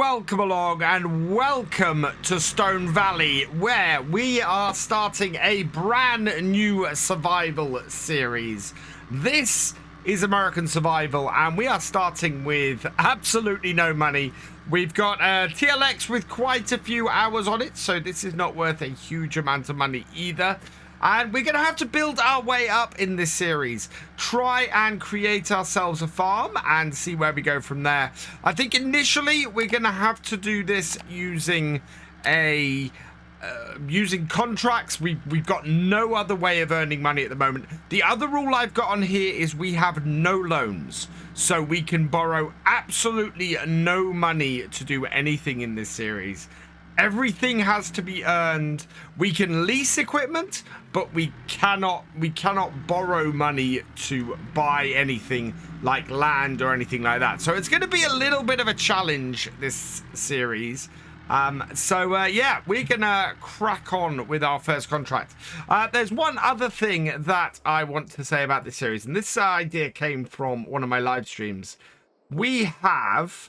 welcome along and welcome to Stone Valley, where we are starting a brand new survival series. This is American Survival and we are starting with absolutely no money. We've got a TLX with quite a few hours on it, so this is not worth a huge amount of money either. And we're going to have to build our way up in this series. Try and create ourselves a farm and see where we go from there. I think initially we're going to have to do this using using contracts. We've got no other way of earning money at the moment. The other rule I've got on here is we have no loans. So we can borrow absolutely no money to do anything in this series. Everything has to be earned. We can lease equipment, but we cannot borrow money to buy anything like land or anything like that. So it's going to be a little bit of a challenge, this series. Yeah, we're going to crack on with our first contract. There's one other thing that I want to say about this series, and this idea came from one of my live streams. We have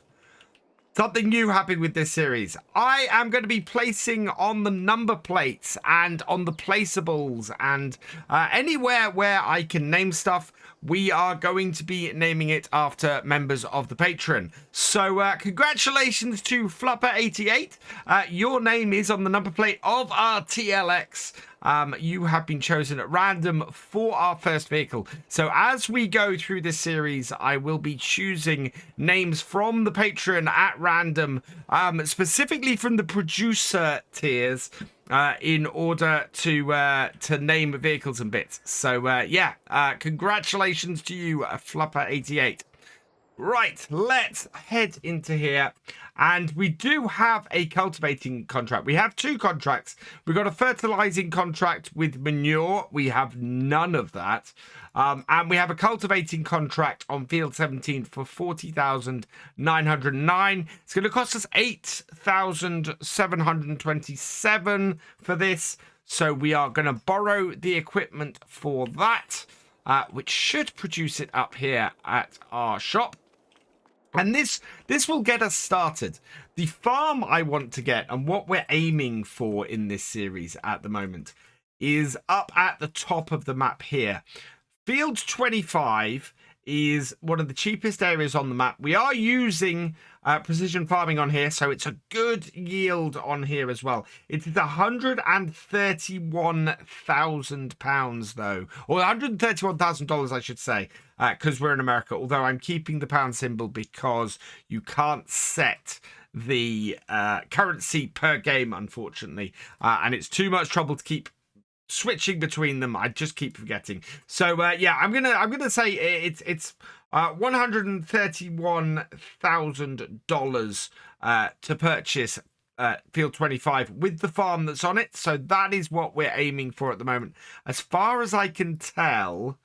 something new happening with this series. I am going to be placing on the number plates and on the placeables and anywhere where I can name stuff, we are going to be naming it after members of the Patreon. So congratulations to Flupper88. Your name is on the number plate of our TLX. You have been chosen at random for our first vehicle. So as we go through this series, I will be choosing names from the Patreon at random, specifically from the producer tiers, in order to name vehicles and bits. So yeah, congratulations to you, Flupper88. Right, let's head into here. And we do have a cultivating contract. We have two contracts. We've got a fertilizing contract with manure. We have none of that. And we have a cultivating contract on field 17 for 40,909. It's going to cost us 8,727 for this. So we are going to borrow the equipment for that, which should produce it up here at our shop. And this will get us started. The farm I want to get and what we're aiming for in this series at the moment is up at the top of the map here. Field 25 is one of the cheapest areas on the map. We are using precision farming on here, so it's a good yield on here as well. It is £131,000 though, or $131,000 I should say, because we're in America, although I'm keeping the pound symbol because you can't set the currency per game, unfortunately, and it's too much trouble to keep switching between them. I just keep forgetting. So yeah, I'm gonna say it's $131,000 to purchase field 25 with the farm that's on it. So that is what we're aiming for at the moment. As far as I can tell,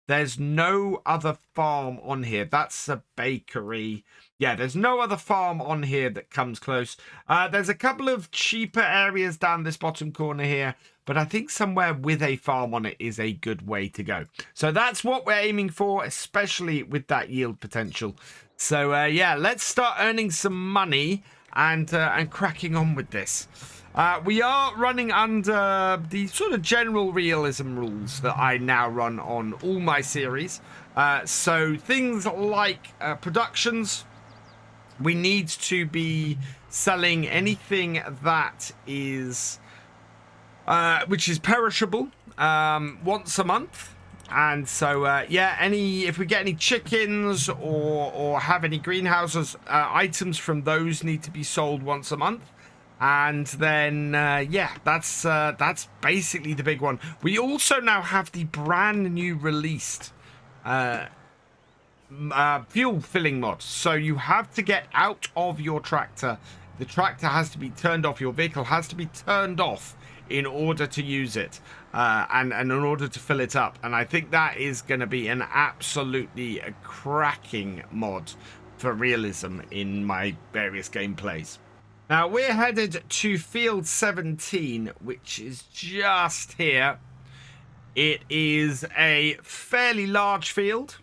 there's no other farm on here. That's a bakery. Yeah, there's no other farm on here that comes close. There's a couple of cheaper areas down this bottom corner here, but I think somewhere with a farm on it is a good way to go. So that's what we're aiming for, especially with that yield potential. So yeah, let's start earning some money and cracking on with this. We are running under the sort of general realism rules that I now run on all my series. So things like productions, we need to be selling anything that is which is perishable once a month. And so yeah, if we get any chickens or have any greenhouses, items from those need to be sold once a month. And then yeah, that's basically the big one. We also now have the brand new released fuel filling mod. So you have to get out of your tractor. The tractor has to be turned off. Your vehicle has to be turned off in order to use it and in order to fill it up. And I think that is going to be an absolutely cracking mod for realism in my various gameplays. Now we're headed to field 17, which is just here. It is a fairly large field.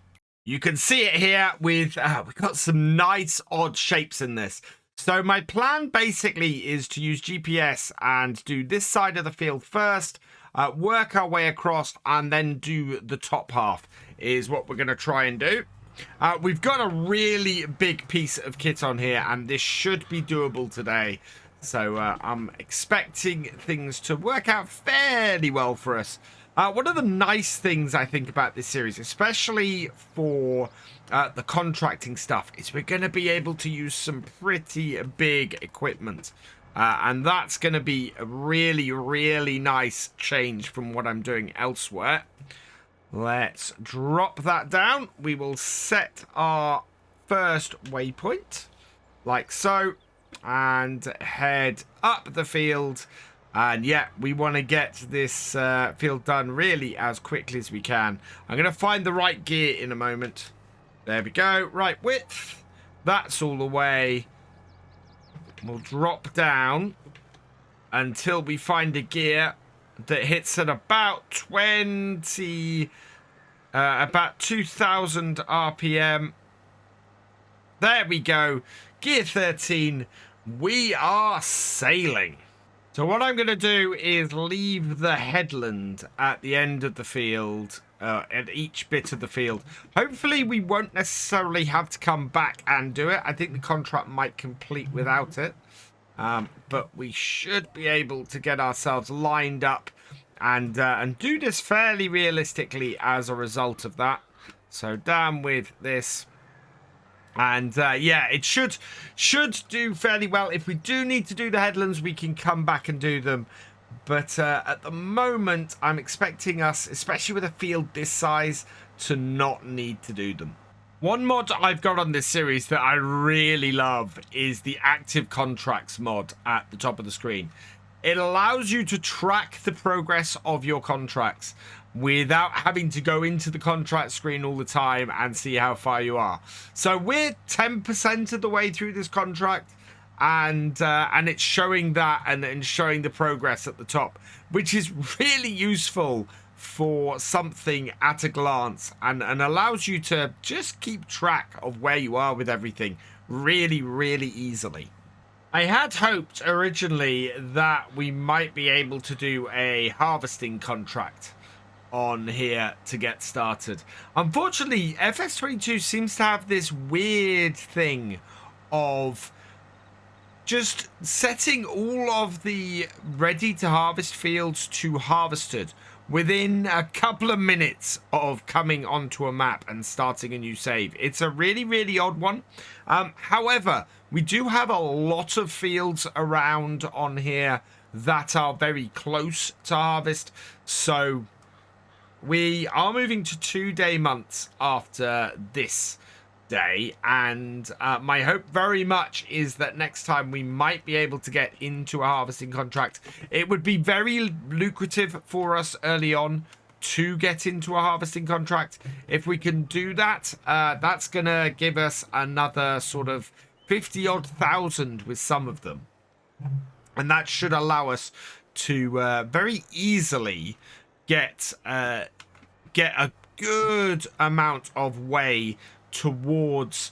You can see it here with we've got some nice odd shapes in this. So my plan basically is to use GPS and do this side of the field first, work our way across, and then do the top half is what we're going to try and do. We've got a really big piece of kit on here, and this should be doable today. So I'm expecting things to work out fairly well for us. One of the nice things I think about this series, especially for the contracting stuff, is we're going to be able to use some pretty big equipment. And that's going to be a really, really nice change from what I'm doing elsewhere. Let's drop that down. We will set our first waypoint, like so, and head up the field. And yeah, we want to get this field done really as quickly as we can. I'm going to find the right gear in a moment. There we go. Right width. That's all the way. We'll drop down until we find a gear that hits at about 20, about 2000 RPM. There we go. Gear 13. We are sailing. So what I'm going to do is leave the headland at the end of the field, at each bit of the field. Hopefully we won't necessarily have to come back and do it. I think the contract might complete without it. But we should be able to get ourselves lined up and do this fairly realistically as a result of that. So down with this. And yeah, it should do fairly well. If we do need to do the headlands, we can come back and do them. But at the moment, I'm expecting us, especially with a field this size, to not need to do them. One mod I've got on this series that I really love is the active contracts mod at the top of the screen. It allows you to track the progress of your contracts without having to go into the contract screen all the time and see how far you are. So we're 10% of the way through this contract, and it's showing that and showing the progress at the top, which is really useful for something at a glance, and allows you to just keep track of where you are with everything really, really easily. I had hoped originally that we might be able to do a harvesting contract on here to get started. Unfortunately, FS22 seems to have this weird thing of just setting all of the ready to harvest fields to harvested within a couple of minutes of coming onto a map and starting a new save. It's a really, really odd one. However, we do have a lot of fields around on here that are very close to harvest, so we are moving to 2-day months after this day, and my hope very much is that next time we might be able to get into a harvesting contract. It would be very lucrative for us early on to get into a harvesting contract. If we can do that, that's gonna give us another sort of 50-odd thousand with some of them, and that should allow us to very easily get a good amount of way towards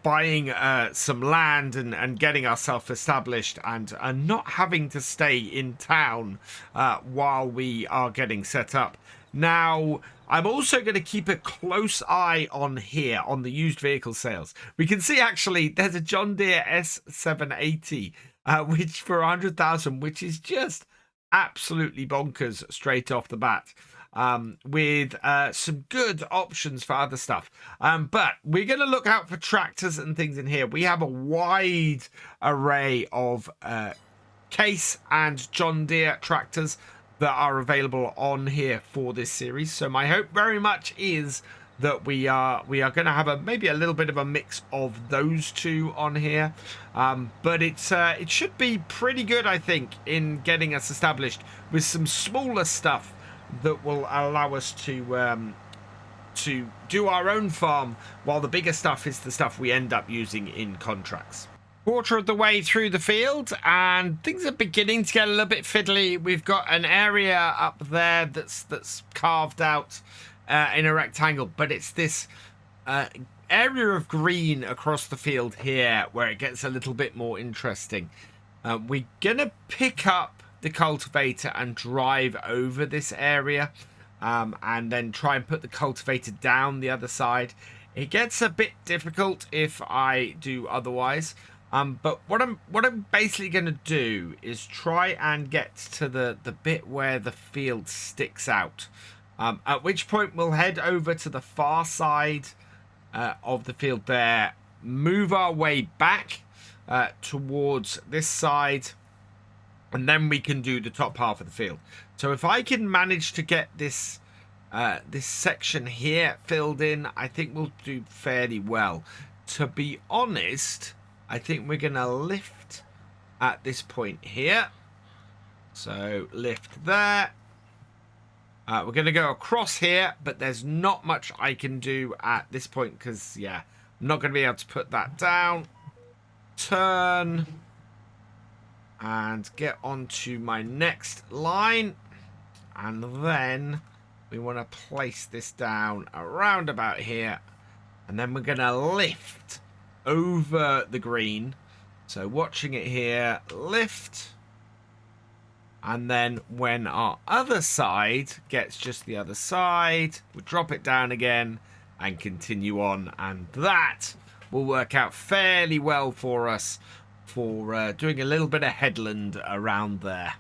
buying some land and getting ourselves established and not having to stay in town while we are getting set up. Now, I'm also going to keep a close eye on here on the used vehicle sales. We can see actually there's a John Deere S780 which for 100,000, which is just absolutely bonkers straight off the bat, with some good options for other stuff. But we're going to look out for tractors and things in here. We have a wide array of Case and John Deere tractors that are available on here for this series. So my hope very much is that we are going to have maybe a little bit of a mix of those two on here, but it should be pretty good, I think, in getting us established with some smaller stuff that will allow us to do our own farm, while the bigger stuff is the stuff we end up using in contracts. Quarter of the way through the field, and things are beginning to get a little bit fiddly. We've got an area up there that's carved out in a rectangle, but it's this area of green across the field here where it gets a little bit more interesting. We're going to pick up the cultivator and drive over this area, and then try and put the cultivator down the other side. It gets a bit difficult if I do otherwise. But what I'm basically going to do is try and get to the bit where the field sticks out. At which point we'll head over to the far side of the field there, move our way back towards this side, and then we can do the top half of the field. So if I can manage to get this section here filled in, I think we'll do fairly well. To be honest, I think we're going to lift at this point here. So lift there. We're going to go across here, but there's not much I can do at this point because, yeah, I'm not going to be able to put that down. Turn. And get onto my next line. And then we want to place this down around about here. And then we're going to lift over the green. So watching it here, lift. And then when our other side gets just the other side, we drop it down again and continue on. And that will work out fairly well for us for doing a little bit of headland around there.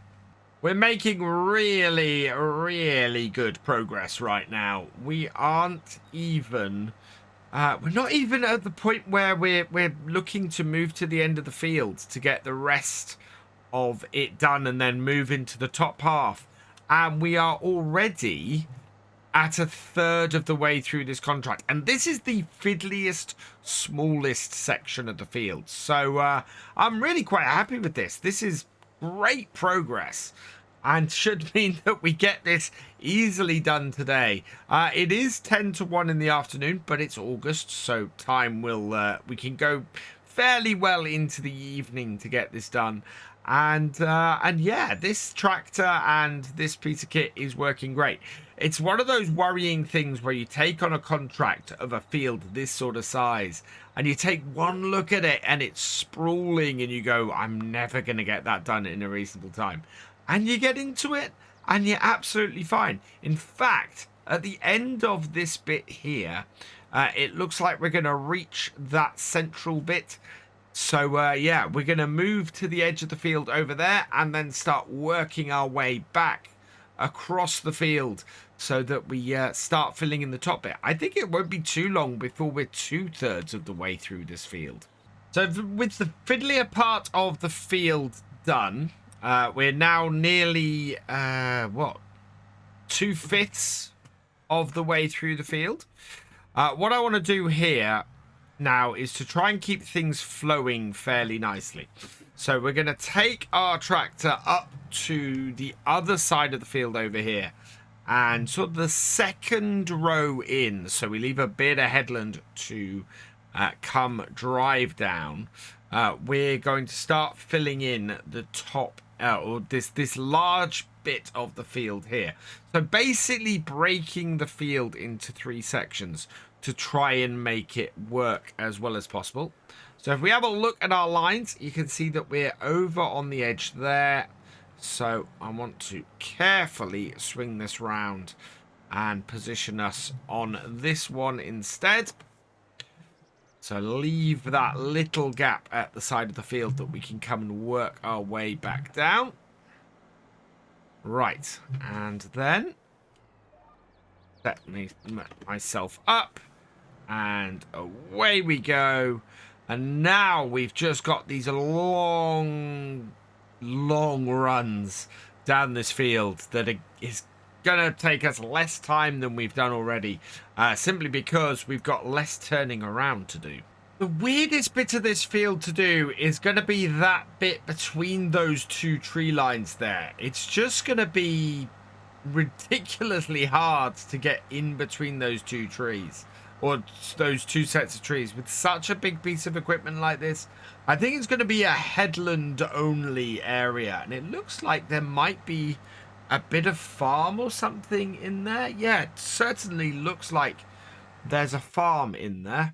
We're making really, really good progress right now. We aren't even... we're not even at the point where we're looking to move to the end of the field to get the rest of it done and then move into the top half. And we are already at a third of the way through this contract. And this is the fiddliest, smallest section of the field. So I'm really quite happy with this. This is great progress and should mean that we get this easily done today. It is 10 to 1 in the afternoon, but it's August, so time will we can go fairly well into the evening to get this done. And yeah, this tractor and this piece of kit is working great. It's one of those worrying things where you take on a contract of a field this sort of size and you take one look at it and it's sprawling and you go, I'm never going to get that done in a reasonable time. And you get into it and you're absolutely fine. In fact, at the end of this bit here, it looks like we're going to reach that central bit. So, yeah, we're going to move to the edge of the field over there and then start working our way back across the field so that we start filling in the top bit. I think it won't be too long before we're 2/3 of the way through this field. So with the fiddlier part of the field done, we're now nearly, 2/5 of the way through the field. What I want to do here now is to try and keep things flowing fairly nicely. So we're going to take our tractor up to the other side of the field over here and sort of the second row in. So we leave a bit of headland to come drive down. We're going to start filling in the top or this large bit of the field here. So basically breaking the field into 3 sections to try and make it work as well as possible. So if we have a look at our lines, you can see that we're over on the edge there. So I want to carefully swing this round and position us on this one instead. So leave that little gap at the side of the field that we can come and work our way back down. Right, and then set myself up and away we go. And now we've just got these long runs down this field that is going to take us less time than we've done already, simply because we've got less turning around to do. The weirdest bit of this field to do is going to be that bit between those 2 tree lines there. It's just going to be ridiculously hard to get in between those 2 trees, or those 2 sets of trees with such a big piece of equipment like this. I think it's going to be a headland only area, and it looks like there might be a bit of farm or something in there. Yeah, it certainly looks like there's a farm in there.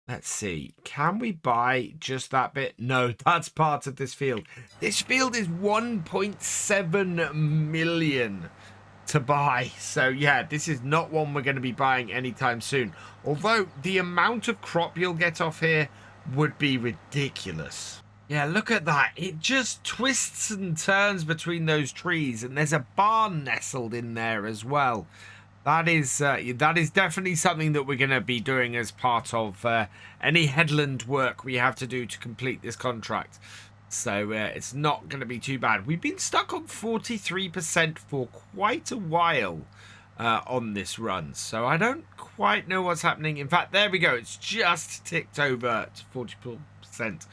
Let's see. Can we buy just that bit? No, that's part of this field. This field is 1.7 million to buy. So yeah, this is not one we're going to be buying anytime soon. Although the amount of crop you'll get off here would be ridiculous. Yeah, look at that. It just twists and turns between those trees, and there's a barn nestled in there as well. That is definitely something that we're going to be doing as part of any headland work we have to do to complete this contract. So it's not going to be too bad. We've been stuck on 43% for quite a while on this run. So I don't quite know what's happening. In fact, there we go. It's just ticked over to 44%.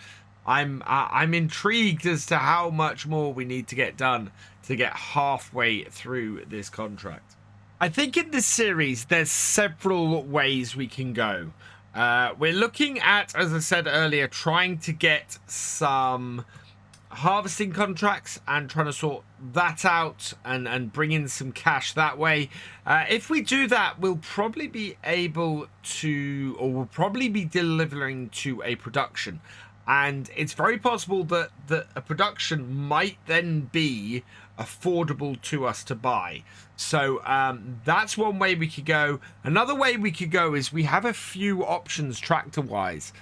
I'm intrigued as to how much more we need to get done to get halfway through this contract. I think in this series, there's several ways we can go. We're looking at, as I said earlier, trying to get some harvesting contracts and trying to sort that out and bring in some cash that way. If we do that, we'll probably be able to, or we'll probably be delivering to a production. And it's very possible that a production might then be affordable to us to buy. So that's one way we could go. Another way we could go is we have a few options tractor-wise.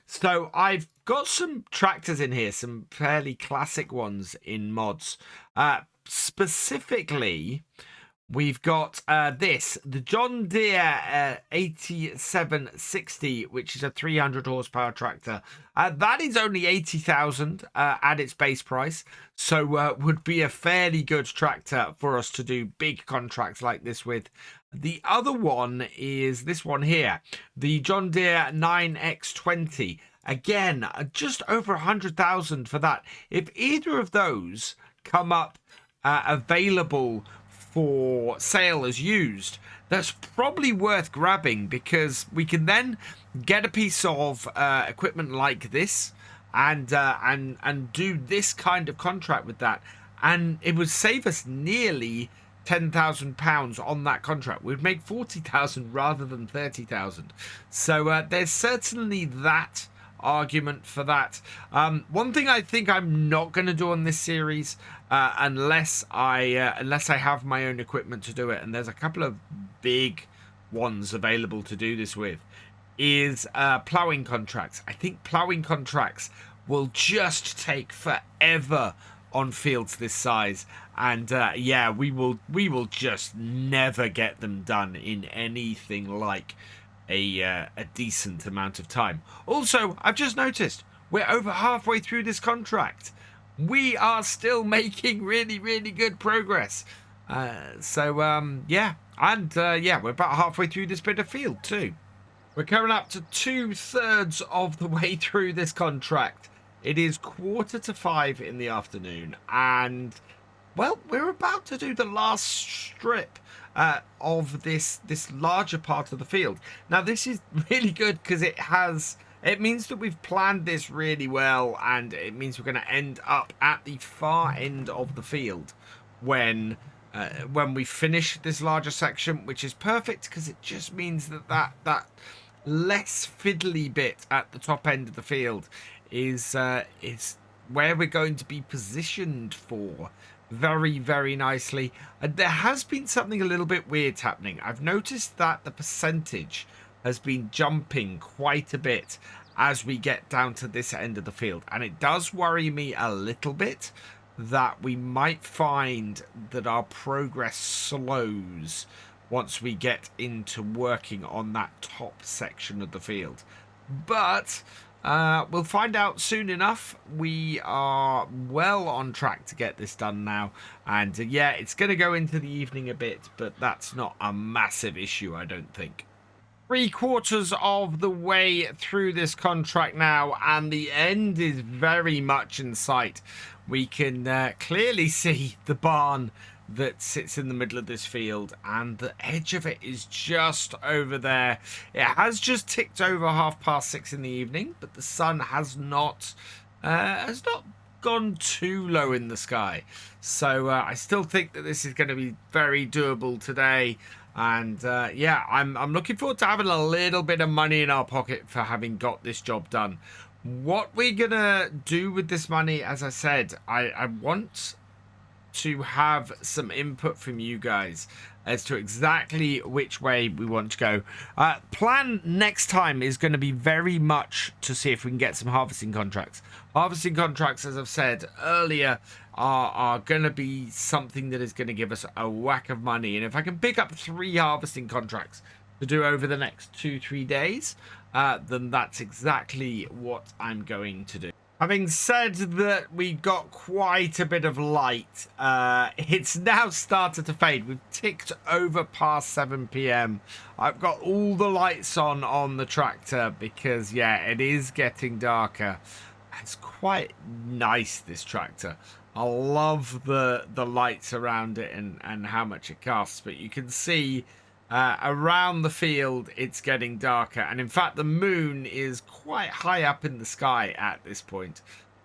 So I've got some tractors in here, some fairly classic ones in mods. Specifically, we've got the John Deere 8760, which is a 300 horsepower tractor. That is only 80,000 at its base price, so would be a fairly good tractor for us to do big contracts like this with. The other one is this one here, the John Deere 9X20. Again, just over 100,000 for that. If either of those come up available for sale as used, that's probably worth grabbing, because we can then get a piece of equipment like this and do this kind of contract with that, and it would save us nearly £10,000 on that contract. We'd make 40,000 rather than 30,000. So there's certainly that argument for that. One thing I think I'm not going to do on this series, unless I have my own equipment to do it, and there's a couple of big ones available to do this with, is ploughing contracts. I think ploughing contracts will just take forever on fields this size, and yeah, we will just never get them done in anything like a decent amount of time. Also, I've just noticed we're over halfway through this contract. We are still making really, really good progress. Yeah, and yeah, we're about halfway through this bit of field too. We're coming up to 2/3 of the way through this contract. It is 4:45 in the afternoon, and well, we're about to do the last strip of this larger part of the field. Now, this is really good because it means that we've planned this really well, and it means we're going to end up at the far end of the field when we finish this larger section, which is perfect because it just means that less fiddly bit at the top end of the field is where we're going to be positioned for very, very nicely. And there has been something a little bit weird happening. I've noticed that the percentage has been jumping quite a bit as we get down to this end of the field, and it does worry me a little bit that we might find that our progress slows once we get into working on that top section of the field. But we'll find out soon enough. We are well on track to get this done now, and yeah, it's going to go into the evening a bit, but that's not a massive issue, I don't think. 3/4 of the way through this contract now, and the end is very much in sight. We can clearly see the barn that sits in the middle of this field, and the edge of it is just over there. It has just ticked over 6:30 in the evening, but the sun has not gone too low in the sky. So I still think that this is going to be very doable today. And yeah, I'm looking forward to having a little bit of money in our pocket for having got this job done. What we're gonna do with this money, as I said, I want to have some input from you guys as to exactly which way we want to go. Plan next time is going to be very much to see if we can get some harvesting contracts. Harvesting contracts, as I've said earlier, are going to be something that is going to give us a whack of money. And if I can pick up 3 harvesting contracts to do over the next 2-3 days, then that's exactly what I'm going to do. Having said that we got quite a bit of light, it's now started to fade. We've ticked over past 7 p.m. I've got all the lights on the tractor because, yeah, it is getting darker. It's quite nice, this tractor. I love the lights around it and how much it casts, but you can see around the field it's getting darker, and in fact the moon is quite high up in the sky at this point.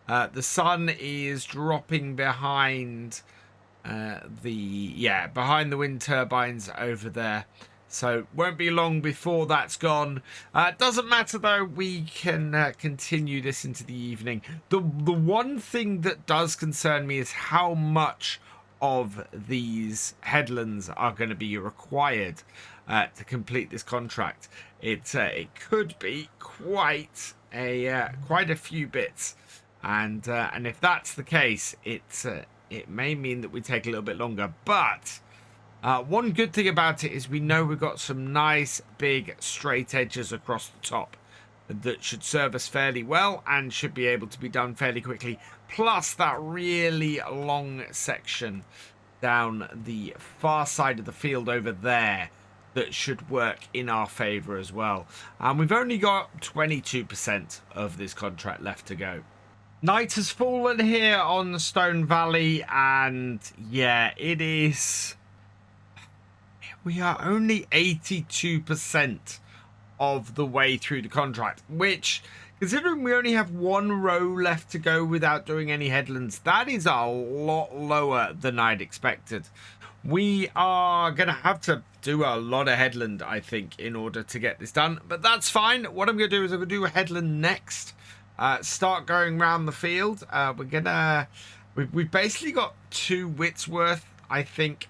The sun is dropping behind behind the wind turbines over there, so won't be long before that's gone. Doesn't matter though, we can continue this into the evening. The one thing that does concern me is how much of these headlands are going to be required to complete this contract. It could be quite a few bits, and if that's the case, it may mean that we take a little bit longer. But one good thing about it is we know we've got some nice big straight edges across the top that should serve us fairly well and should be able to be done fairly quickly. Plus that really long section down the far side of the field over there that should work in our favor as well. And we've only got 22% of this contract left to go. Night has fallen here on the Stone Valley, and yeah, it is... We are only 82% of the way through the contract, which, considering we only have 1 row left to go without doing any headlands, that is a lot lower than I'd expected. We are going to have to do a lot of headland, I think, in order to get this done, but that's fine. What I'm going to do is I'm going to do a headland next. Start going around the field. We've basically got 2 widths worth, I think,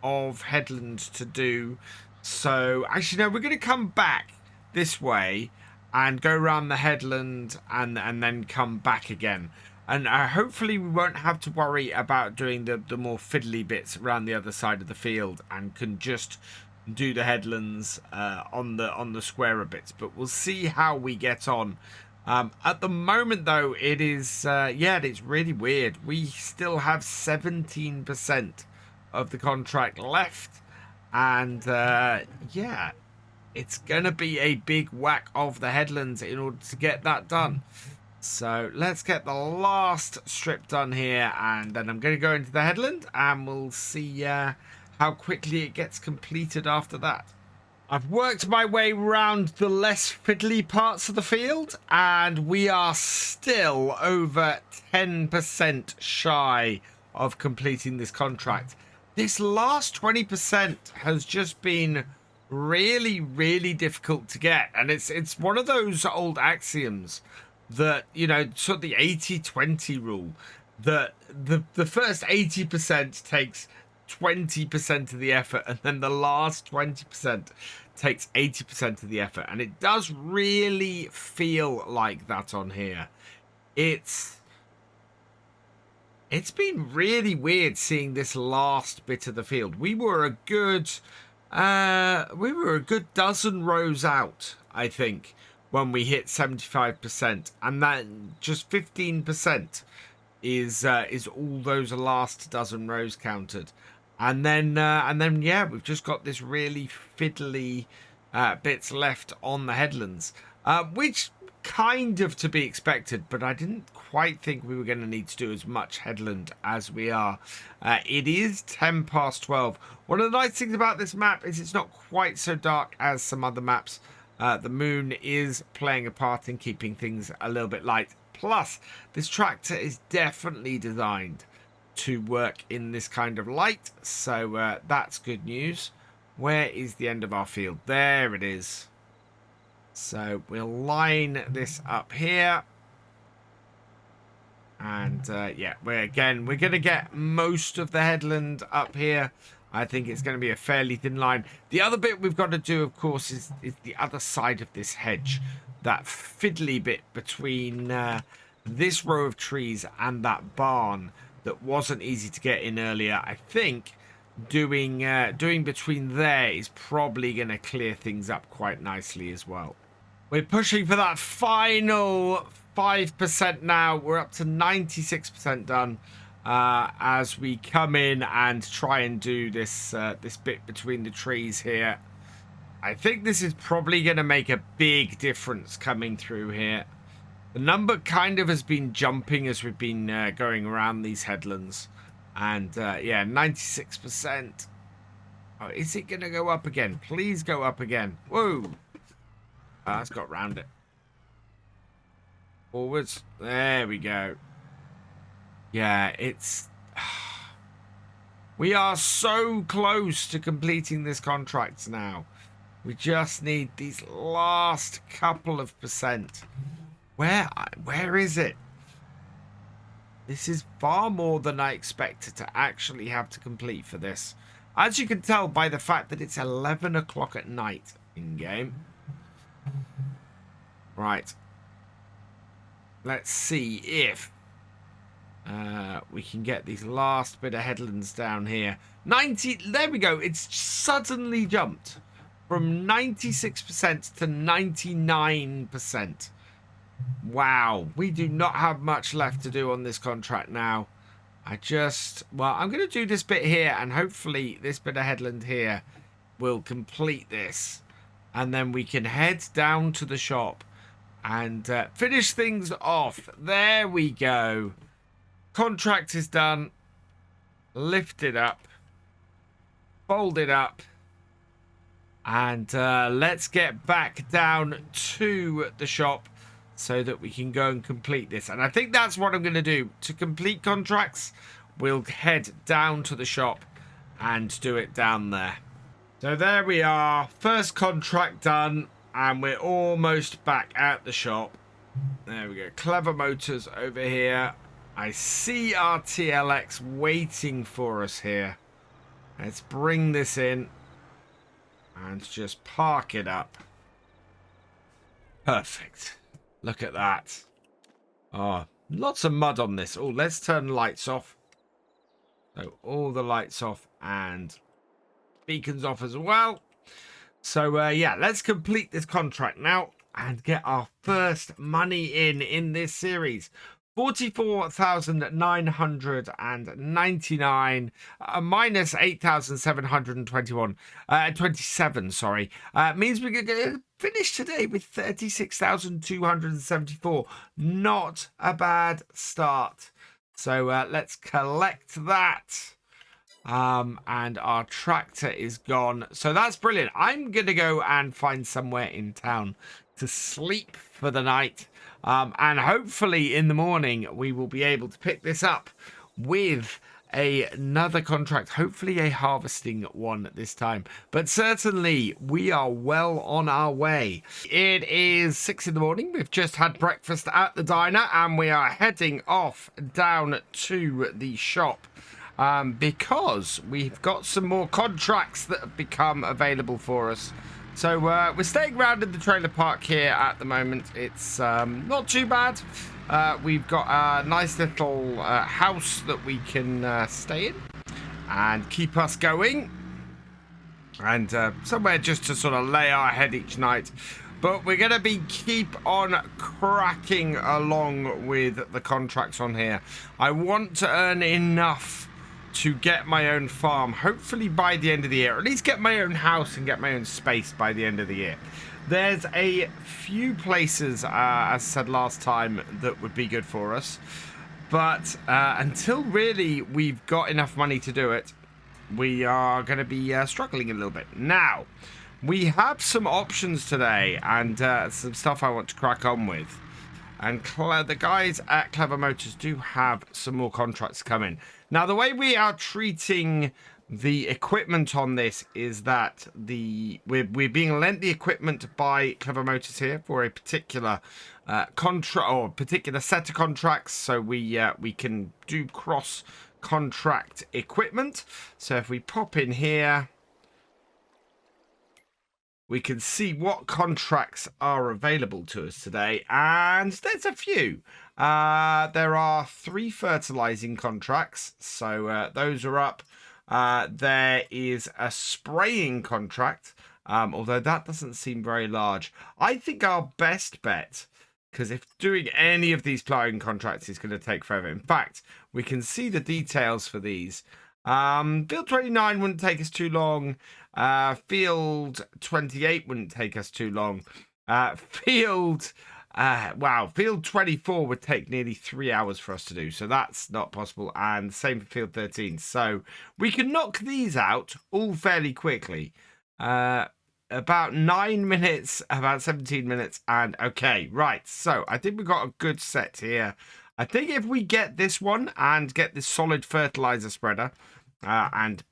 of headland to do. So actually no, we're going to come back this way and go around the headland and then come back again, and hopefully we won't have to worry about doing the more fiddly bits around the other side of the field and can just do the headlands on the squarer bits. But we'll see how we get on. At the moment though, it is it's really weird. We still have 17% of the contract left, and yeah, it's gonna be a big whack of the headlands in order to get that done. So let's get the last strip done here, and then I'm gonna go into the headland and we'll see how quickly it gets completed after that. I've worked my way around the less fiddly parts of the field, and we are still over 10% shy of completing this contract. This last 20% has just been really, really difficult to get. And it's one of those old axioms that, you know, sort of the 80-20 rule, that the first 80% takes 20% of the effort, and then the last 20% takes 80% of the effort. And it does really feel like that on here. It's been really weird seeing this last bit of the field. We were a good dozen rows out, I think, when we hit 75%, and then just 15% is all those last dozen rows counted. And then yeah, we've just got this really fiddly bits left on the headlands, which kind of to be expected, but I didn't quite think we were going to need to do as much headland as we are. It is 10 past 12. One of the nice things about this map is it's not quite so dark as some other maps. The moon is playing a part in keeping things a little bit light. Plus, this tractor is definitely designed to work in this kind of light, so that's good news. Where is the end of our field? There it is. So we'll line this up here. And yeah, we're going to get most of the headland up here. I think it's going to be a fairly thin line. The other bit we've got to do, of course, is the other side of this hedge. That fiddly bit between this row of trees and that barn that wasn't easy to get in earlier. I think doing between there is probably going to clear things up quite nicely as well. We're pushing for that final 5% now. We're up to 96% done as we come in and try and do this this bit between the trees here. I think this is probably going to make a big difference coming through here. The number kind of has been jumping as we've been going around these headlands. And yeah, 96%. Oh, is it going to go up again? Please go up again. Whoa. It's got round it. Forwards. There we go. Yeah, it's... We are so close to completing this contract now. We just need these last couple of percent. Where is it? This is far more than I expected to actually have to complete for this. As you can tell by the fact that it's 11 o'clock at night in-game. Right. Let's see if we can get these last bit of headlands down here. 90, there we go. It's suddenly jumped from 96% to 99%. Wow. We do not have much left to do on this contract now. I'm going to do this bit here, and hopefully this bit of headland here will complete this. And then we can head down to the shop and finish things off. There we go. Contract is done. Lift it up. Fold it up. And let's get back down to the shop so that we can go and complete this. And I think that's what I'm going to do. To complete contracts, we'll head down to the shop and do it down there. So there we are. First contract done. And we're almost back at the shop. There we go. Clever Motors over here. I see our TLX waiting for us here. Let's bring this in and just park it up. Perfect. Look at that. Oh, lots of mud on this. Oh, let's turn lights off. So all the lights off and beacons off as well. So, yeah, let's complete this contract now and get our first money in this series. 44,999 minus 8,727 27, sorry, means we're going to finish today with 36,274. Not a bad start. So let's collect that. And our tractor is gone. So that's brilliant. I'm going to go and find somewhere in town to sleep for the night. And hopefully in the morning, we will be able to pick this up with another contract, hopefully a harvesting one this time. But certainly we are well on our way. It is 6 in the morning. We've just had breakfast at the diner and we are heading off down to the shop. Because we've got some more contracts that have become available for us. So we're staying around in the trailer park here at the moment. It's not too bad. We've got a nice little house that we can stay in and keep us going. And somewhere just to sort of lay our head each night. But we're going to keep on cracking along with the contracts on here. I want to earn enough to get my own farm, hopefully by the end of the year, or at least get my own house and get my own space by the end of the year. There's a few places, as I said last time, that would be good for us. But until really we've got enough money to do it, we are going to be struggling a little bit. Now, we have some options today and some stuff I want to crack on with. And the guys at Clever Motors do have some more contracts coming. Now, the way we are treating The equipment on this is that we're being lent the equipment by Clever Motors here for a particular contract or particular set of contracts, so we can do cross contract equipment. So if we pop in here, we can see what contracts are available to us today, and there's a few. There are 3 fertilizing contracts, so those are up. There is a spraying contract, although that doesn't seem very large. I think our best bet, because if doing any of these plowing contracts is going to take forever. In fact, we can see the details for these. Field 29 wouldn't take us too long. Field 28 wouldn't take us too long. Field 24 would take nearly 3 hours for us to do, so that's not possible. And same for field 13. So we can knock these out all fairly quickly. About 9 minutes, about 17 minutes, and okay, right. So I think we've got a good set here. I think if we get this one and get this solid fertilizer spreader and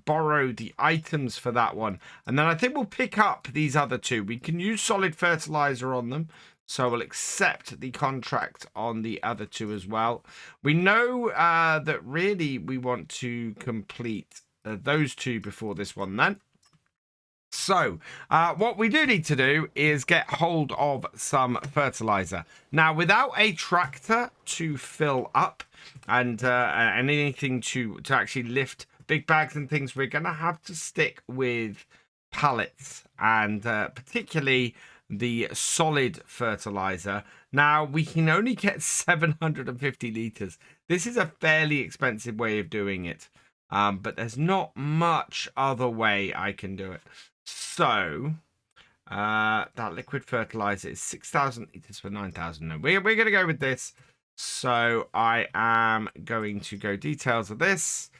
borrow the items for that one, and then I think we'll pick up these other 2. We can use solid fertilizer on them, so we'll accept the contract on the other 2 as well. We know that really we want to complete those 2 before this one then. So what we do need to do is get hold of some fertilizer. Now, without a tractor to fill up and anything to actually lift big bags and things, we're going to have to stick with pallets, and particularly the solid fertilizer. Now, we can only get 750 liters. This is a fairly expensive way of doing it, but there's not much other way I can do it. So that liquid fertilizer is 6,000 liters for 9,000. No, we're going to go with this. So I am going to go details of this.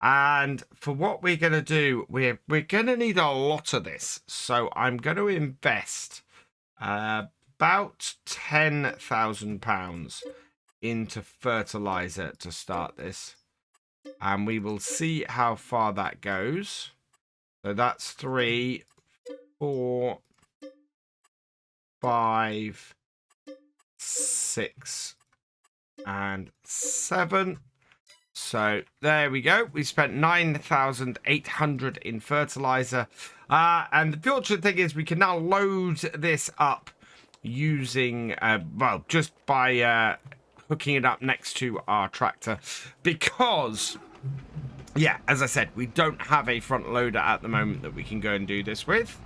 And for what we're going to do, we're going to need a lot of this. So I'm going to invest about £10,000 into fertilizer to start this. And we will see how far that goes. So that's 3, 4, 5, 6, and 7. So there we go. We spent 9,800 in fertilizer. And the fortunate thing is we can now load this up using, just by hooking it up next to our tractor. Because, yeah, as I said, we don't have a front loader at the moment that we can go and do this with.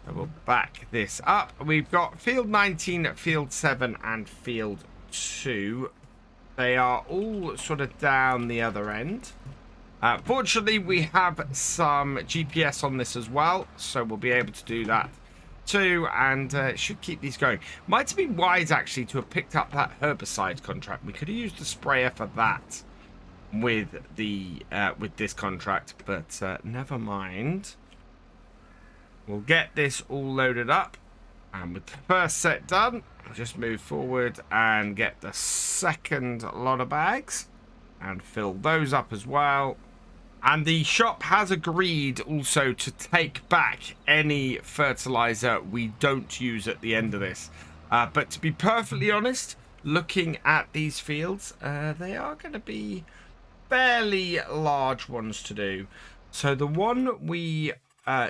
So we'll back this up. We've got field 19, field 7, and field 2. They are all sort of down the other end. Fortunately, we have some GPS on this as well, so we'll be able to do that too, and should keep these going. Might have been wise, actually, to have picked up that herbicide contract. We could have used the sprayer for that with this contract, but never mind. We'll get this all loaded up, and with the first set done, I'll just move forward and get the second lot of bags and fill those up as well. And the shop has agreed also to take back any fertilizer we don't use at the end of this. But to be perfectly honest, looking at these fields, they are going to be fairly large ones to do. So the one we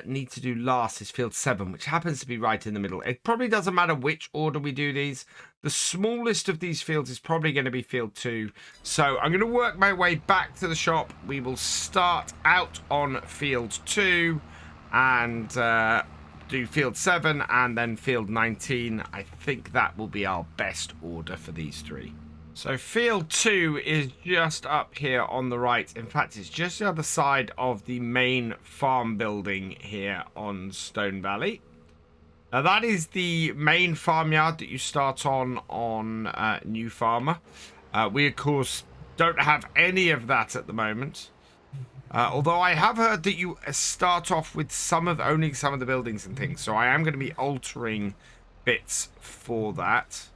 need to do last is field 7, which happens to be right in the middle. It probably doesn't matter which order we do these. The smallest of these fields is probably going to be field 2. So I'm going to work my way back to the shop. We will start out on field 2 and do field 7 and then field 19. I think that will be our best order for these 3. So field 2 is just up here on the right. In fact, it's just the other side of the main farm building here on Stone Valley. Now, that is the main farmyard that you start on New Farmer. We, of course, don't have any of that at the moment. Although I have heard that you start off with only some of the buildings and things. So I am going to be altering bits for that.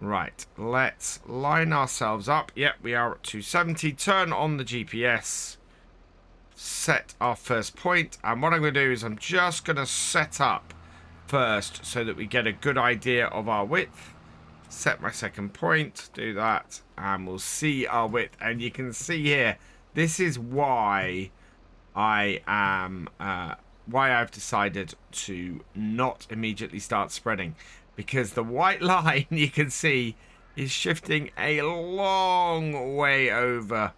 Right, let's line ourselves up. Yep, we are at 270. Turn on the GPS. Set our first point. And what I'm going to do is I'm just going to set up first so that we get a good idea of our width. Set my second point. Do that. And we'll see our width. And you can see here, this is why I am... why I've decided to not immediately start spreading. Because the white line, you can see, is shifting a long way over.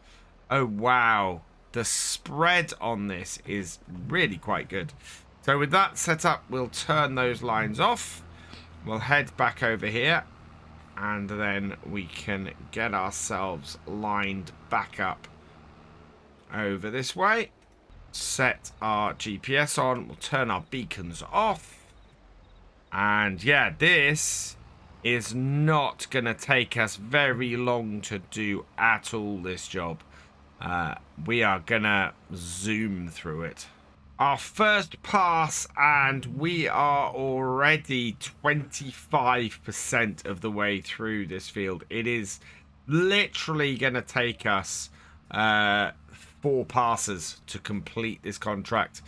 Oh, wow. The spread on this is really quite good. So with that set up, we'll turn those lines off. We'll head back over here. And then we can get ourselves lined back up over this way. Set our GPS on. We'll turn our beacons off. And yeah, this is not going to take us very long to do at all, this job. We are going to zoom through it. Our first pass, and we are already 25% of the way through this field. It is literally going to take us 4 passes to complete this contract,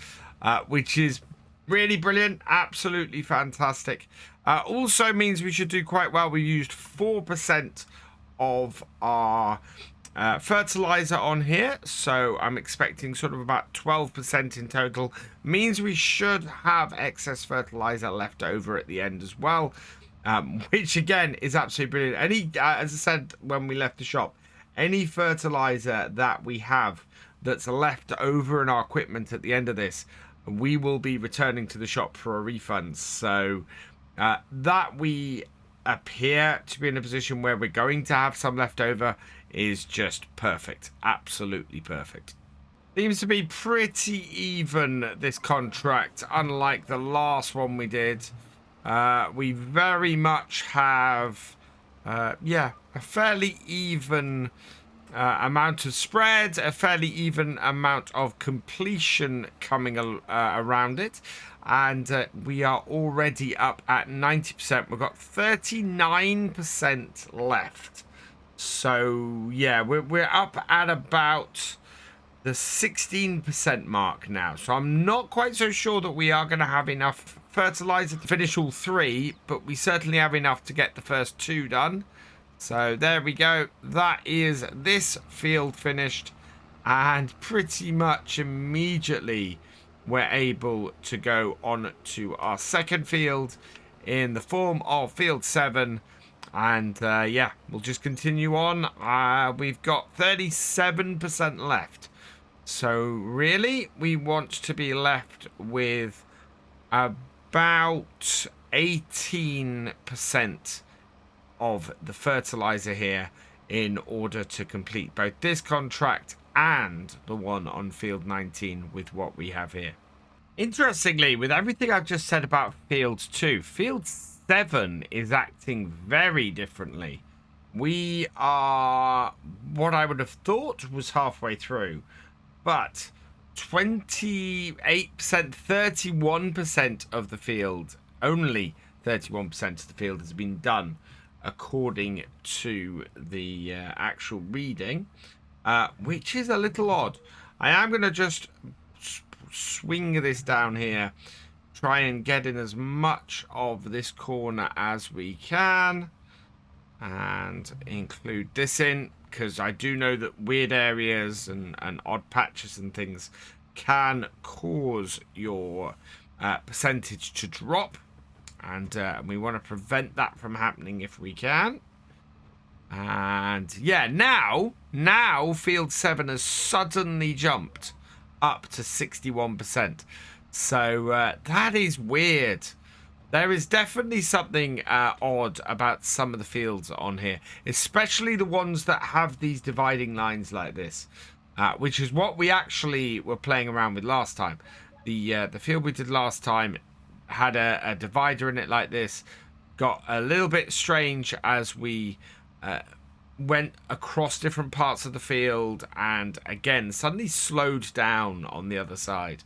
which is really brilliant, absolutely fantastic. Also means we should do quite well. We used 4% of our fertilizer on here, so I'm expecting sort of about 12% in total. Means we should have excess fertilizer left over at the end as well, which again is absolutely brilliant. Any, as I said when we left the shop, any fertilizer that we have that's left over in our equipment at the end of this, we will be returning to the shop for a refund. So that we appear to be in a position where we're going to have some left over is just perfect. Absolutely perfect. Seems to be pretty even, this contract, unlike the last one we did. We very much have, yeah, a fairly even amount of spread, a fairly even amount of completion coming around it, and we are already up at 90%. We've got 39% left, so yeah, we're up at about the 16% mark now. So I'm not quite so sure that we are going to have enough fertilizer to finish all 3, but we certainly have enough to get the first 2 done. So there we go. That is this field finished, and pretty much immediately we're able to go on to our second field in the form of field 7, and yeah, we'll just continue on. We've got 37% left, so really we want to be left with about 18% of the fertilizer here in order to complete both this contract and the one on field 19 with what we have here. Interestingly, with everything I've just said about field 2, field 7 is acting very differently. We are what I would have thought was halfway through, but 28%, 31% of the field, only 31% of the field has been done according to the actual reading, which is a little odd. I am going to just swing this down here, try and get in as much of this corner as we can, and include this in, because I do know that weird areas and odd patches and things can cause your percentage to drop. And we want to prevent that from happening if we can. And yeah, now field 7 has suddenly jumped up to 61%. So that is weird. There is definitely something odd about some of the fields on here, especially the ones that have these dividing lines like this, which is what we actually were playing around with last time. The field we did last time had a divider in it like this. Got a little bit strange as we went across different parts of the field, and again suddenly slowed down on the other side.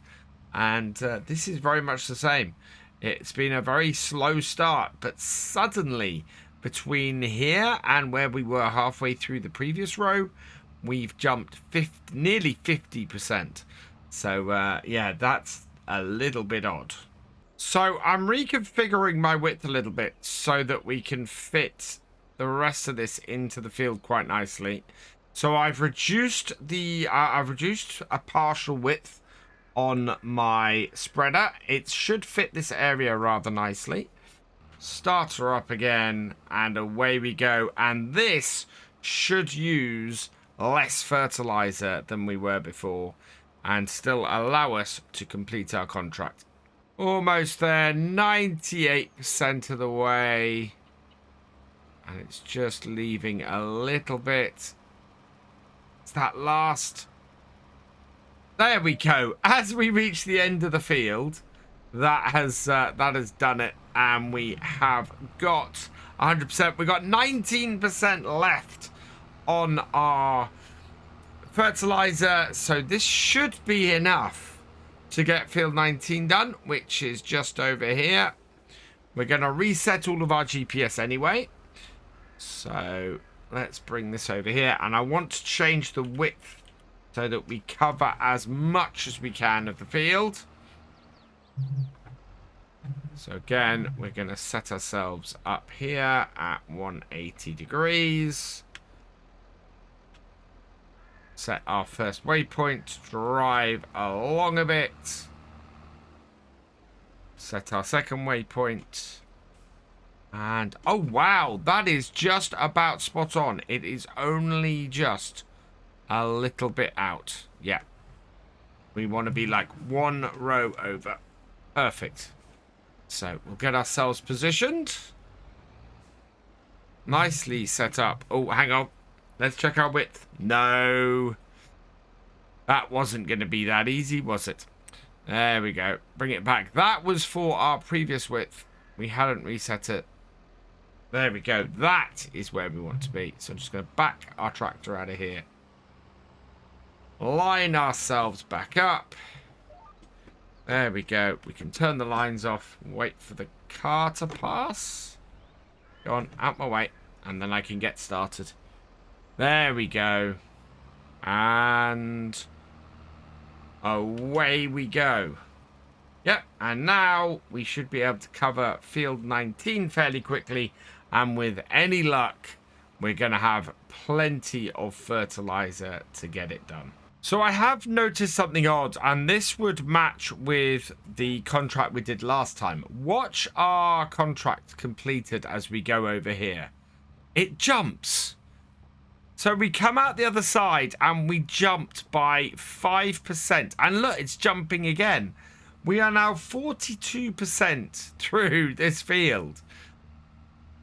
And this is very much the same. It's been a very slow start, but suddenly between here and where we were halfway through the previous row, we've jumped nearly 50%. So, yeah, that's a little bit odd. So I'm reconfiguring my width a little bit so that we can fit the rest of this into the field quite nicely. So I've reduced a partial width on my spreader. It should fit this area rather nicely. Start her up again, and away we go. And this should use less fertilizer than we were before and still allow us to complete our contract. Almost there, 98% of the way. And it's just leaving a little bit. It's that last. There we go. As we reach the end of the field, that has done it. And we have got 100%. We've got 19% left on our fertilizer. So this should be enough to get field 19 done, which is just over here. We're going to reset all of our GPS anyway. So let's bring this over here. And I want to change the width so that we cover as much as we can of the field. So again, we're going to set ourselves up here at 180 degrees. Set our first waypoint, drive along a bit. Set our second waypoint. And, oh wow, that is just about spot on. It is only just a little bit out. Yeah. We want to be like one row over. Perfect. So, we'll get ourselves positioned. Nicely set up. Oh, hang on. Let's check our width. No. That wasn't going to be that easy, was it? There we go. Bring it back. That was for our previous width. We hadn't reset it. There we go. That is where we want to be. So I'm just going to back our tractor out of here. Line ourselves back up. There we go. We can turn the lines off. Wait for the car to pass. Go on, out my way. And then I can get started. There we go. And away we go. Yep, and now we should be able to cover field 19 fairly quickly. And with any luck, we're going to have plenty of fertilizer to get it done. So I have noticed something odd, and this would match with the contract we did last time. Watch our contract completed as we go over here. It jumps. So we come out the other side and we jumped by 5%. And look, it's jumping again. We are now 42% through this field.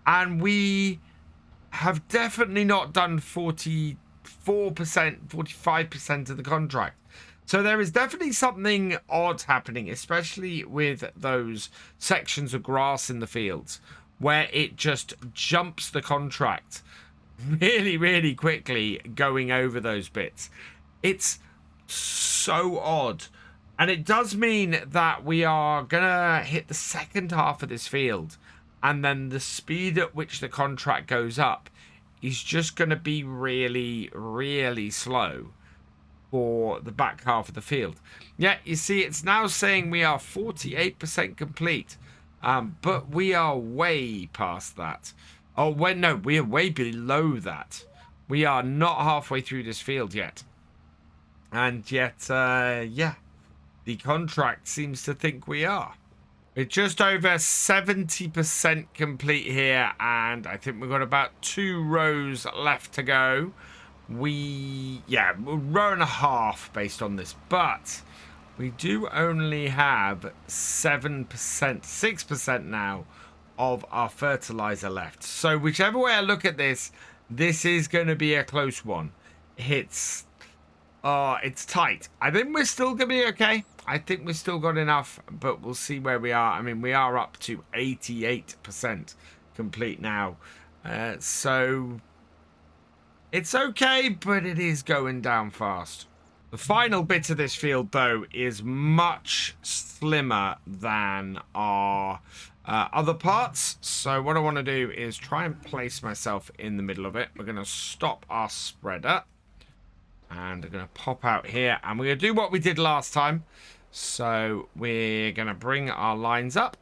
And we have definitely not done 44%, 45% of the contract. So there is definitely something odd happening, especially with those sections of grass in the fields where it just jumps the contract really, really quickly going over those bits. It's so odd. And it does mean that we are going to hit the second half of this field. And then the speed at which the contract goes up is just going to be really, really slow for the back half of the field. Yeah, you see, it's now saying we are 48% complete. But we are way past that. Oh, wait, no, we are way below that. We are not halfway through this field yet. And yet, yeah, the contract seems to think we are. We're just over 70% complete here, and I think we've got about 2 rows left to go. Yeah, a row and a half based on this, but we do only have 7%, 6% now of our fertilizer left. So whichever way I look at this, this is going to be a close one. It's tight. I think we're still going to be okay. I think we've still got enough, but we'll see where we are. I mean, we are up to 88% complete now. So it's okay, but it is going down fast. The final bit of this field, though, is much slimmer than our other parts. So what I want to do is try and place myself in the middle of it. We're going to stop our spreader. And I'm going to pop out here. And we're going to do what we did last time. So we're going to bring our lines up.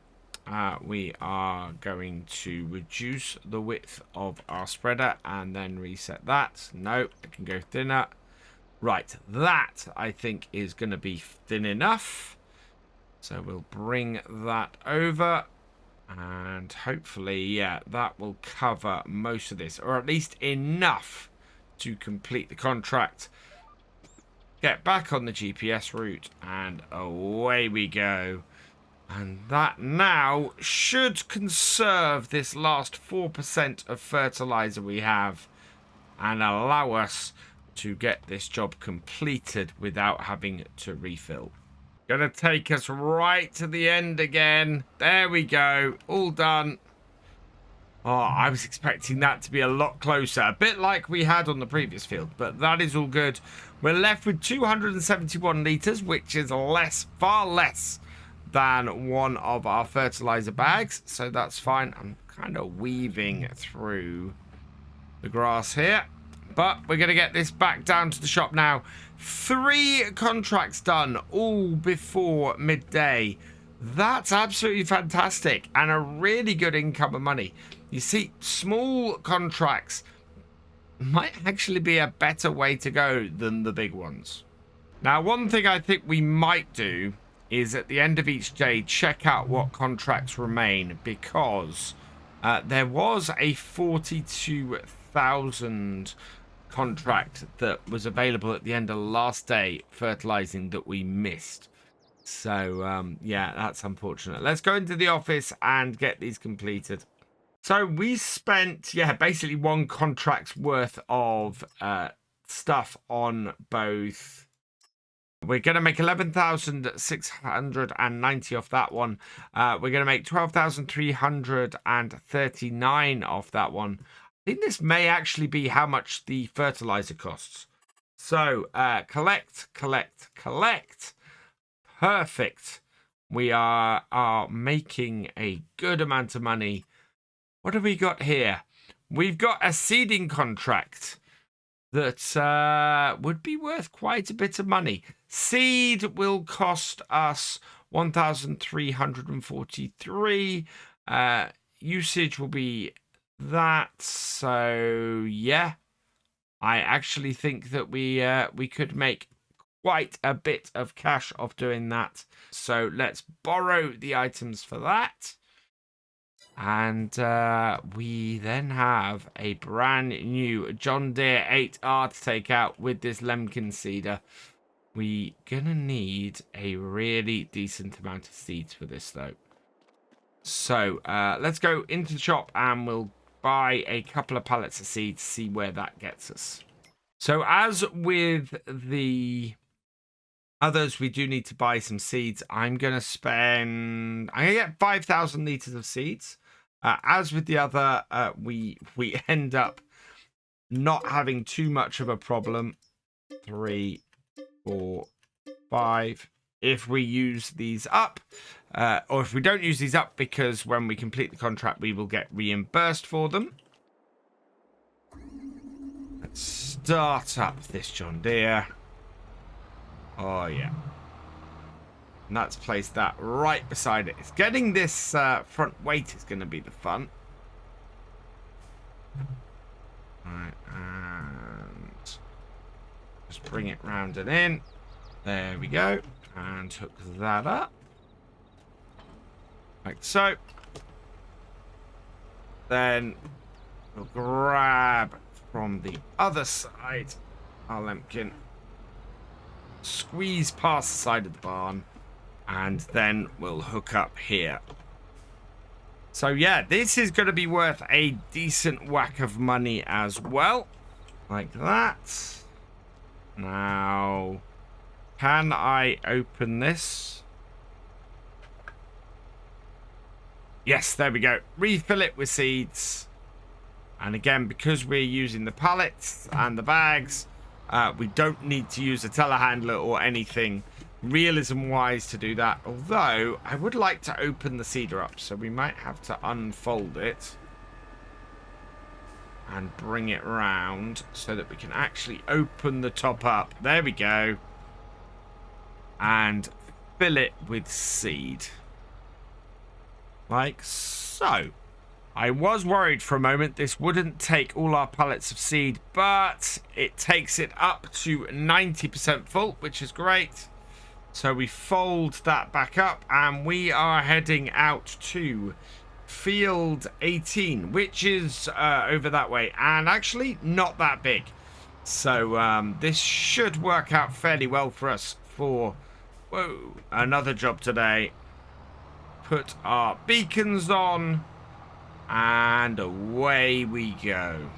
We are going to reduce the width of our spreader and then reset that. No, it can go thinner. Right, that I think is going to be thin enough. So we'll bring that over. And hopefully, yeah, that will cover most of this. Or at least enough to complete the contract. Get back on the GPS route. And away we go. And that now should conserve this last 4% of fertilizer we have. And allow us to get this job completed without having to refill. Gonna take us right to the end again. There we go. All done. Oh, I was expecting that to be a lot closer. A bit like we had on the previous field. But that is all good. We're left with 271 litres, which is less, far less than one of our fertilizer bags. So that's fine. I'm kind of weaving through the grass here. But we're going to get this back down to the shop now. 3 contracts done, all before midday. That's absolutely fantastic. And a really good income of money. You see, small contracts might actually be a better way to go than the big ones. Now, one thing I think we might do is at the end of each day, check out what contracts remain. Because there was a 42,000 contract that was available at the end of last day fertilizing that we missed. So yeah, that's unfortunate. Let's go into the office and get these completed. So we spent, yeah, basically 1 contract's worth of stuff on both. We're going to make 11,690 off that one. We're going to make 12,339 off that one. I think this may actually be how much the fertilizer costs. So, collect. Perfect. We are making a good amount of money. What have we got here? We've got a seeding contract that would be worth quite a bit of money. Seed will cost us 1,343. Usage will be that. So yeah, I actually think that we could make quite a bit of cash off doing that. So let's borrow the items for that. And we then have a brand new John Deere 8R to take out with this Lemkin seeder. We're gonna need a really decent amount of seeds for this though. So let's go into the shop and we'll buy a couple of pallets of seeds, see where that gets us. So as with the others, we do need to buy some seeds. I'm gonna get 5,000 litres of seeds. As with the other, we end up not having too much of a problem. 3, 4, 5. If we use these up, or if we don't use these up, because when we complete the contract, we will get reimbursed for them. Let's start up this John Deere. Oh, yeah. And let's place that right beside it. It's getting this front weight is going to be the fun. Right, and just bring it round and in. There we go. And hook that up. Like so. Then we'll grab from the other side our Lemkin. Squeeze past the side of the barn. And then we'll hook up here. So yeah, this is going to be worth a decent whack of money as well. Like that. Now, can I open this? Yes, there we go. Refill it with seeds. And again, because we're using the pallets and the bags, We don't need to use a telehandler or anything realism-wise to do that. Although, I would like to open the seeder up, so we might have to unfold it and bring it round so that we can actually open the top up. There we go. And fill it with seed. Like so. I was worried for a moment this wouldn't take all our pallets of seed, but it takes it up to 90% full, which is great. So we fold that back up and we are heading out to field 18, which is over that way, and actually not that big. So this should work out fairly well for us for another job today. Put our beacons on and away we go.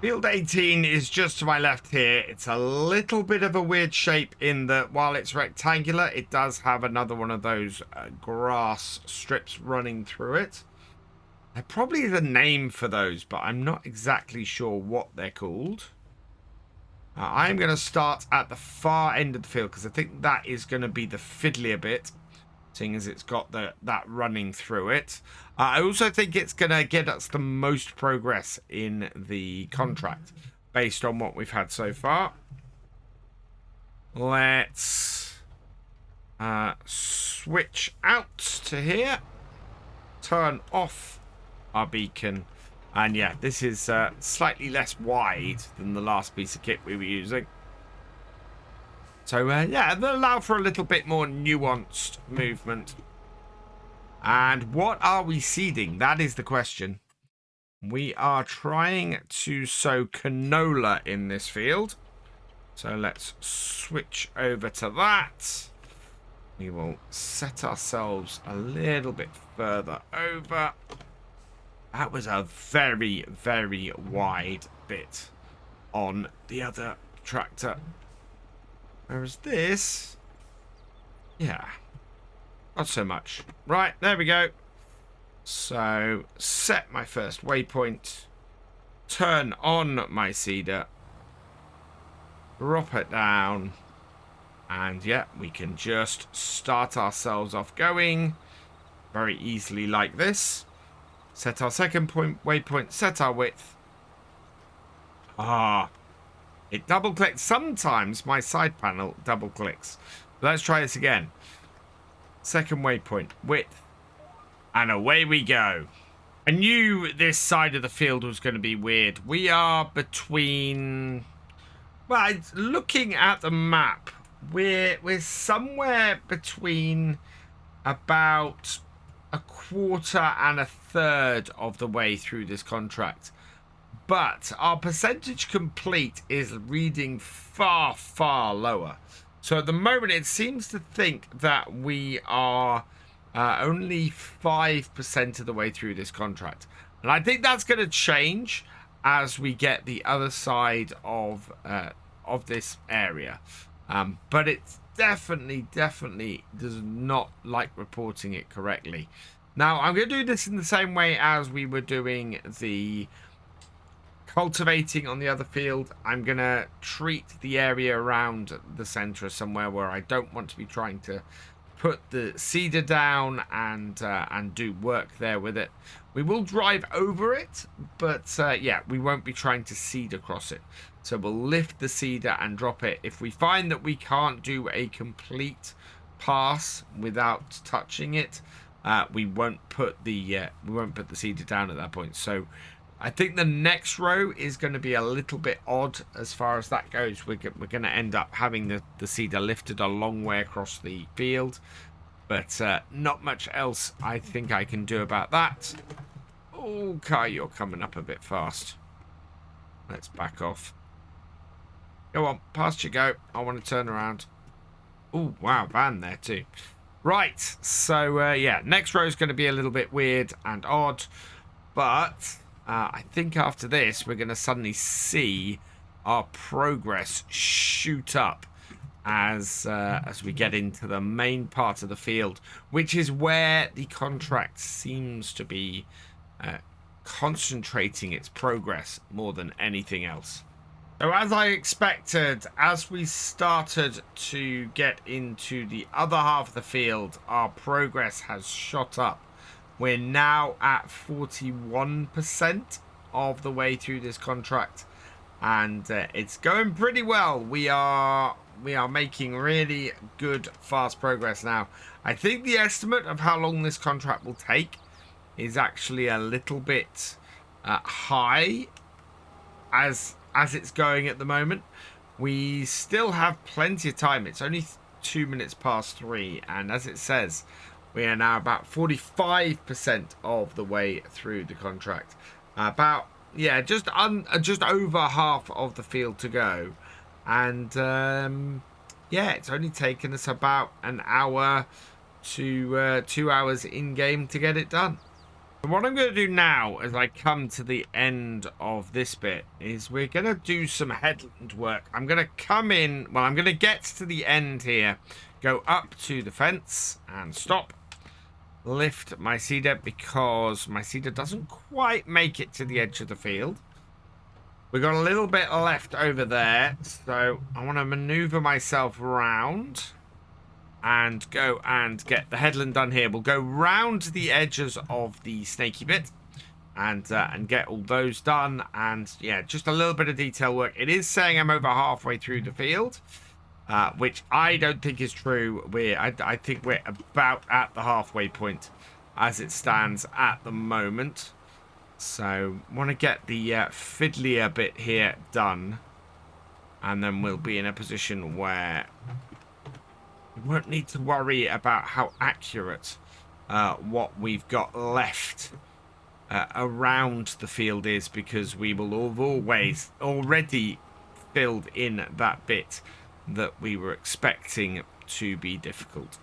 Field 18 is just to my left here. It's a little bit of a weird shape in that while it's rectangular, it does have another one of those grass strips running through it. There probably is a name for those, but I'm not exactly sure what they're called. I'm going to start at the far end of the field because I think that is going to be the fiddlier bit, seeing as it's got that running through it. I also think it's going to get us the most progress in the contract based on what we've had so far. Let's switch out to here. Turn off our beacon. And yeah, this is slightly less wide than the last piece of kit we were using. So yeah, they'll allow for a little bit more nuanced movement. And what are we seeding? That is the question. We are trying to sow canola in this field. So let's switch over to that. We will set ourselves a little bit further over. That was a very, very wide bit on the other tractor. Whereas this, yeah, not so much. Right, there we go. So, set my first waypoint. Turn on my seeder. Drop it down. And yeah, we can just start ourselves off going very easily like this. Set our second waypoint, set our width. It double clicks. Sometimes my side panel double clicks. Let's try this again. Second waypoint, width. And away we go. I knew this side of the field was going to be weird. We are between... Well, looking at the map, we're somewhere between about a quarter and a third of the way through this contract. But our percentage complete is reading far, far lower. So at the moment, it seems to think that we are only 5% of the way through this contract. And I think that's going to change as we get the other side of this area. But it's definitely does not like reporting it correctly. Now, I'm going to do this in the same way as we were doing the cultivating on the other field. I'm going to treat the area around the center somewhere where I don't want to be trying to put the seeder down and do work there with it. We will drive over it, but yeah, we won't be trying to seed across it. So we'll lift the seeder and drop it. If we find that we can't do a complete pass without touching it, we won't put the seeder down at that point. So I think the next row is going to be a little bit odd as far as that goes. We're going to end up having the seeder lifted a long way across the field. But not much else I think I can do about that. Oh, car, you're coming up a bit fast. Let's back off. Go on, past you go. I want to turn around. Oh, wow, van there too. Right, so yeah, next row is going to be a little bit weird and odd. But... I think after this, we're going to suddenly see our progress shoot up as we get into the main part of the field, which is where the contract seems to be concentrating its progress more than anything else. So as I expected, as we started to get into the other half of the field, our progress has shot up. We're now at 41% of the way through this contract, and it's going pretty well. We are making really good, fast progress now. I think the estimate of how long this contract will take is actually a little bit high as it's going at the moment. We still have plenty of time. It's only 2 minutes past 3, and as it says, we are now about 45% of the way through the contract. About, yeah, just over half of the field to go. And yeah, it's only taken us about an hour to 2 hours in game to get it done. What I'm going to do now as I come to the end of this bit is we're going to do some headland work. I'm going to come in, well, I'm going to get to the end here, go up to the fence and stop, lift my seeder because my seeder doesn't quite make it to the edge of the field. We've got a little bit left over there, so I want to maneuver myself around and go and get the headland done here. We'll go round the edges of the snaky bit and get all those done. And yeah, just a little bit of detail work. It is saying I'm over halfway through the field, which I don't think is true. I think we're about at the halfway point as it stands at the moment. So want to get the fiddlier bit here done, and then we'll be in a position where we won't need to worry about how accurate what we've got left around the field is, because we will have already filled in that bit that we were expecting to be difficult.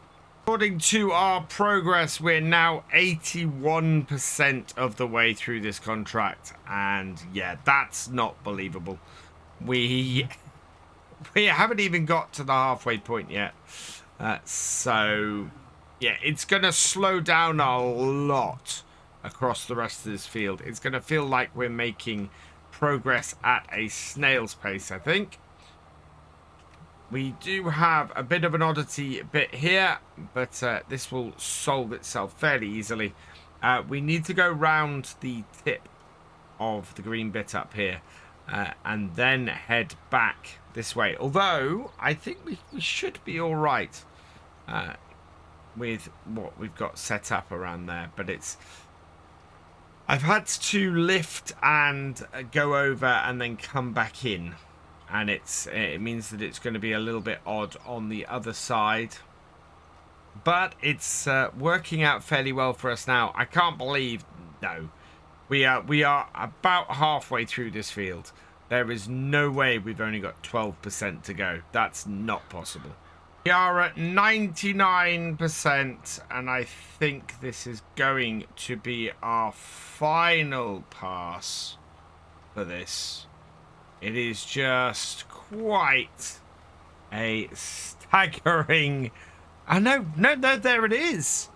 According to our progress, we're now 81% of the way through this contract, and yeah, that's not believable. We haven't even got to the halfway point yet. So yeah, it's gonna slow down a lot across the rest of this field. It's gonna feel like we're making progress at a snail's pace, I think. We do have a bit of an oddity bit here, but this will solve itself fairly easily. We need to go round the tip of the green bit up here and then head back this way. Although, I think we should be all right with what we've got set up around there. But I've had to lift and go over and then come back in. And it means that it's going to be a little bit odd on the other side. But it's working out fairly well for us now. I can't believe, no, we are about halfway through this field. There is no way we've only got 12% to go. That's not possible. We are at 99%, and I think this is going to be our final pass for this. It is just quite a staggering... No, there it is.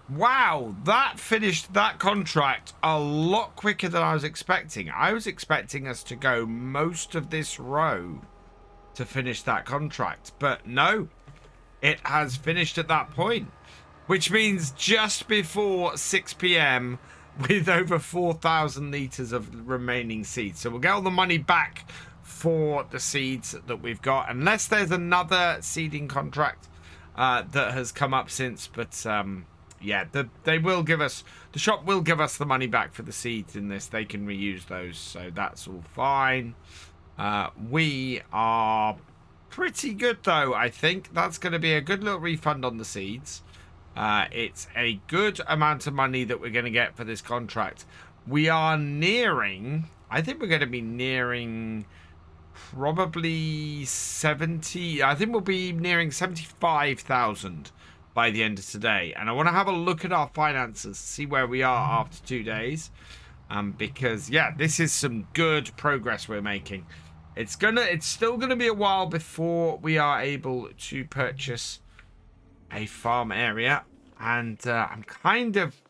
Wow, that finished that contract a lot quicker than I was expecting. I was expecting us to go most of this row to finish that contract, but no, it has finished at that point, which means just before 6 p.m. with over 4,000 litres of remaining seeds. So we'll get all the money back for the seeds that we've got, unless there's another seeding contract that has come up since. But yeah, they will give us, the shop will give us the money back for the seeds in this. They can reuse those, so that's all fine. We are pretty good though. I think that's going to be a good little refund on the seeds. It's a good amount of money that we're going to get for this contract. We are nearing, I think we're going to be nearing probably 70, I think we'll be nearing 75,000 by the end of today. And I want to have a look at our finances, see where we are after 2 days. Because yeah, this is some good progress we're making. It's still gonna be a while before we are able to purchase a farm area, and I'm kind of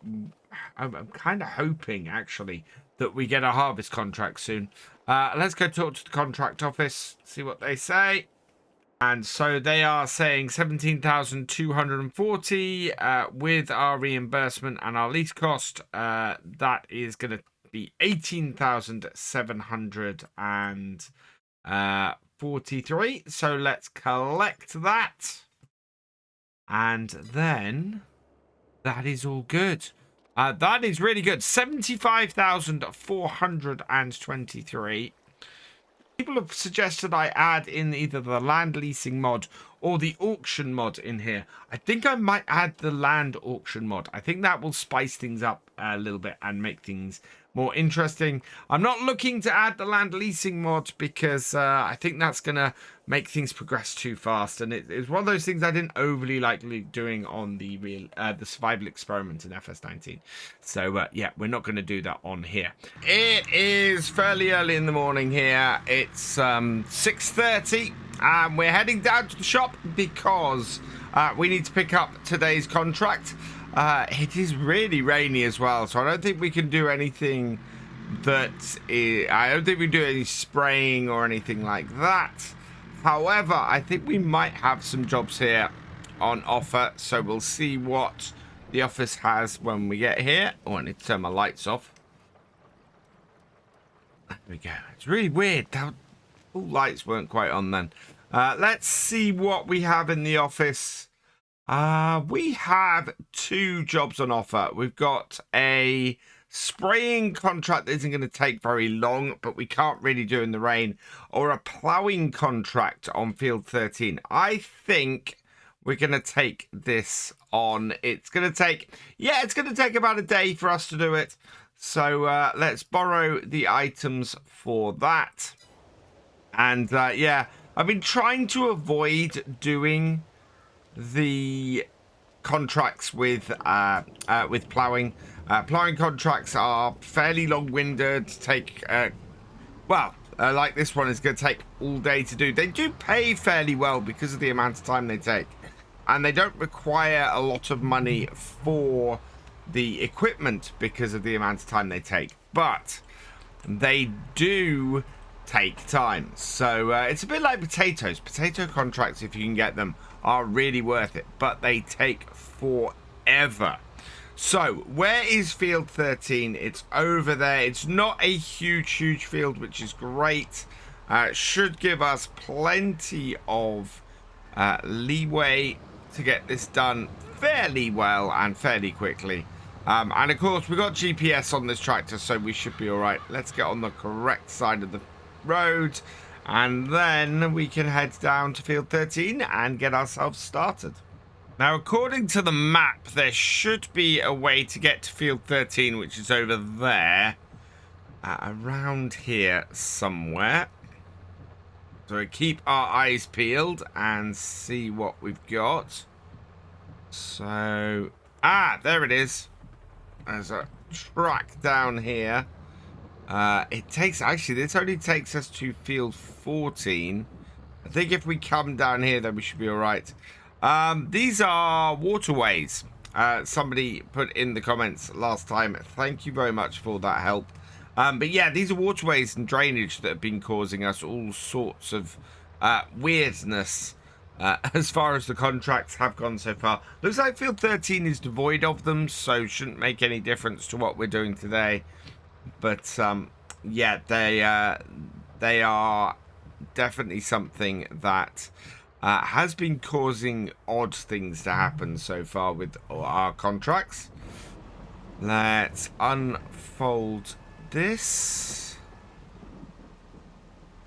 hoping actually that we get a harvest contract soon. Let's go talk to the contract office, see what they say. And so they are saying 17,240 with our reimbursement and our lease cost. That is going to be 18,743. So let's collect that. And then that is all good. That is really good. 75,423. People have suggested I add in either the land leasing mod or the auction mod in here. I think I might add the land auction mod. I think that will spice things up a little bit and make things more interesting. I'm not looking to add the land leasing mod because I think that's going to make things progress too fast. And it's one of those things I didn't overly like doing on the survival experiment in FS19. So, yeah, we're not going to do that on here. It is fairly early in the morning here. It's 6:30. And we're heading down to the shop because we need to pick up today's contract. It is really rainy as well, so I don't think we can do anything I don't think we do any spraying or anything like that. However, I think we might have some jobs here on offer, so we'll see what the office has when we get here. Oh, I need to turn my lights off. There we go. It's really weird. All lights weren't quite on then. Let's see what we have in the office. We have 2 jobs on offer. We've got a spraying contract that isn't going to take very long, but we can't really do in the rain, or a ploughing contract on field 13. I think we're going to take this on. It's going to take about a day for us to do it. So let's borrow the items for that. And yeah, I've been trying to avoid doing the contracts with ploughing. Ploughing contracts are fairly long-winded. Take like this one is going to take all day to do. They do pay fairly well because of the amount of time they take, and they don't require a lot of money for the equipment because of the amount of time they take, but they do take time. So it's a bit like potatoes. Potato contracts, if you can get them, are really worth it, but they take forever. So where is field 13? It's over there. It's not a huge field, which is great. Should give us plenty of leeway to get this done fairly well and fairly quickly. And of course we've got GPS on this tractor, so we should be all right. Let's get on the correct side of the road, and then we can head down to field 13 and get ourselves started. Now, according to the map, there should be a way to get to field 13, which is over there, around here somewhere. So keep our eyes peeled and see what we've got. So, there it is. There's a track down here. This only takes us to field 14. I think if we come down here, then we should be all right. These are waterways. Somebody put in the comments last time. Thank you very much for that help. But yeah, these are waterways and drainage that have been causing us all sorts of weirdness as far as the contracts have gone so far. Looks like field 13 is devoid of them, so shouldn't make any difference to what we're doing today. But yeah, they are definitely something that has been causing odd things to happen so far with our contracts. Let's unfold this.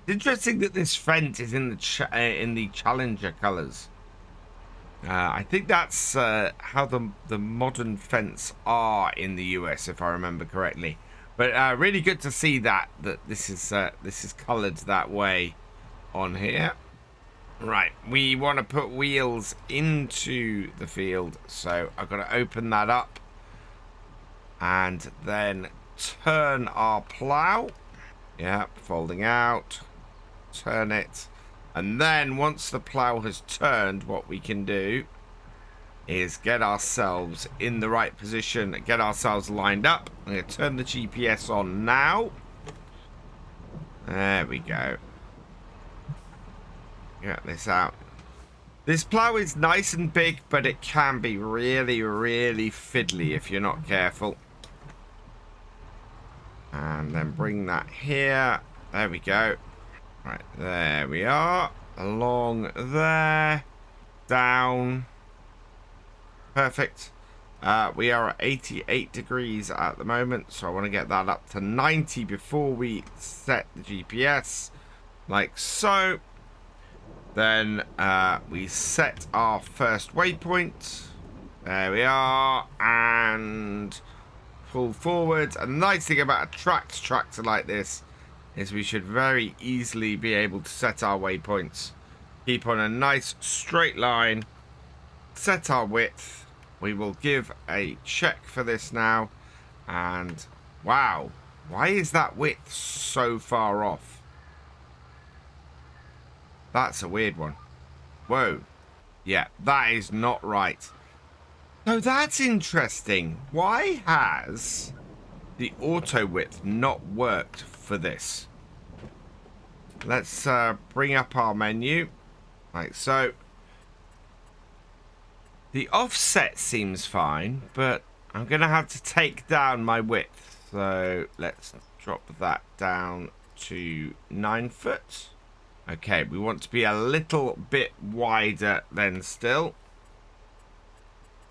It's interesting that this fence is in the Challenger colors. I think that's how the modern fence are in the US, if I remember correctly. But really good to see that this is colored that way on here. Right, we want to put wheels into the field, so I've got to open that up and then turn our plow. Yeah, folding out, turn it, and then once the plow has turned, what we can do is get ourselves in the right position, get ourselves lined up. I'm going to turn the GPS on now. There we go. Get this out. This plow is nice and big, but it can be really, really fiddly if you're not careful. And then bring that here. There we go. Right, there we are. Along there. Down. Perfect. We are at 88 degrees at the moment, so I want to get that up to 90 before we set the GPS. Like so. Then we set our first waypoint. There we are. And pull forward. And the nice thing about a tracked tractor like this is we should very easily be able to set our waypoints. Keep on a nice straight line. Set our width. We will give a check for this now. And wow. Why is that width so far off? That's a weird one. Whoa. Yeah, that is not right. So that's interesting. Why has the auto width not worked for this? Let's bring up our menu. Like so. The offset seems fine, but I'm going to have to take down my width. So let's drop that down to 9 foot. Okay, we want to be a little bit wider than still.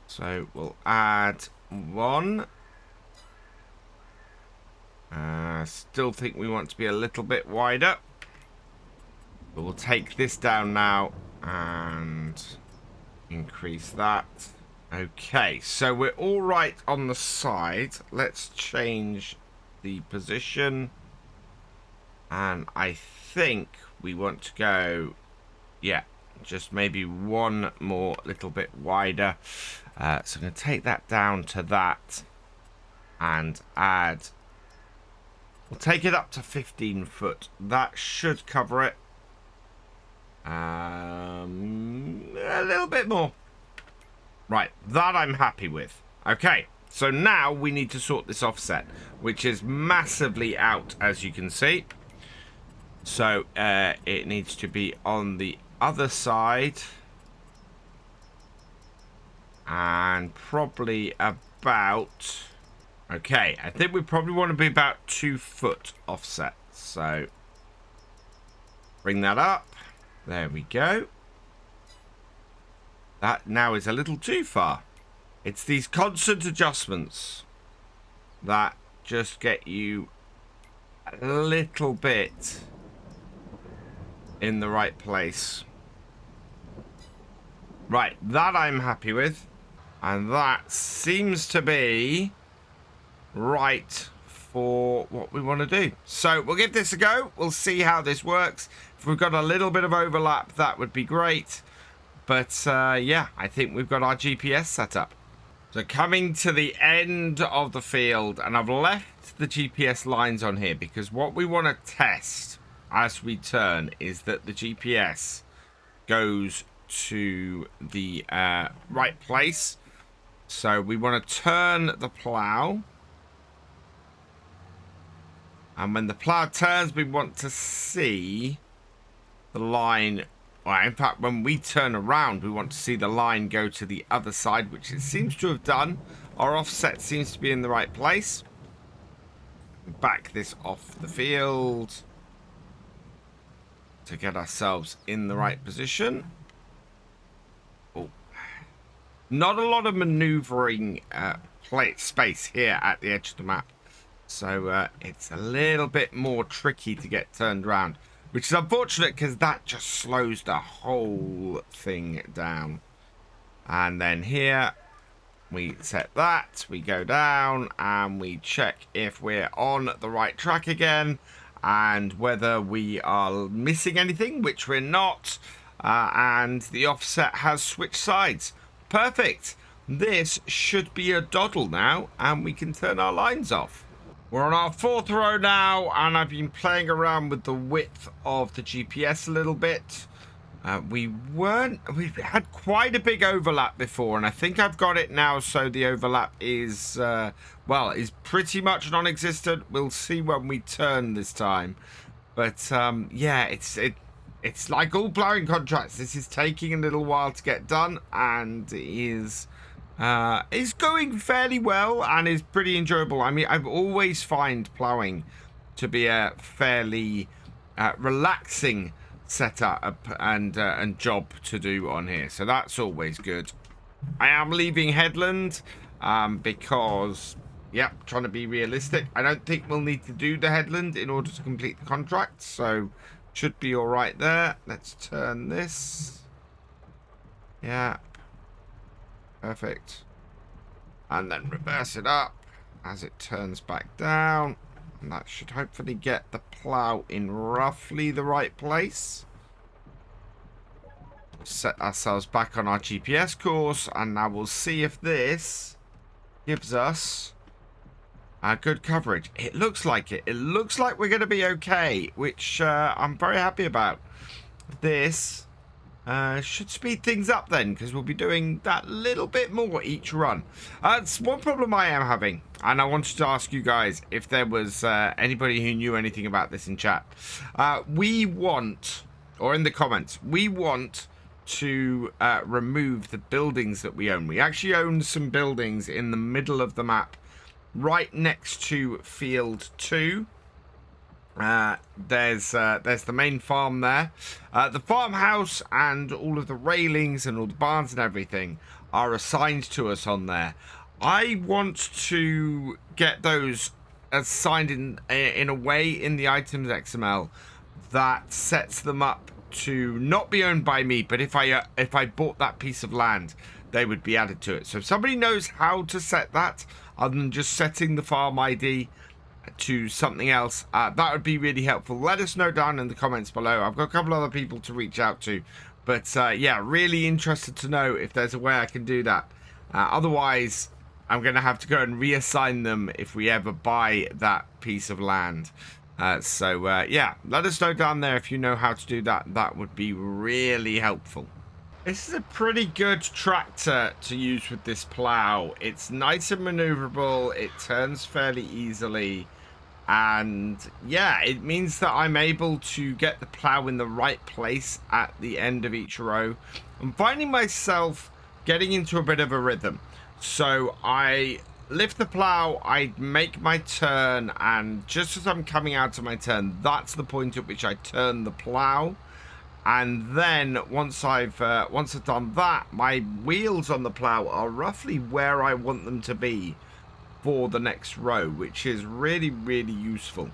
So we'll add 1. Still think we want to be a little bit wider. But we'll take this down now and increase that. Okay, so we're all right on the side. Let's change the position. And I think we want to go, yeah, just maybe one more little bit wider. So I'm going to take that down to that and add, we'll take it up to 15 foot. That should cover it. A little bit more. Right, that I'm happy with. Okay, so now we need to sort this offset, which is massively out, as you can see. So it needs to be on the other side. And probably about... Okay, I think we probably want to be about 2 foot offset. So bring that up. There we go. That now is a little too far. It's these constant adjustments that just get you a little bit in the right place. Right, that I'm happy with. And that seems to be right for what we want to do. So we'll give this a go. We'll see how this works. If we've got a little bit of overlap, that would be great. But yeah, I think we've got our GPS set up. So coming to the end of the field, and I've left the GPS lines on here because what we want to test as we turn is that the GPS goes to the right place. So we want to turn the plow. And when the plow turns, we want to see the line. Well, in fact, when we turn around, we want to see the line go to the other side, which it seems to have done. Our offset seems to be in the right place. Back this off the field to get ourselves in the right position. Oh. Not a lot of maneuvering plate space here at the edge of the map. So it's a little bit more tricky to get turned around. Which is unfortunate because that just slows the whole thing down. And then here we set that. We go down and we check if we're on the right track again. And whether we are missing anything, which we're not. And the offset has switched sides. Perfect. This should be a doddle now. And we can turn our lines off. We're on our 4th row now, and I've been playing around with the width of the GPS a little bit. We had quite a big overlap before, and I think I've got it now, so the overlap is, well, is pretty much non-existent. We'll see when we turn this time. But yeah, it's like all ploughing contracts. This is taking a little while to get done, and is going fairly well and is pretty enjoyable. I mean, I've always find ploughing to be a fairly relaxing setup and job to do on here, so that's always good. I am leaving Headland because, yep, trying to be realistic. I don't think we'll need to do the Headland in order to complete the contract, so should be all right there. Let's turn this. Yeah, perfect. And then reverse it up as it turns back down. And that should hopefully get the plow in roughly the right place. Set ourselves back on our GPS course, and now we'll see if this gives us good coverage. It looks like it. It looks like we're going to be okay, which I'm very happy about. This should speed things up then, because we'll be doing that little bit more each run. It's one problem I am having, and I wanted to ask you guys if there was anybody who knew anything about this in chat. We want, or in the comments, we want to remove the buildings that we own. We actually own some buildings in the middle of the map, right next to field 2. There's the main farm there. The farmhouse and all of the railings and all the barns and everything are assigned to us on there. I want to get those assigned in a way in the items XML that sets them up to not be owned by me, but if I bought that piece of land, they would be added to it. So if somebody knows how to set that, other than just setting the farm ID to something else, that would be really helpful. Let us know down in the comments below. I've got a couple other people to reach out to, but yeah, really interested to know if there's a way I can do that. Otherwise, I'm going to have to go and reassign them if we ever buy that piece of land. Yeah, let us know down there if you know how to do that. That would be really helpful. This is a pretty good tractor to use with this plow. It's nice and maneuverable. It turns fairly easily. And yeah, it means that I'm able to get the plow in the right place at the end of each row. I'm finding myself getting into a bit of a rhythm. So I lift the plow, I make my turn, and just as I'm coming out of my turn, that's the point at which I turn the plow. And then once I've done that, my wheels on the plow are roughly where I want them to be for the next row, which is really, really useful,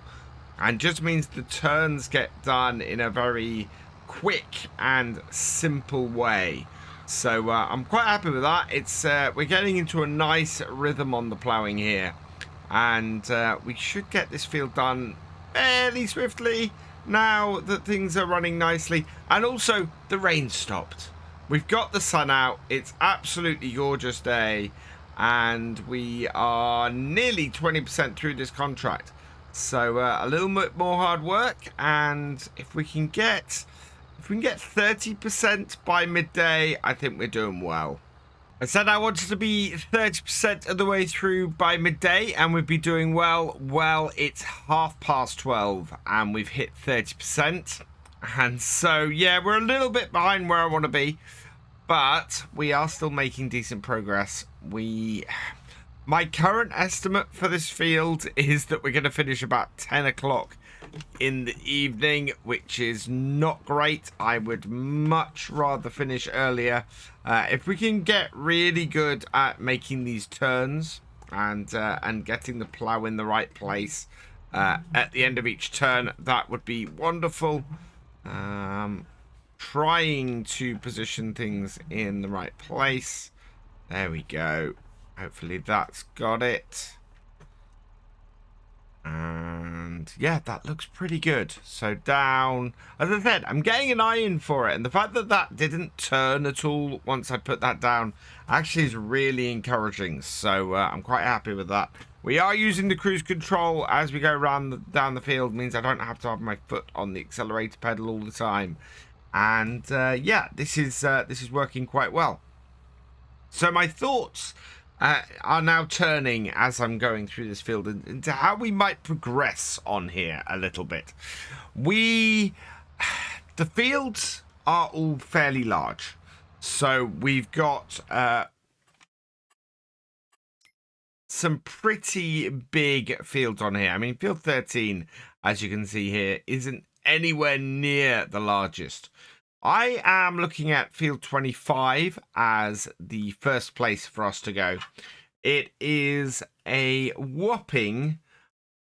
and just means the turns get done in a very quick and simple way. So I'm quite happy with that. It's we're getting into a nice rhythm on the ploughing here, and we should get this field done fairly swiftly now that things are running nicely. And also the rain stopped. We've got the sun out. It's absolutely gorgeous day, and we are nearly 20% through this contract. So a little bit more hard work, and if we can get 30% by midday, I think we're doing well. I said I wanted to be 30% of the way through by midday, and we'd be doing well. Well, it's 12:30 and we've hit 30%. And so, yeah, we're a little bit behind where I want to be, but we are still making decent progress. My current estimate for this field is that we're going to finish about 10 o'clock in the evening, which is not great. I would much rather finish earlier. If we can get really good at making these turns and getting the plow in the right place at the end of each turn, that would be wonderful. Trying to position things in the right place. There we go. Hopefully that's got it. And yeah, that looks pretty good. So down, as I said, I'm getting an eye in for it, and the fact that that didn't turn at all once I put that down actually is really encouraging. So I'm quite happy with that. We are using the cruise control as we go around down the field. Means I don't have to have my foot on the accelerator pedal all the time. And yeah, this is working quite well. So my thoughts are now turning as I'm going through this field into how we might progress on here a little bit. The fields are all fairly large. So we've got some pretty big fields on here. I mean, field 13, as you can see here, isn't anywhere near the largest. I am looking at field 25 as the first place for us to go. It is a whopping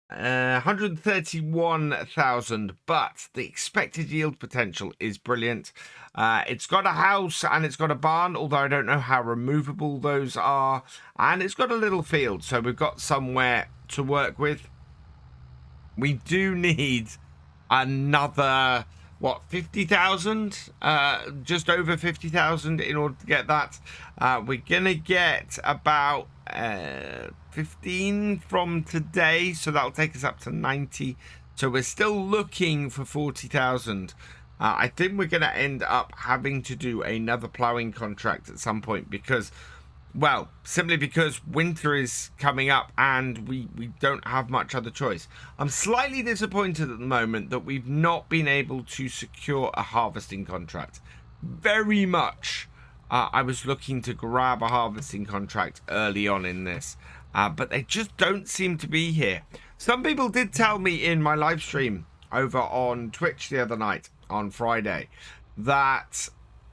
131,000, but the expected yield potential is brilliant. It's got a house and it's got a barn, although I don't know how removable those are, and it's got a little field, so we've got somewhere to work with. We do need another 50,000, just over 50,000 in order to get that. We're gonna get about 15 from today, so that'll take us up to 90. So we're still looking for 40,000. I think we're gonna end up having to do another plowing contract at some point because, well, simply because winter is coming up and we don't have much other choice. I'm slightly disappointed at the moment that we've not been able to secure a harvesting contract. Very much. I was looking to grab a harvesting contract early on in this, but they just don't seem to be here. Some people did tell me in my live stream over on Twitch the other night, on Friday, that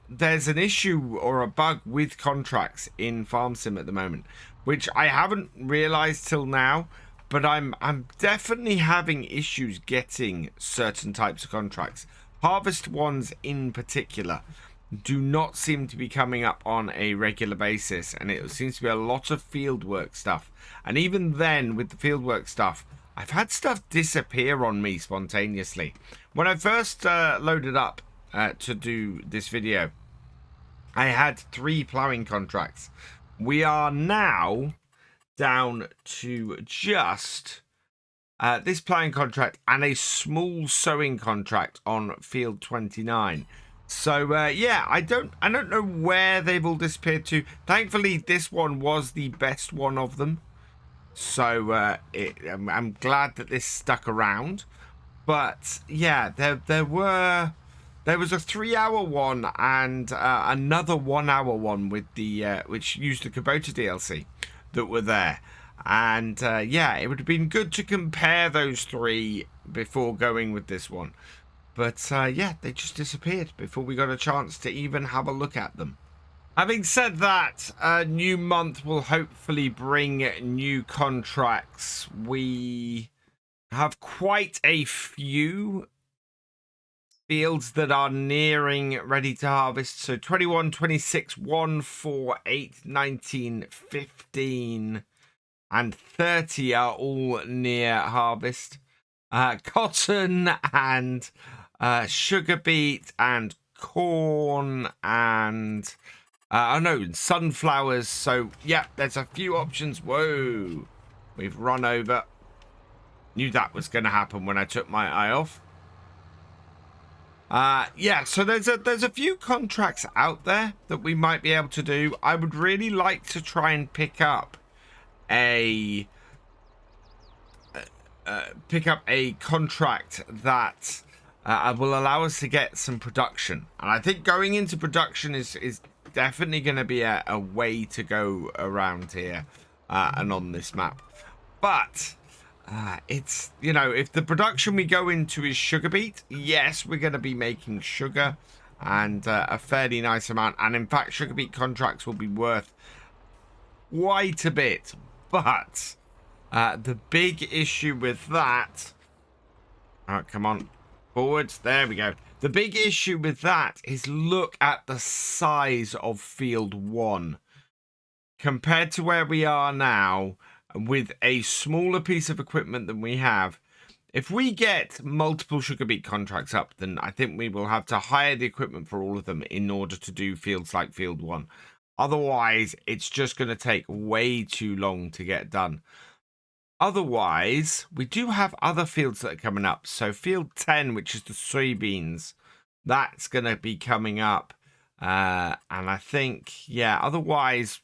there's an issue or a bug with contracts in Farm Sim at the moment, which I haven't realized till now, but I'm definitely having issues getting certain types of contracts. Harvest ones in particular do not seem to be coming up on a regular basis, and it seems to be a lot of fieldwork stuff. And even then, with the fieldwork stuff, I've had stuff disappear on me spontaneously. When I first loaded up to do this video, I had 3 plowing contracts. We are now down to just this plowing contract and a small sowing contract on field 29. So yeah, I don't know where they've all disappeared to. Thankfully, this one was the best one of them. So I'm glad that this stuck around. But yeah, there was a 3-hour one and another 1-hour one with the which used the Kubota DLC that were there. And yeah, it would have been good to compare those 3 before going with this one. But yeah, they just disappeared before we got a chance to even have a look at them. Having said that, a new month will hopefully bring new contracts. We have quite a few fields that are nearing ready to harvest. So 21, 26, 1, 4, 8, 19, 15, and 30 are all near harvest. Cotton and sugar beet and corn and sunflowers. So yeah, there's a few options. Whoa, we've run over. Knew that was going to happen when I took my eye off. Yeah, so there's a few contracts out there that we might be able to do. I would really like to try and pick up a contract that will allow us to get some production. And I think going into production is definitely going to be a way to go around here and on this map. But it's, you know, if the production we go into is sugar beet, yes, we're going to be making sugar and a fairly nice amount. And in fact, sugar beet contracts will be worth quite a bit. But the big issue with that, come on, forwards, there we go. The big issue with that is look at the size of field 1 compared to where we are now. With a smaller piece of equipment than we have, if we get multiple sugar beet contracts up, then I think we will have to hire the equipment for all of them in order to do fields like field 1. Otherwise, it's just going to take way too long to get done. Otherwise, we do have other fields that are coming up. So field 10, which is the soybeans, that's going to be coming up. And I think, yeah, otherwise,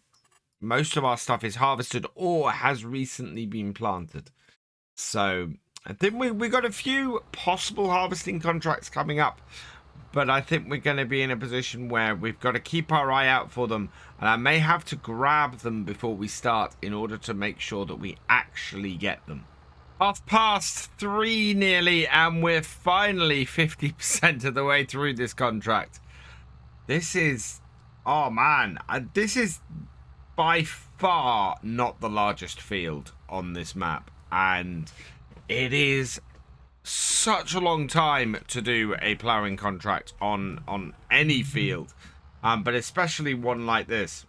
most of our stuff is harvested or has recently been planted. So I think we got a few possible harvesting contracts coming up, but I think we're going to be in a position where we've got to keep our eye out for them, and I may have to grab them before we start in order to make sure that we actually get them. 3:30 nearly, and we're finally 50% of the way through this contract. This is, oh man, this is by far not the largest field on this map, and it is such a long time to do a ploughing contract on any field, but especially one like this.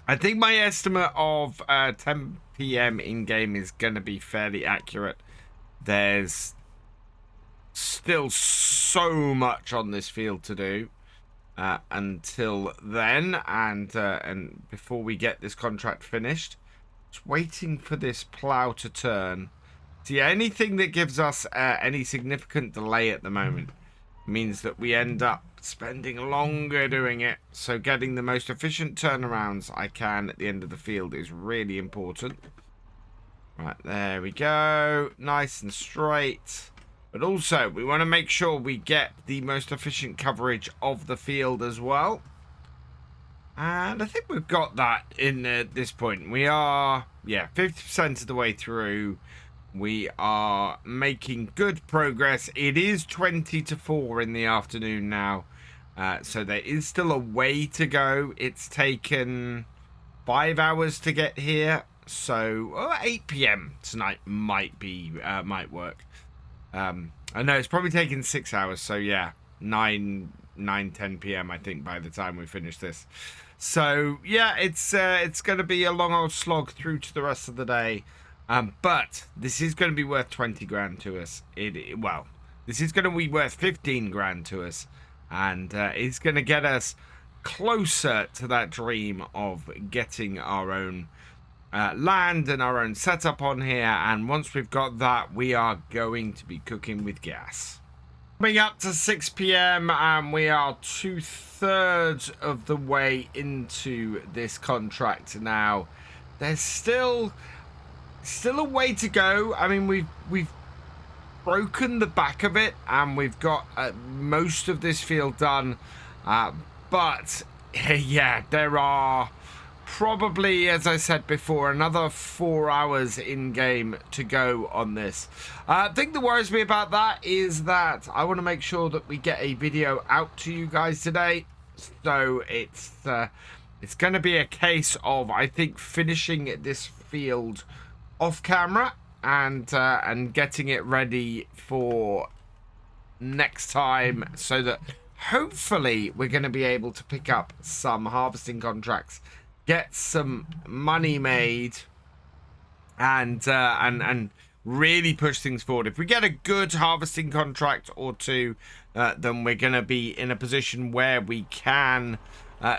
I think my estimate of 10 PM in game is going to be fairly accurate. There's still so much on this field to do until then, and before we get this contract finished. Just waiting for this plough to turn. See, anything that gives us any significant delay at the moment means that we end up spending longer doing it. So getting the most efficient turnarounds I can at the end of the field is really important. Right, there we go. Nice and straight. But also, we want to make sure we get the most efficient coverage of the field as well. And I think we've got that in at this point. We are, yeah, 50% of the way through. We are making good progress. It is 20 to 4 in the afternoon now. So there is still a way to go. It's taken 5 hours to get here. So 8 PM tonight might work. I know it's probably taken 6 hours. So yeah, 10 PM I think by the time we finish this. So yeah, it's going to be a long old slog through to the rest of the day. But this is going to be worth 20 grand to us. Well, this is going to be worth 15 grand to us, and it's going to get us closer to that dream of getting our own land and our own setup on here. And once we've got that, we are going to be cooking with gas. Coming up to 6 PM, and we are 2/3 of the way into this contract now. There's still a way to go. I mean, we've broken the back of it, and we've got most of this field done. But yeah, there are probably, as I said before, another 4 hours in game to go on this. The thing that worries me about that is that I want to make sure that we get a video out to you guys today. So it's going to be a case of, I think, finishing this field off camera and getting it ready for next time, so that hopefully we're going to be able to pick up some harvesting contracts, get some money made, and really push things forward. If we get a good harvesting contract or two, then we're going to be in a position where we can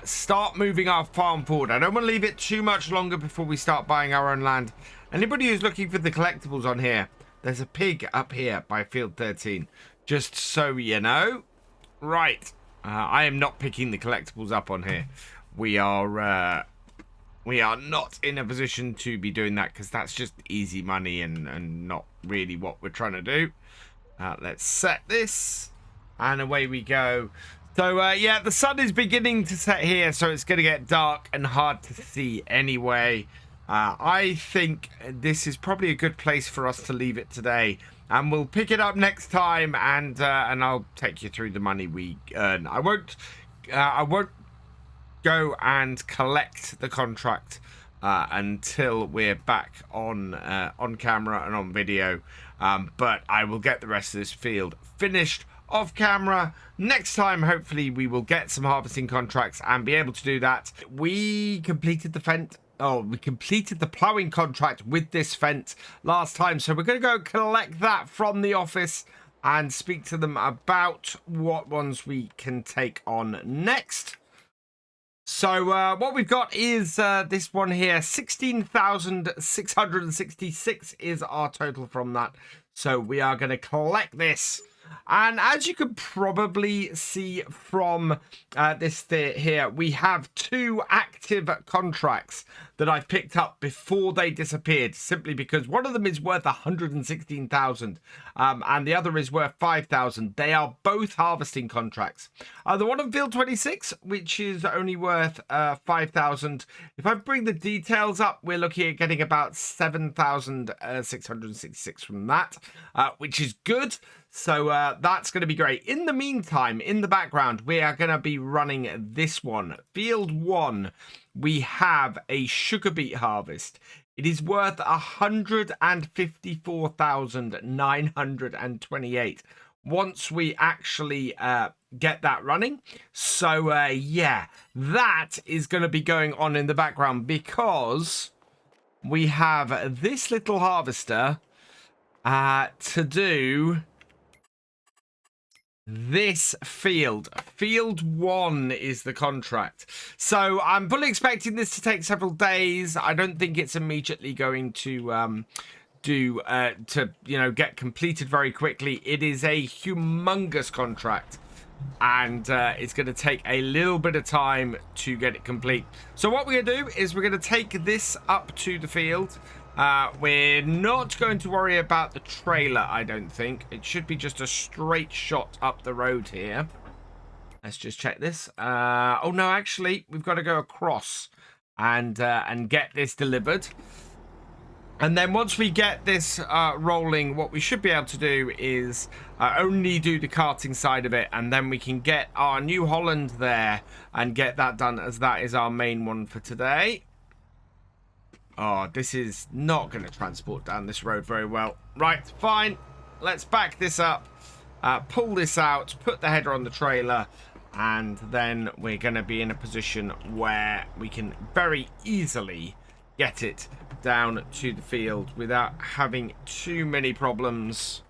start moving our farm forward. I don't want to leave it too much longer before we start buying our own land. Anybody who's looking for the collectibles on here, there's a pig up here by field 13, just so you know. Right, I am not picking the collectibles up on here. We are not in a position to be doing that, because that's just easy money and not really what we're trying to do. Let's set this, and away we go. So yeah, the sun is beginning to set here, so it's going to get dark and hard to see anyway. I think this is probably a good place for us to leave it today, and we'll pick it up next time, and I'll take you through the money we earn. I won't go and collect the contract until we're back on camera and on video, but I will get the rest of this field finished off camera. Next time, hopefully, we will get some harvesting contracts and be able to do that. We completed the fence. Oh, we completed the ploughing contract with this fence last time, so we're going to go collect that from the office and speak to them about what ones we can take on next. So what we've got is this one here. 16,666 is our total from that. So we are going to collect this. And as you can probably see from this here, we have 2 active contracts that I've picked up before they disappeared, simply because one of them is worth 116,000 and the other is worth 5,000. They are both harvesting contracts. The one on field 26, which is only worth 5,000. If I bring the details up, we're looking at getting about 7,666 from that, which is good. So that's going to be great. In the meantime, in the background, we are going to be running this one. Field 1, we have a sugar beet harvest. It is worth 154,928 once we actually get that running. So yeah, that is going to be going on in the background because we have this little harvester to do this field. Field 1 is the contract. So I'm fully expecting this to take several days. I don't think it's immediately going to get completed very quickly. It is a humongous contract, and it's going to take a little bit of time to get it complete. So what we're going to do is we're going to take this up to the field. We're not going to worry about the trailer, I don't think. It should be just a straight shot up the road here. Let's just check this. Oh, no, actually, we've got to go across and get this delivered. And then once we get this rolling, what we should be able to do is only do the carting side of it, and then we can get our New Holland there and get that done, as that is our main one for today. Oh, this is not going to transport down this road very well. Right, fine. Let's back this up, pull this out, put the header on the trailer, and then we're going to be in a position where we can very easily get it down to the field without having too many problems.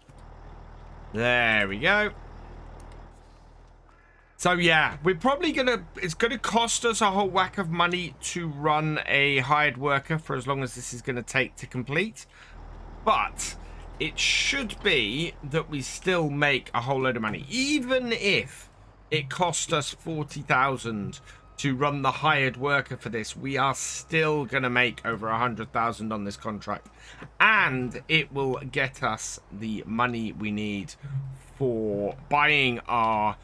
There we go. So yeah, we're probably it's gonna cost us a whole whack of money to run a hired worker for as long as this is gonna take to complete. But it should be that we still make a whole load of money. Even if it cost us 40,000 to run the hired worker for this, we are still gonna make over 100,000 on this contract. And it will get us the money we need for buying our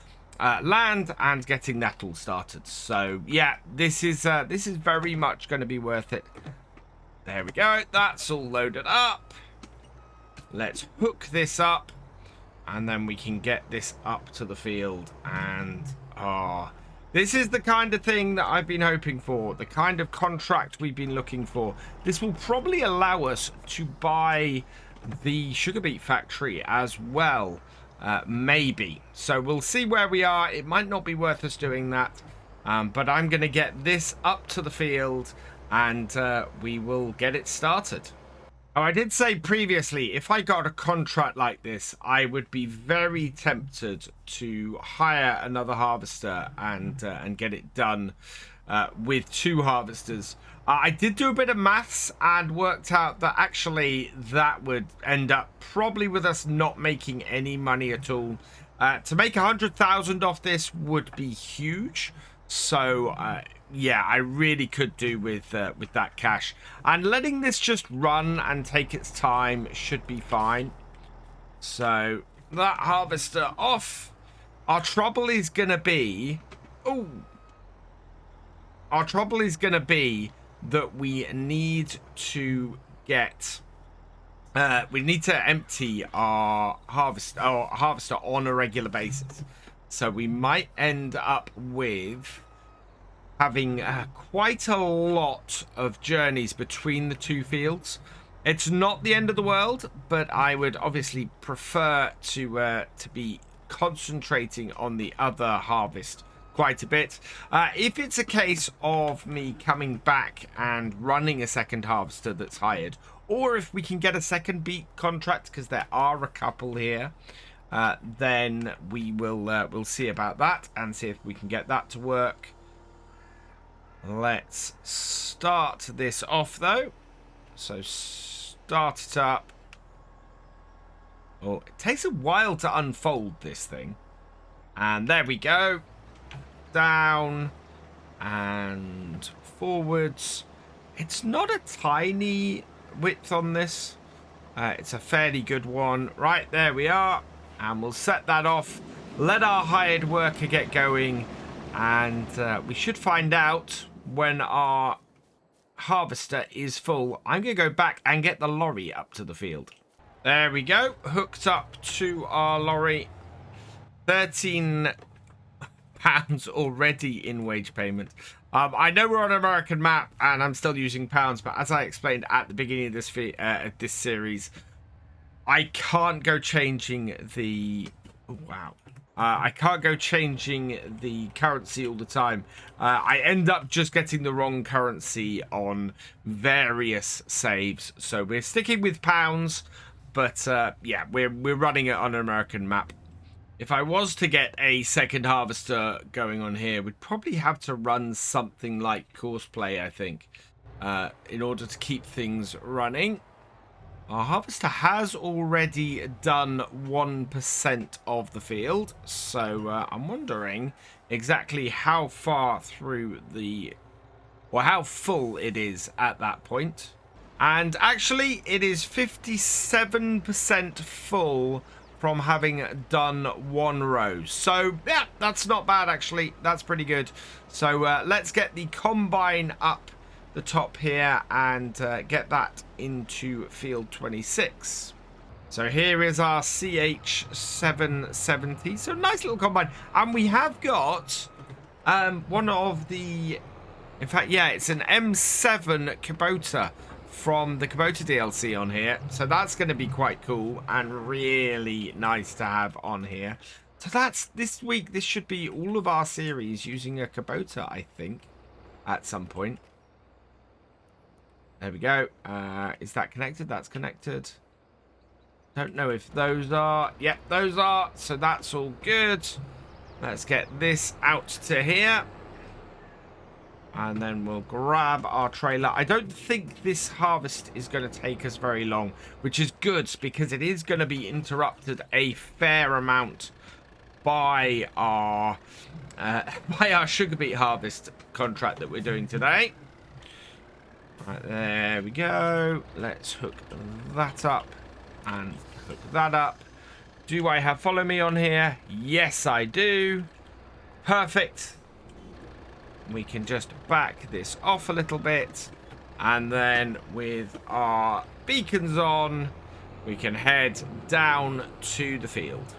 land and getting that all started. So yeah, this is very much going to be worth it. There we go. That's all loaded up. Let's hook this up, and then we can get this up to the field. And this is the kind of thing that I've been hoping for, the kind of contract we've been looking for. This will probably allow us to buy the sugar beet factory as well. Maybe. So we'll see where we are. It might not be worth us doing that. But I'm going to get this up to the field, and we will get it started. Oh, I did say previously, if I got a contract like this, I would be very tempted to hire another harvester and get it done with 2 harvesters. I did do a bit of maths and worked out that actually that would end up probably with us not making any money at all. To make 100,000 off this would be huge. So yeah, I really could do with that cash. And letting this just run and take its time should be fine. So that harvester off. Our trouble is going to be... Our trouble is going to be that we need to get... we need to empty our harvester on a regular basis. So we might end up with having quite a lot of journeys between the 2 fields. It's not the end of the world, but I would obviously prefer to be concentrating on the other harvest quite a bit. If it's a case of me coming back and running a second harvester that's hired, or if we can get a second beet contract, because there are a couple here, then we'll see about that and see if we can get that to work. Let's start this off though. So start it up. Oh, it takes a while to unfold this thing. And there we go. Down and forwards. It's not a tiny width on this. It's a fairly good one. Right, there we are. And we'll set that off. Let our hired worker get going. And we should find out when our harvester is full. I'm going to go back and get the lorry up to the field. There we go. Hooked up to our lorry. £13 already in wage payment. I know we're on an American map and I'm still using pounds, but as I explained at the beginning of this series, I can't go changing the... Oh, wow. I can't go changing the currency all the time. I end up just getting the wrong currency on various saves. So we're sticking with pounds, but yeah, we're running it on an American map. If I was to get a second harvester going on here, we'd probably have to run something like Courseplay, I think, in order to keep things running. Our harvester has already done 1% of the field, so I'm wondering exactly how far through the... or how full it is at that point. And actually, it is 57% full from having done one row. So, yeah, that's not bad, actually. That's pretty good. So, let's get the combine up the top here and get that into field 26. So here is our CH770. So nice little combine. And we have got one of the... In fact, yeah, it's an M7 Kubota from the Kubota DLC on here. So that's going to be quite cool and really nice to have on here. So that's this week. This should be all of our series using a Kubota, I think, at some point. There we go. Is that connected? That's connected. Don't know if those are. Yep, those are. So that's all good. Let's get this out to here. And then we'll grab our trailer. I don't think this harvest is going to take us very long, which is good because it is going to be interrupted a fair amount by our sugar beet harvest contract that we're doing today. Right, there we go. Let's hook that up and hook that up. Do I have follow me on here? Yes, I do. Perfect. We can just back this off a little bit. And then with our beacons on, we can head down to the field.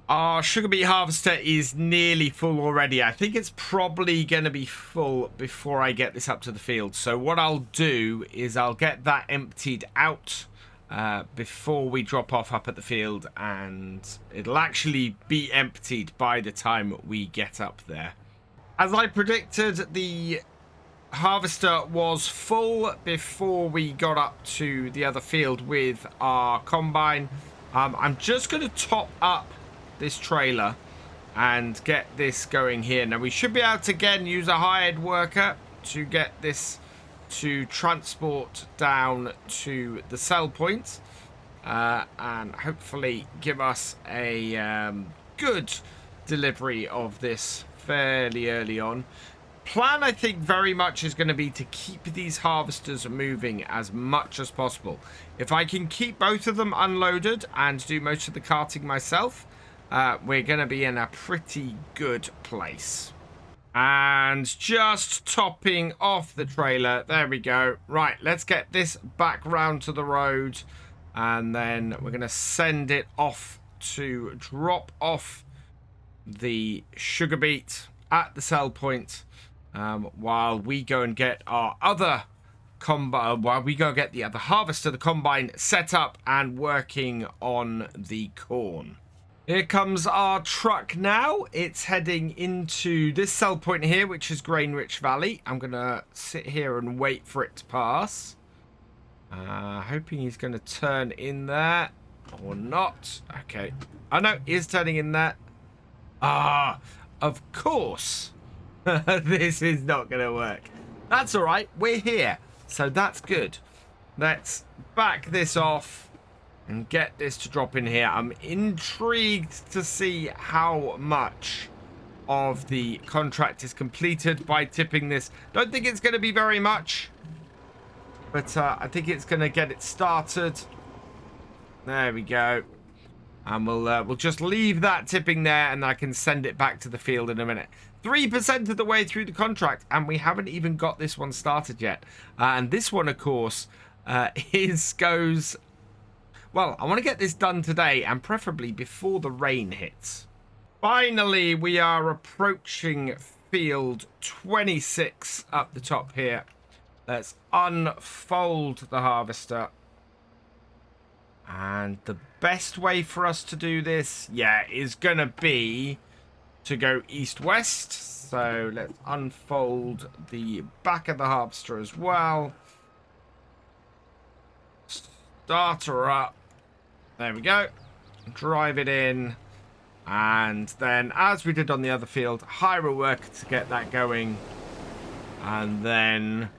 Our sugar beet harvester is nearly full already. I think it's probably going to be full before I get this up to the field. So what I'll do is I'll get that emptied out before we drop off up at the field. And it'll actually be emptied by the time we get up there. As I predicted, the harvester was full before we got up to the other field with our combine. I'm just going to top up this trailer and get this going here. Now we should be able to again use a hired worker to get this to transport down to the sell point and hopefully give us a good delivery of this fairly early on. Plan, I think, very much is going to be to keep these harvesters moving as much as possible. If I can keep both of them unloaded and do most of the carting myself, we're going to be in a pretty good place. And just topping off the trailer. There we go. Right, let's get this back round to the road. And then we're going to send it off to drop off the sugar beet at the sell point. While we go and get our other combine, while we go get the other harvester, the combine set up and working on the corn. Here comes our truck now. It's heading into this sell point here, which is Grain Rich Valley. I'm going to sit here and wait for it to pass. Hoping he's going to turn in there or not. Okay. Oh, no, he is turning in there. Ah, of course. This is not going to work. That's all right. We're here. So that's good. Let's back this off and get this to drop in here. I'm intrigued to see how much of the contract is completed by tipping this. Don't think it's going to be very much. But I think it's going to get it started. There we go. And we'll just leave that tipping there, and I can send it back to the field in a minute. 3% of the way through the contract, and we haven't even got this one started yet. And this one, of course, goes... Well, I want to get this done today, and preferably before the rain hits. Finally, we are approaching field 26 up the top here. Let's unfold the harvester. And the best way for us to do this, yeah, is going to be to go east-west. So let's unfold the back of the harvester as well. Start her up. There we go. Drive it in. And then, as we did on the other field, hire a worker to get that going. And then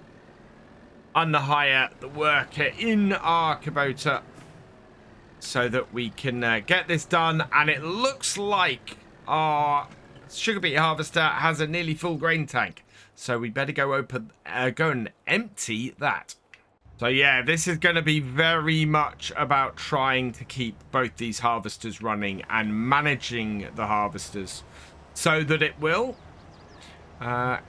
unhire the worker in our Kubota so that we can get this done. And it looks like our sugar beet harvester has a nearly full grain tank. So we better go and empty that. So yeah, this is going to be very much about trying to keep both these harvesters running and managing the harvesters so that it will.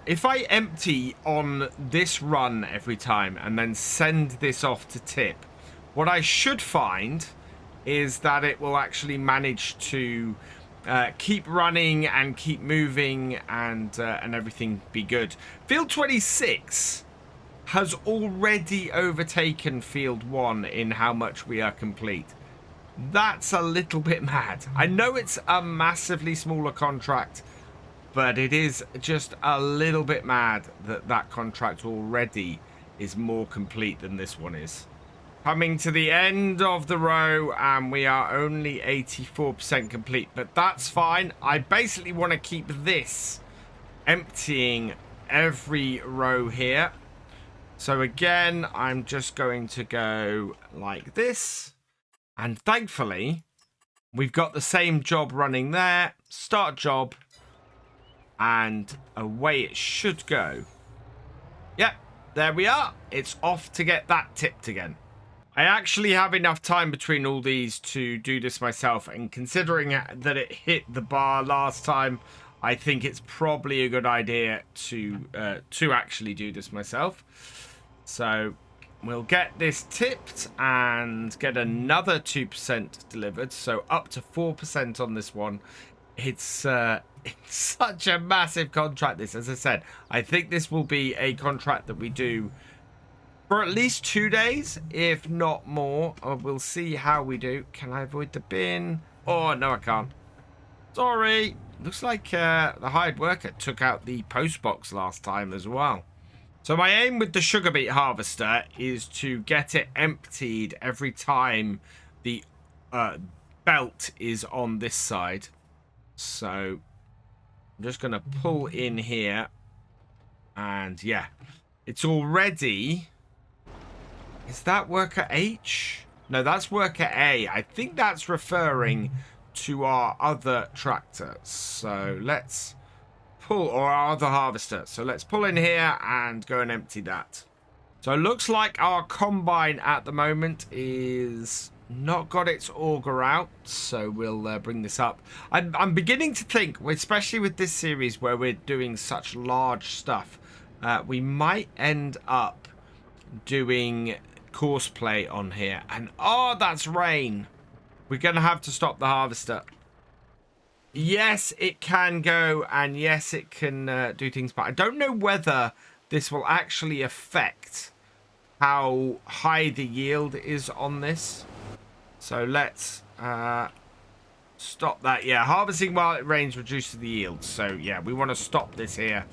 If I empty on this run every time and then send this off to tip, what I should find is that it will actually manage to keep running and keep moving and everything be good. Field 26 has already overtaken field 1 in how much we are complete. That's a little bit mad. I know it's a massively smaller contract, but it is just a little bit mad that that contract already is more complete than this one is. Coming to the end of the row, and we are only 84% complete, but that's fine. I basically want to keep this emptying every row here. So again, I'm just going to go like this. And thankfully, we've got the same job running there. Start job. And away it should go. Yep, there we are. It's off to get that tipped again. I actually have enough time between all these to do this myself. And considering that it hit the bar last time, I think it's probably a good idea to actually do this myself. So we'll get this tipped and get another 2% delivered. So up to 4% on this one. It's such a massive contract, this. As I said, I think this will be a contract that we do for at least 2 days, if not more. We'll see how we do. Can I avoid the bin? Oh, no, I can't. Sorry. Looks like the hired worker took out the post box last time as well. So my aim with the sugar beet harvester is to get it emptied every time the belt is on this side. So I'm just going to pull in here. And yeah, it's already... Is that worker H? No, that's worker A. I think that's referring to our other tractor. So let's... pull, or our other harvester. So let's pull in here and go and empty that. So it looks like our combine at the moment is not got its auger out. So we'll bring this up. I'm beginning to think, especially with this series where we're doing such large stuff, we might end up doing course play on here. And oh, that's rain. We're going to have to stop the harvester. Yes, it can go, and yes, it can do things, but I don't know whether this will actually affect how high the yield is on this. So let's stop that. Yeah, harvesting while it rains reduces the yield. So yeah, we want to stop this here,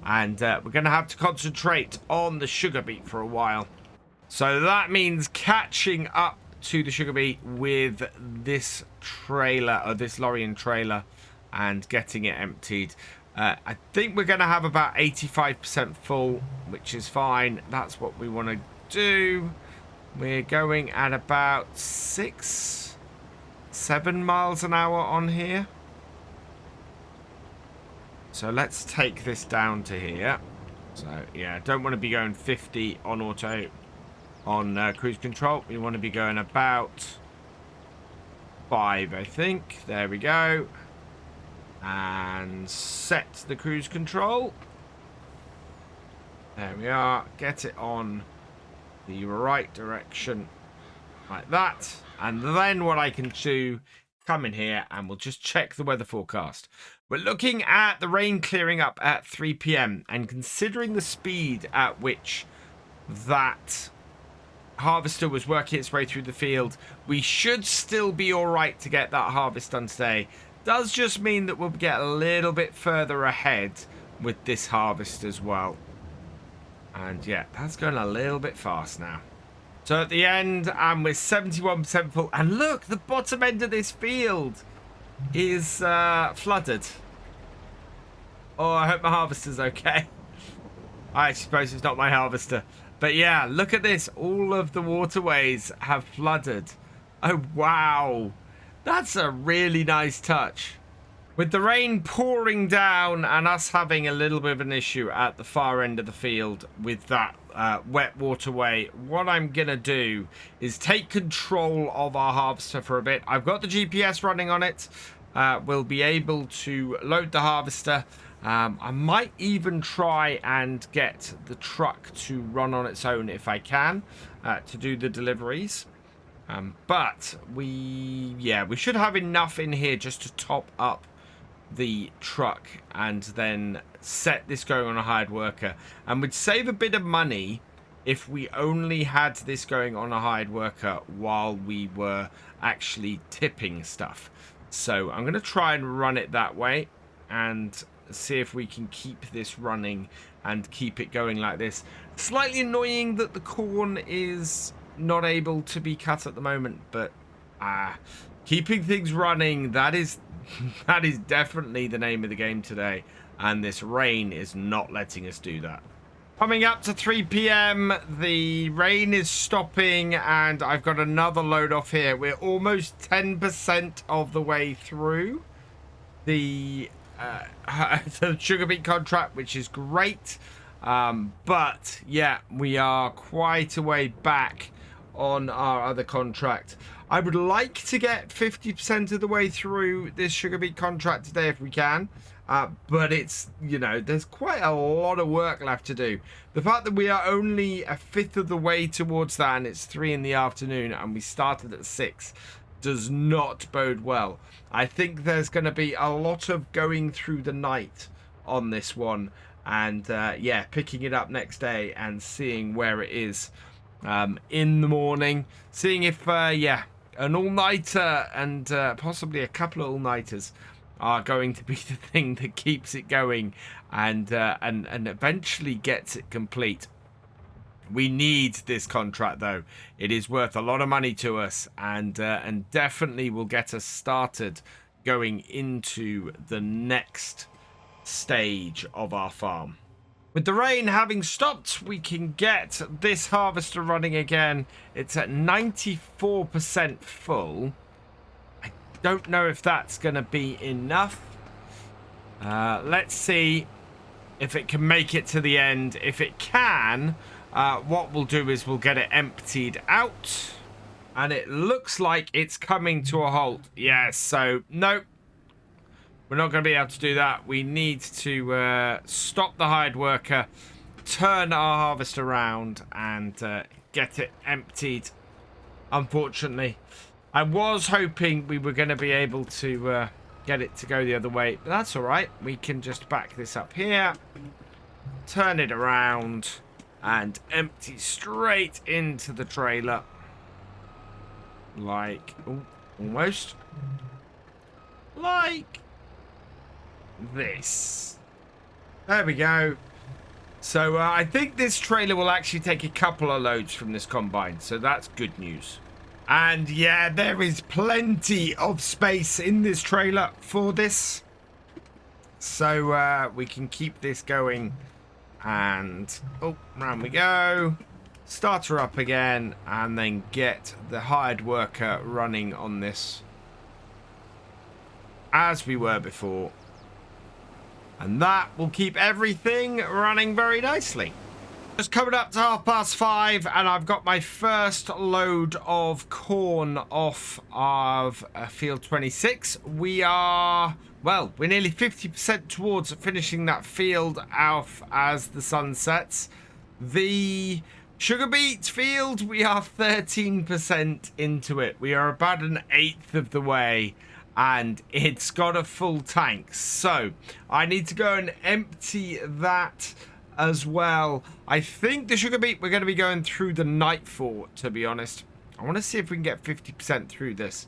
and we're going to have to concentrate on the sugar beet for a while. So that means catching up to the sugar beet with this trailer, or this lorry and trailer, and getting it emptied. I think we're going to have about 85% full, which is fine. That's what we want to do. We're going at about 6-7 miles an hour on here. So let's take this down to here. So yeah, don't want to be going 50 on auto. on cruise control. We want to be going about 5, I think. There we go. And set the cruise control. There we are. Get it on the right direction like that. And then what I can do, come in here and we'll just check the weather forecast. We're looking at the rain clearing up at 3 p.m. and considering the speed at which that harvester was working its way through the field, we should still be all right to get that harvest done today. Does just mean that we'll get a little bit further ahead with this harvest as well. And yeah, that's going a little bit fast now. So at the end, and we're 71% full. And look, the bottom end of this field is flooded. Oh, I hope my harvester's okay. I suppose it's not my harvester. But yeah, look at this. All of the waterways have flooded. Oh, wow. That's a really nice touch. With the rain pouring down and us having a little bit of an issue at the far end of the field with that wet waterway, what I'm going to do is take control of our harvester for a bit. I've got the GPS running on it. We'll be able to load the harvester. I might even try and get the truck to run on its own if I can to do the deliveries. But we should have enough in here just to top up the truck and then set this going on a hired worker, and would save a bit of money if we only had this going on a hired worker while we were actually tipping stuff. So I'm going to try and run it that way and see if we can keep this running and keep it going like this. Slightly annoying that the corn is not able to be cut at the moment, but keeping things running, that is definitely the name of the game today, and this rain is not letting us do that. Coming up to 3 p.m, the rain is stopping and I've got another load off here. We're almost 10% of the way through the sugar beet contract, which is great, but yeah, we are quite a way back on our other contract. I would like to get 50% of the way through this sugar beet contract today if we can, but it's, you know, there's quite a lot of work left to do. The fact that we are only a fifth of the way towards that and it's 3 in the afternoon and we started at 6 does not bode well. I think there's going to be a lot of going through the night on this one and yeah, picking it up next day and seeing where it is in the morning, seeing if an all-nighter and possibly a couple of all-nighters are going to be the thing that keeps it going and eventually gets it complete. We need this contract though. It is worth a lot of money to us and definitely will get us started going into the next stage of our farm. With the rain having stopped, we can get this harvester running again. It's at 94% full. I don't know if that's going to be enough. Let's see if it can make it to the end. If it can, what we'll do is we'll get it emptied out. And it looks like it's coming to a halt. Yes, so nope. We're not going to be able to do that. We need to stop the hired worker, turn our harvest around, and get it emptied. Unfortunately, I was hoping we were going to be able to get it to go the other way, but that's all right. We can just back this up here, turn it around, and empty straight into the trailer. Like, almost. Like this. There we go. So I think this trailer will actually take a couple of loads from this combine, so that's good news. And yeah, there is plenty of space in this trailer for this, so we can keep this going. And round we go, start her up again, and then get the hired worker running on this as we were before. And that will keep everything running very nicely. Just coming up to 5:30, and I've got my first load of corn off of field 26. We are, well, we're nearly 50% towards finishing that field off as the sun sets. The sugar beet field, we are 13% into it. We are about an eighth of the way, and it's got a full tank. So I need to go and empty that as well. I think the sugar beet we're going to be going through the night for, to be honest. I want to see if we can get 50% through this.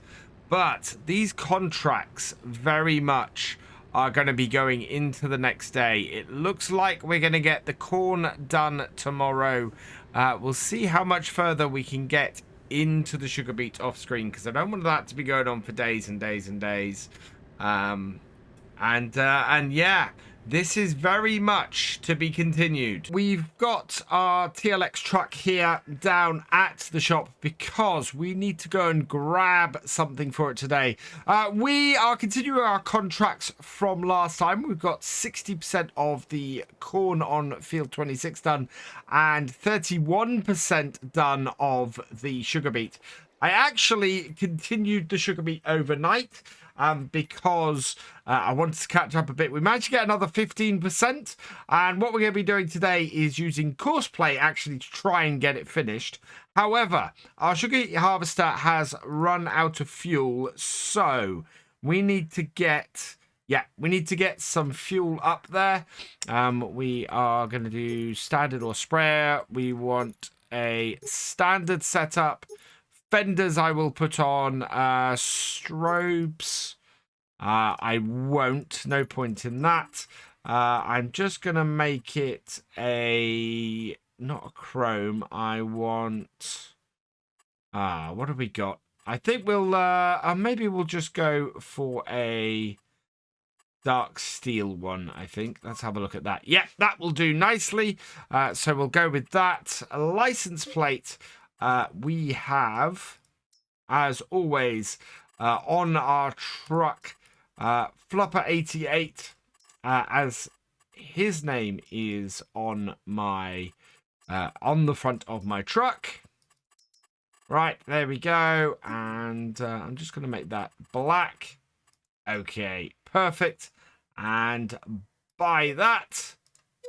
But these contracts very much are going to be going into the next day. It looks like we're going to get the corn done tomorrow. We'll see how much further we can get into the sugar beet off screen, because I don't want that to be going on for days and days and days. And yeah, this is very much to be continued. We've got our TLX truck here down at the shop because we need to go and grab something for it today. We are continuing our contracts from last time. We've got 60% of the corn on field 26 done and 31% done of the sugar beet. I actually continued the sugar beet overnight because I wanted to catch up a bit. We managed to get another 15%, and what we're going to be doing today is using courseplay actually to try and get it finished. However, our sugar beet harvester has run out of fuel, so we need to get some fuel up there. We are going to do standard or sprayer. We want a standard setup. Fenders I will put on. Strobes I won't. No point in that. I'm just going to make it not a chrome. I want... what have we got? I think we'll... maybe we'll just go for a dark steel one, I think. Let's have a look at that. Yeah, that will do nicely. So we'll go with that. A license plate. We have, as always, on our truck, Flopper88, as his name is on my on the front of my truck. Right, there we go, and I'm just going to make that black. Okay, perfect, and buy that.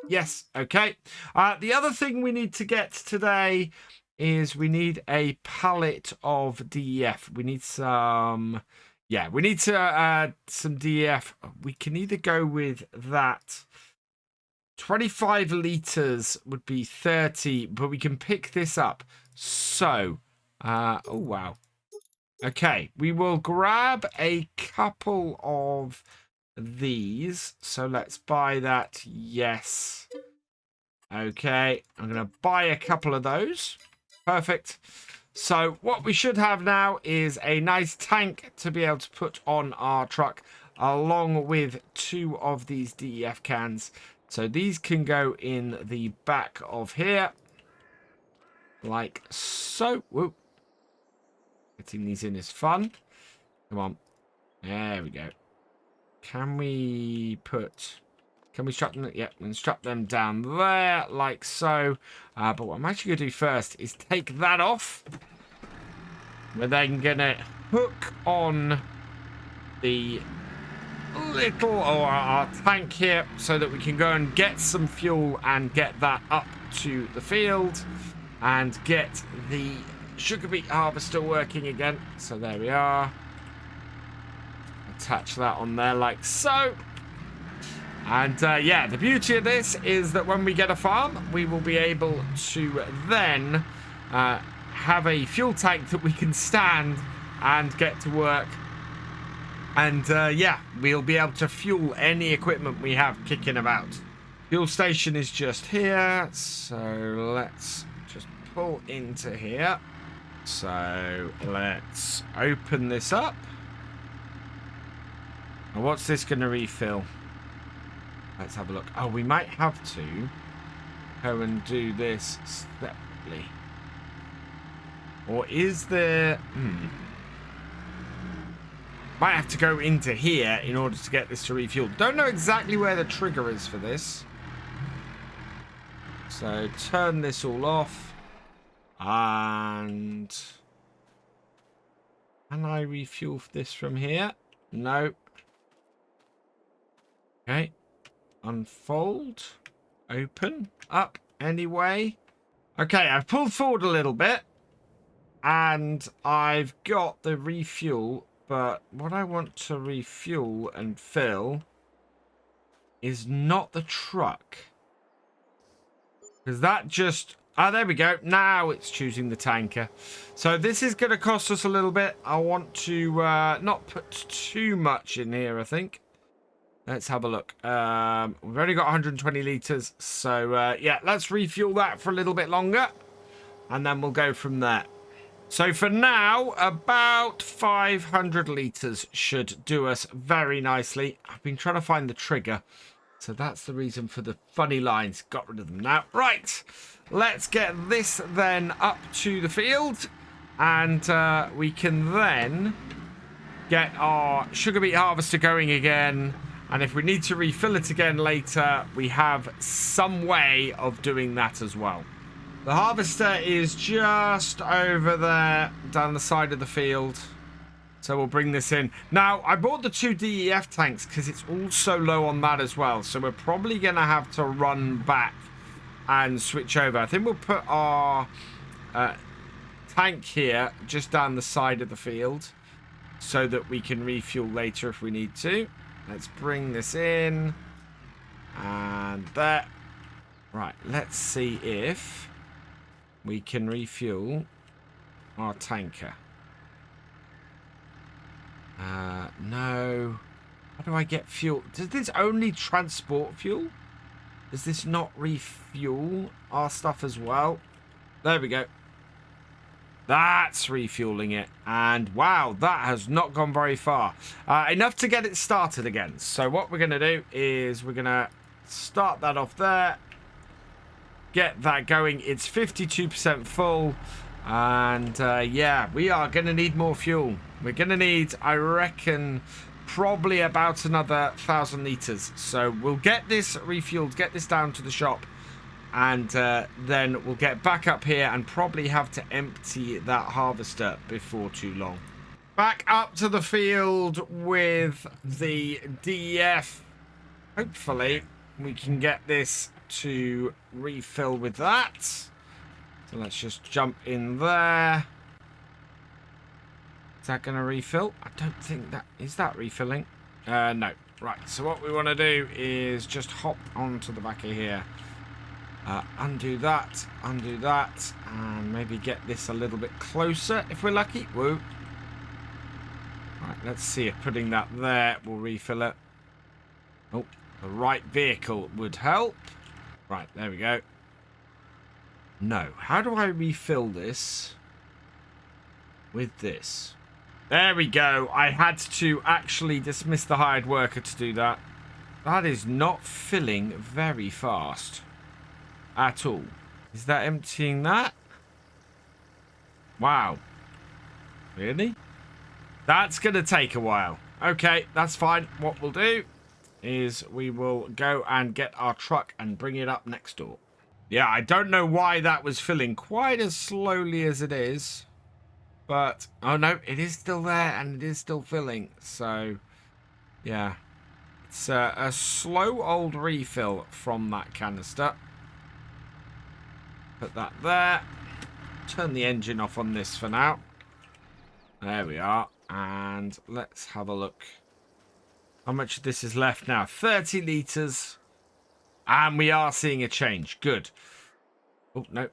Yes, okay. The other thing we need to get today is we need a pallet of DEF. We need some... Yeah, we need some DEF. We can either go with that. 25 litres would be 30, but we can pick this up. So, oh, wow. Okay, we will grab a couple of these. So let's buy that. Yes. Okay, I'm going to buy a couple of those. Perfect. So what we should have now is a nice tank to be able to put on our truck, along with 2 of these DEF cans. So these can go in the back of here, like so. Whoop. Getting these in is fun. Come on. There we go. Can we strap them? Yeah, we can strap them down there, like so. But what I'm actually going to do first is take that off. We're then going to hook on the little, or our tank here, so that we can go and get some fuel and get that up to the field and get the sugar beet harvester working again. So there we are. Attach that on there like so. And yeah, the beauty of this is that when we get a farm, we will be able to then have a fuel tank that we can stand and get to work. And yeah, we'll be able to fuel any equipment we have kicking about. Fuel station is just here, so let's just pull into here. So let's open this up. And what's this going to refill? Let's have a look. Oh, we might have to go and do this separately. Or is there... Might have to go into here in order to get this to refuel. Don't know exactly where the trigger is for this. So turn this all off. And can I refuel this from here? No. Okay. Unfold. Open. Up. Anyway. Okay, I've pulled forward a little bit. And I've got the refuel. But what I want to refuel and fill is not the truck. Because that just... Ah, there we go. Now it's choosing the tanker. So this is going to cost us a little bit. I want to not put too much in here, I think. Let's have a look. We've only got 120 litres. So, yeah, let's refuel that for a little bit longer. And then we'll go from there. So for now, about 500 litres should do us very nicely. I've been trying to find the trigger. So that's the reason for the funny lines. Got rid of them now. Right. Let's get this then up to the field. And we can then get our sugar beet harvester going again. And if we need to refill it again later, we have some way of doing that as well. The harvester is just over there down the side of the field. So we'll bring this in. Now, I bought the 2 DEF tanks because it's also low on that as well. So we're probably going to have to run back and switch over. I think we'll put our tank here just down the side of the field so that we can refuel later if we need to. Let's bring this in. And there. Right, let's see if we can refuel our tanker. No. How do I get fuel? Does this only transport fuel? Does this not refuel our stuff as well? There we go. That's refueling it. And wow, that has not gone very far. Enough to get it started again. So what we're going to do is we're going to start that off there. Get that going. It's 52% full. And yeah, we are going to need more fuel. We're going to need, I reckon, probably about another 1,000 litres. So we'll get this refueled, get this down to the shop. And then we'll get back up here and probably have to empty that harvester before too long. Back up to the field with the DEF. Hopefully we can get this to refill with that. So let's just jump in there. Is that going to refill? I don't think that... Is that refilling? No. Right, so what we want to do is just hop onto the back of here. Undo that, and maybe get this a little bit closer if we're lucky. Woo. Right, let's see if putting that there will refill it. Oh, the right vehicle would help. Right, there we go. No. How do I refill this with this? There we go. I had to actually dismiss the hired worker to do that. That is not filling very fast at all. Is that emptying that? Wow. Really? That's going to take a while. Okay, that's fine. What we'll do is we will go and get our truck and bring it up next door. Yeah, I don't know why that was filling quite as slowly as it is. But, oh no, it is still there and it is still filling. So, yeah. It's a slow old refill from that canister. Put that there. Turn the engine off on this for now. There we are. And let's have a look. How much of this is left now? 30 litres. And we are seeing a change. Good. Oh, no.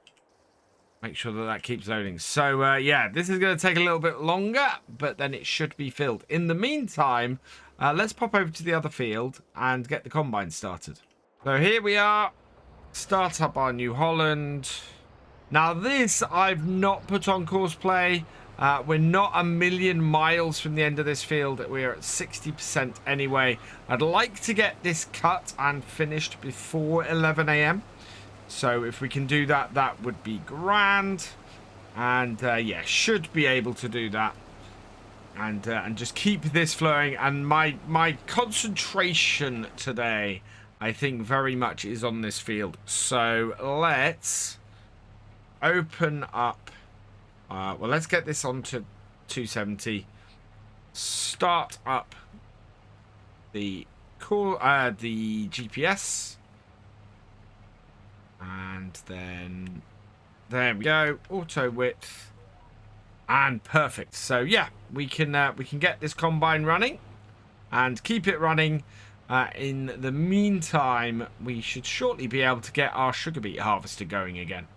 Make sure that that keeps loading. So, yeah, this is going to take a little bit longer, but then it should be filled. In the meantime, let's pop over to the other field and get the combine started. So here we are. Start up our New Holland. Now this I've not put on course play. We're not a million miles from the end of this field. We're at 60% anyway. I'd like to get this cut and finished before 11 AM. So if we can do that, that would be grand. And yeah, should be able to do that. And just keep this flowing. And my concentration today I think very much is on this field. So let's open up. Well, let's get this onto 270. Start up the the GPS, and then there we go. Auto width, and perfect. So yeah, we can get this combine running and keep it running. In the meantime, we should shortly be able to get our sugar beet harvester going again.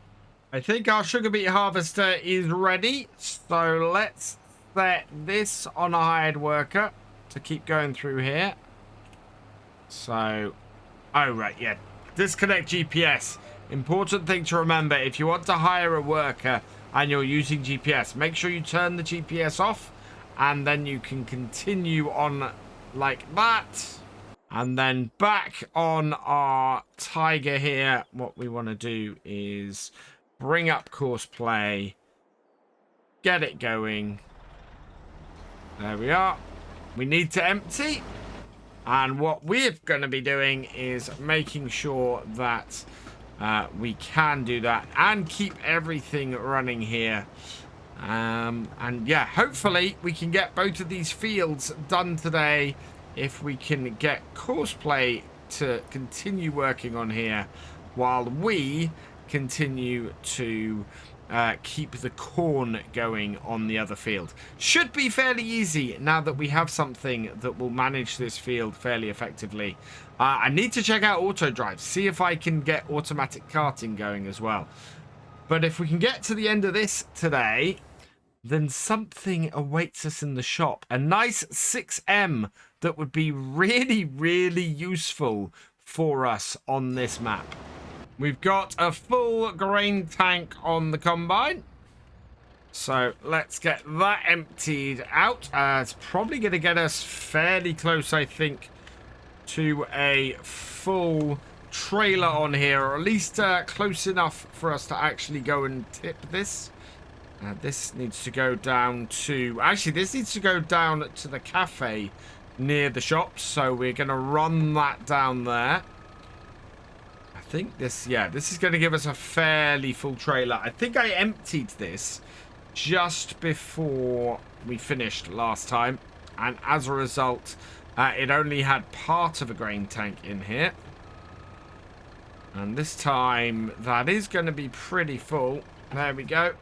I think our sugar beet harvester is ready, so let's set this on a hired worker to keep going through here. So, oh right, yeah, disconnect GPS. Important thing to remember, if you want to hire a worker and you're using GPS, make sure you turn the GPS off, and then you can continue on like that. And then back on our tiger here, what we want to do is bring up course play, get it going. There we are. We need to empty. And what we're going to be doing is making sure that we can do that and keep everything running here. And yeah, hopefully we can get both of these fields done today. If we can get course play to continue working on here while we continue to keep the corn going on the other field. Should be fairly easy now that we have something that will manage this field fairly effectively. I need to check out auto drive, see if I can get automatic carting going as well. But if we can get to the end of this today, then something awaits us in the shop. A nice 6M that would be really, really useful for us on this map. We've got a full grain tank on the combine. So let's get that emptied out. It's probably going to get us fairly close, I think, to a full trailer on here, or at least close enough for us to actually go and tip this. This needs to go down to... Actually, this needs to go down to the cafe near the shops. So we're going to run that down there. I think this... Yeah, this is going to give us a fairly full trailer. I think I emptied this just before we finished last time. And as a result, it only had part of a grain tank in here. And this time, that is going to be pretty full. There we go.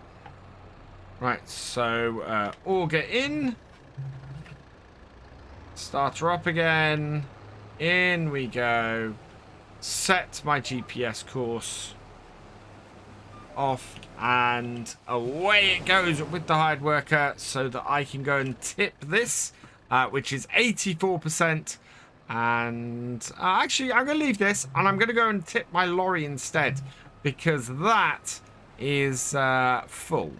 Right, so auger in. Starter up again. In we go. Set my GPS course off, and away it goes with the hired worker so that I can go and tip this, which is 84%. And actually, I'm going to leave this, and I'm going to go and tip my lorry instead, because that is full.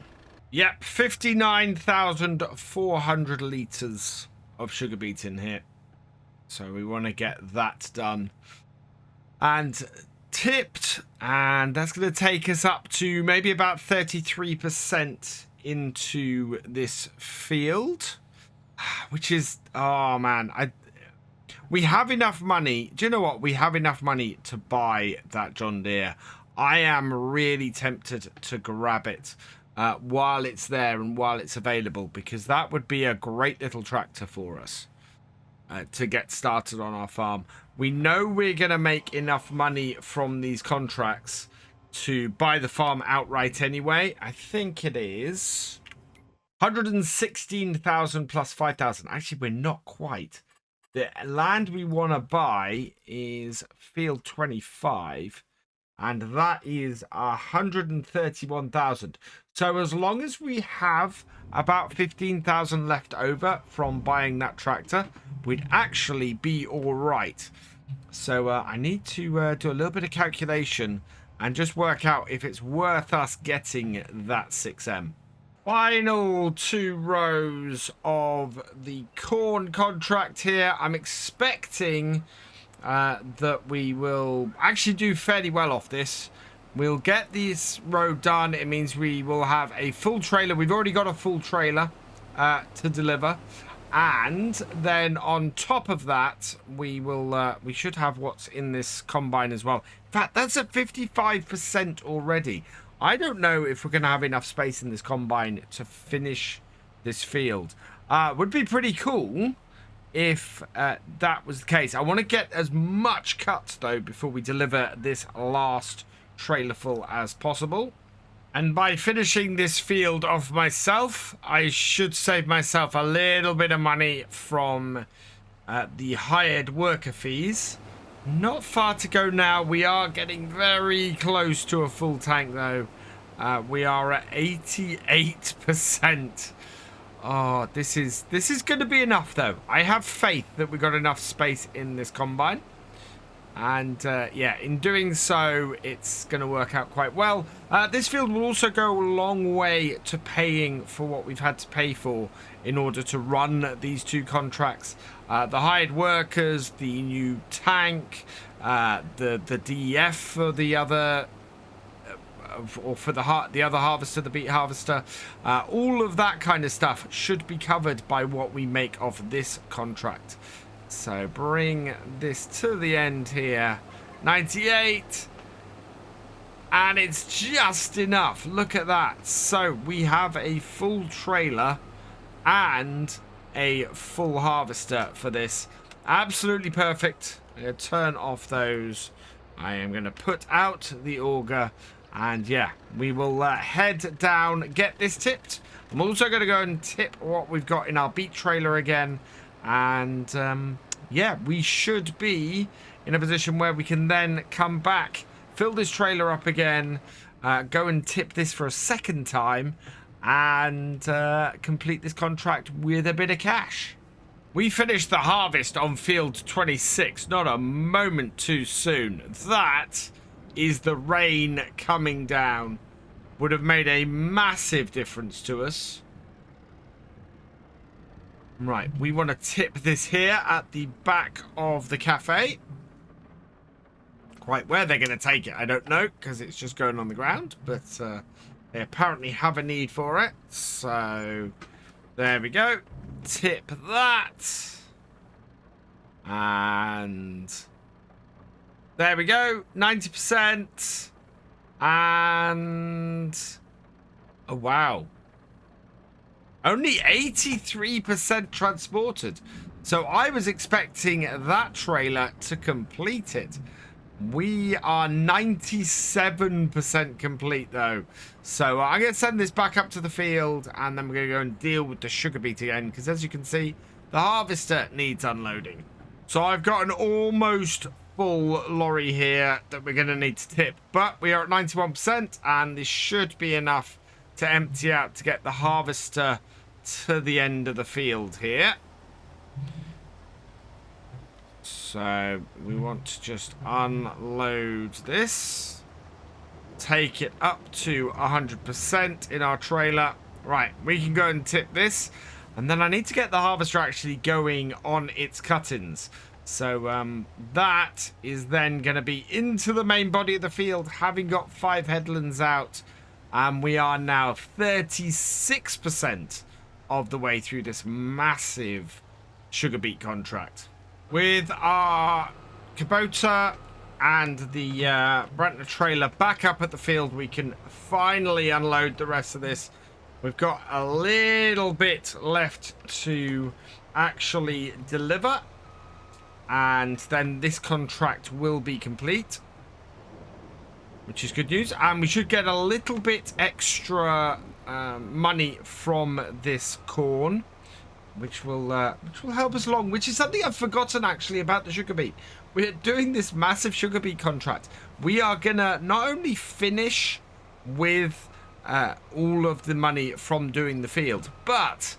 Yep, 59,400 litres of sugar beet in here. So we want to get that done and tipped. And that's going to take us up to maybe about 33% into this field. Which is, oh man, we have enough money. Do you know what? We have enough money to buy that John Deere. I am really tempted to grab it. While it's there and while it's available, because that would be a great little tractor for us to get started on our farm. We know we're going to make enough money from these contracts to buy the farm outright anyway. I think it is 116,000 plus 5,000. Actually, we're not quite. The land we want to buy is field 25. And that is 131,000. So as long as we have about 15,000 left over from buying that tractor, we'd actually be all right. So I need to do a little bit of calculation and just work out if it's worth us getting that 6M. Final 2 rows of the corn contract here. I'm expecting... that we will actually do fairly well off this. We'll get this row done. It means we will have a full trailer. We've already got a full trailer to deliver. And then on top of that, we should have what's in this combine as well. In fact, that's at 55% already. I don't know if we're going to have enough space in this combine to finish this field. Would be pretty cool if that was the case. I want to get as much cut, though, before we deliver this last trailer full as possible. And by finishing this field off myself, I should save myself a little bit of money from the hired worker fees. Not far to go now. We are getting very close to a full tank, though. We are at 88%. Oh, this is going to be enough, though. I have faith that we've got enough space in this combine. And, yeah, in doing so, it's going to work out quite well. This field will also go a long way to paying for what we've had to pay for in order to run these two contracts. The hired workers, the new tank, the DEF for the other... or for the other harvester, the beet harvester, all of that kind of stuff should be covered by what we make of this contract. So bring this to the end here. 98. And it's just enough. Look at that. So we have a full trailer and a full harvester for this. Absolutely perfect. I'm going to turn off those. I am going to put out the auger. And yeah, we will head down, get this tipped. I'm also going to go and tip what we've got in our beet trailer again. And yeah, we should be in a position where we can then come back, fill this trailer up again, go and tip this for a second time, and complete this contract with a bit of cash. We finished the harvest on field 26, not a moment too soon. That is the rain coming down. Would have made a massive difference to us. Right, we want to tip this here at the back of the cafe. Quite where they're going to take it, I don't know, because it's just going on the ground. But they apparently have a need for it. So, there we go. Tip that. And there we go. 90%. And oh, wow. Only 83% transported. So I was expecting that trailer to complete it. We are 97% complete, though. So I'm going to send this back up to the field, and then we're going to go and deal with the sugar beet again, because as you can see, the harvester needs unloading. So I've got an almost full lorry here that we're going to need to tip, but we are at 91%, and this should be enough to empty out to get the harvester to the end of the field here. So we want to just unload this, take it up to 100% in our trailer. Right, we can go and tip this, and then I need to get the harvester actually going on its cuttings. So that is then going to be into the main body of the field, having got 5 headlands out. And we are now 36% of the way through this massive sugar beet contract. With our Kubota and the Brentner trailer back up at the field, we can finally unload the rest of this. We've got a little bit left to actually deliver, and then this contract will be complete, which is good news. And we should get a little bit extra money from this corn, which will help us along, which is something I've forgotten actually about the sugar beet. We're doing this massive sugar beet contract. We are gonna not only finish with all of the money from doing the field, but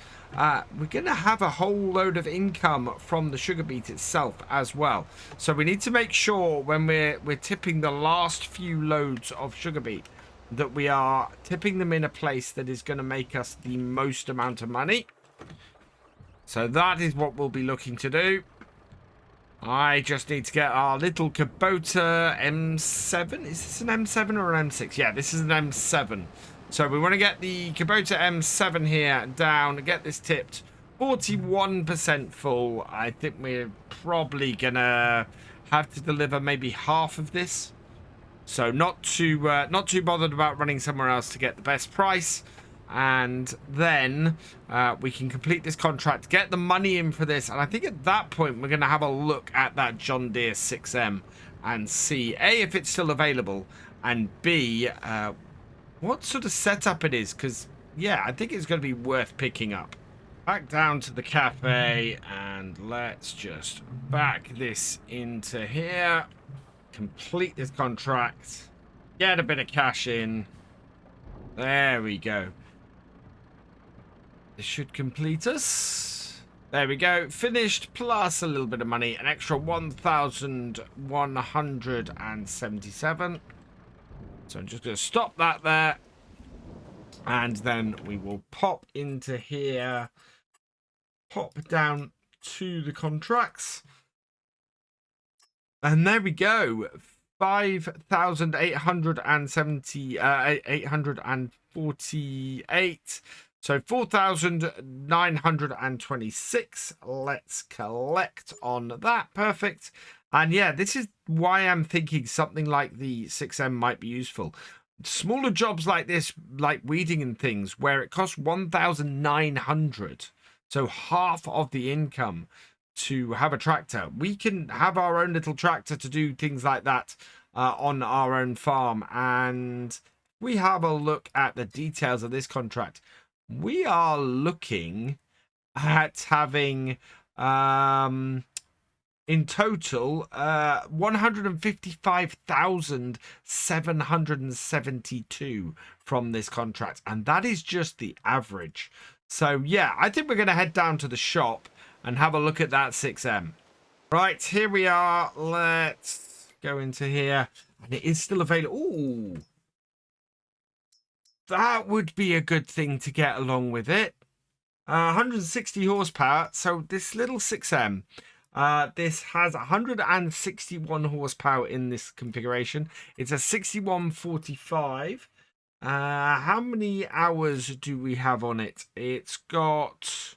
we're gonna have a whole load of income from the sugar beet itself as well. So we need to make sure when we're tipping the last few loads of sugar beet that we are tipping them in a place that is going to make us the most amount of money. So that is what we'll be looking to do. I just need to get our little Kubota M7. Is this an M7 or an M6? Yeah, this is an M7. So we want to get the Kubota M7 here down, get this tipped 41% full. I think we're probably gonna have to deliver maybe half of this. So not too bothered about running somewhere else to get the best price. And then we can complete this contract, get the money in for this. And I think at that point, we're going to have a look at that John Deere 6M and see, A, if it's still available, and B, what sort of setup it is. Because, yeah, I think it's going to be worth picking up. Back down to the cafe, and let's just back this into here. Complete this contract. Get a bit of cash in. There we go. This should complete us. There we go. Finished plus a little bit of money. An extra 1,177. So I'm just going to stop that there. And then we will pop into here. Pop down to the contracts. And there we go. 848. So 4,926. Let's collect on that. Perfect. And yeah, this is why I'm thinking something like the 6M might be useful. Smaller jobs like this, like weeding and things, where it costs 1,900. So half of the income to have a tractor. We can have our own little tractor to do things like that on our own farm. And we have a look at the details of this contract. We are looking at having in total 155,772 from this contract, and that is just the average. So yeah, I think we're going to head down to the shop and have a look at that 6M. Right, here we are. Let's go into here, and it is still available. Ooh, that would be a good thing to get along with it. 160 horsepower. So this little 6M, this has 161 horsepower in this configuration. It's a 6145. How many hours do we have on it? It's got...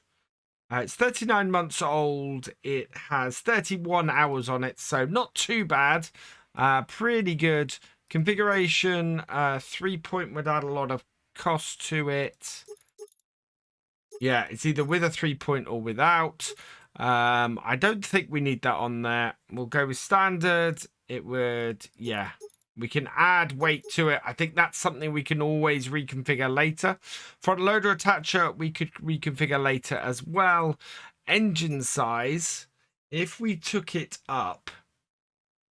it's 39 months old. It has 31 hours on it, so not too bad. Pretty good. Configuration, 3-point without a lot of cost to it. Yeah, it's either with a 3-point or without. I don't think we need that on there. We'll go with standard. It would, yeah. We can add weight to it. I think that's something we can always reconfigure later. Front loader attacher, we could reconfigure later as well. Engine size, if we took it up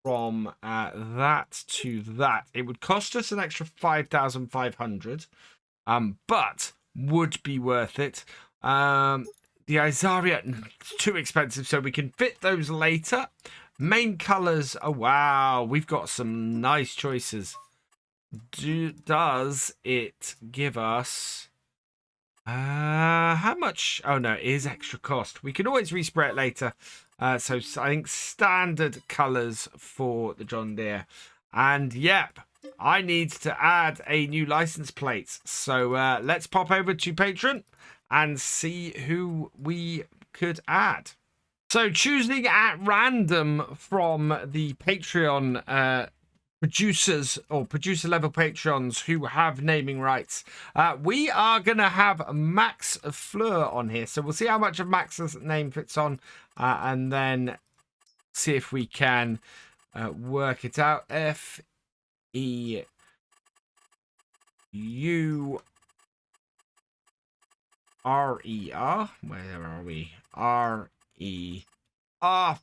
from that to that, it would cost us an extra 5,500, but would be worth it. The Izaria, too expensive, so we can fit those later. Main colors, oh wow, we've got some nice choices. Does it give us how much? Oh no, it is extra cost. We can always respray it later. So I think standard colors for the John Deere. And yep, I need to add a new license plate. So let's pop over to Patreon and see who we could add. So choosing at random from the Patreon producers or producer level patrons who have naming rights, we are going to have Max Fleur on here. So we'll see how much of Max's name fits on and then see if we can work it out. F-E-U-R-E-R. Where are we? R-E-R.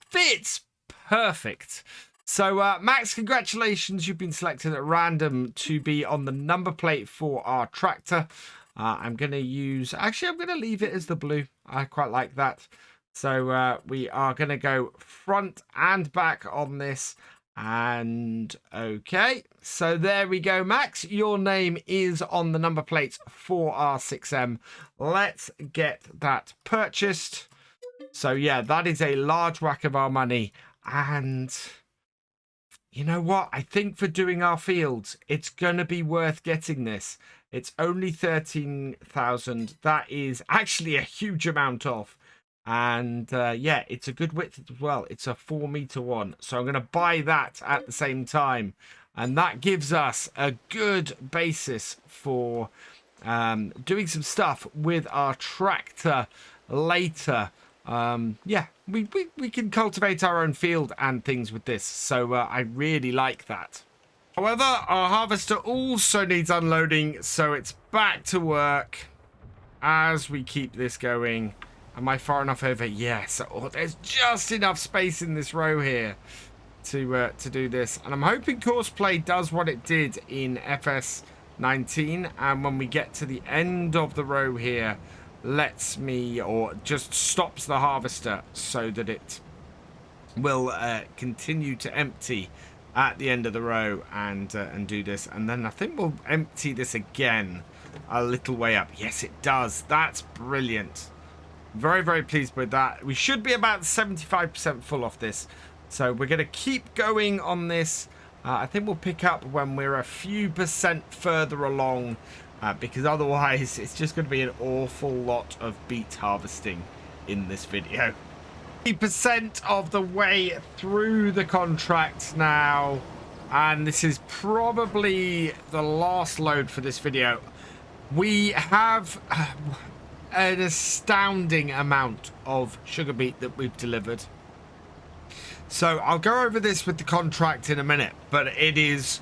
Fits! Perfect. So, Max, congratulations. You've been selected at random to be on the number plate for our tractor. I'm going to use... Actually, I'm going to leave it as the blue. I quite like that. So, we are going to go front and back on this. And, okay. So, there we go, Max. Your name is on the number plates for our 6M. Let's get that purchased. So, yeah, that is a large whack of our money. And... you know what? I think for doing our fields, it's going to be worth getting this. It's only 13,000. That is actually a huge amount off. And yeah, it's a good width as well. It's a 4-meter one. So I'm going to buy that at the same time. And that gives us a good basis for doing some stuff with our tractor later. Yeah, we can cultivate our own field and things with this. So I really like that. However, our harvester also needs unloading. So it's back to work as we keep this going. Am I far enough over? Yes. Oh, there's just enough space in this row here to do this. And I'm hoping Courseplay does what it did in FS19. And when we get to the end of the row here, lets me, or just stops the harvester so that it will continue to empty at the end of the row and do this. And then I think we'll empty this again a little way up. Yes, it does. That's brilliant. Very, very pleased with that. We should be about 75% full off this. So we're going to keep going on this. I think we'll pick up when we're a few percent further along, because otherwise it's just going to be an awful lot of beet harvesting in this video. 80% of the way through the contract now, and this is probably the last load for this video. We have an astounding amount of sugar beet that we've delivered. So I'll go over this with the contract in a minute, but it is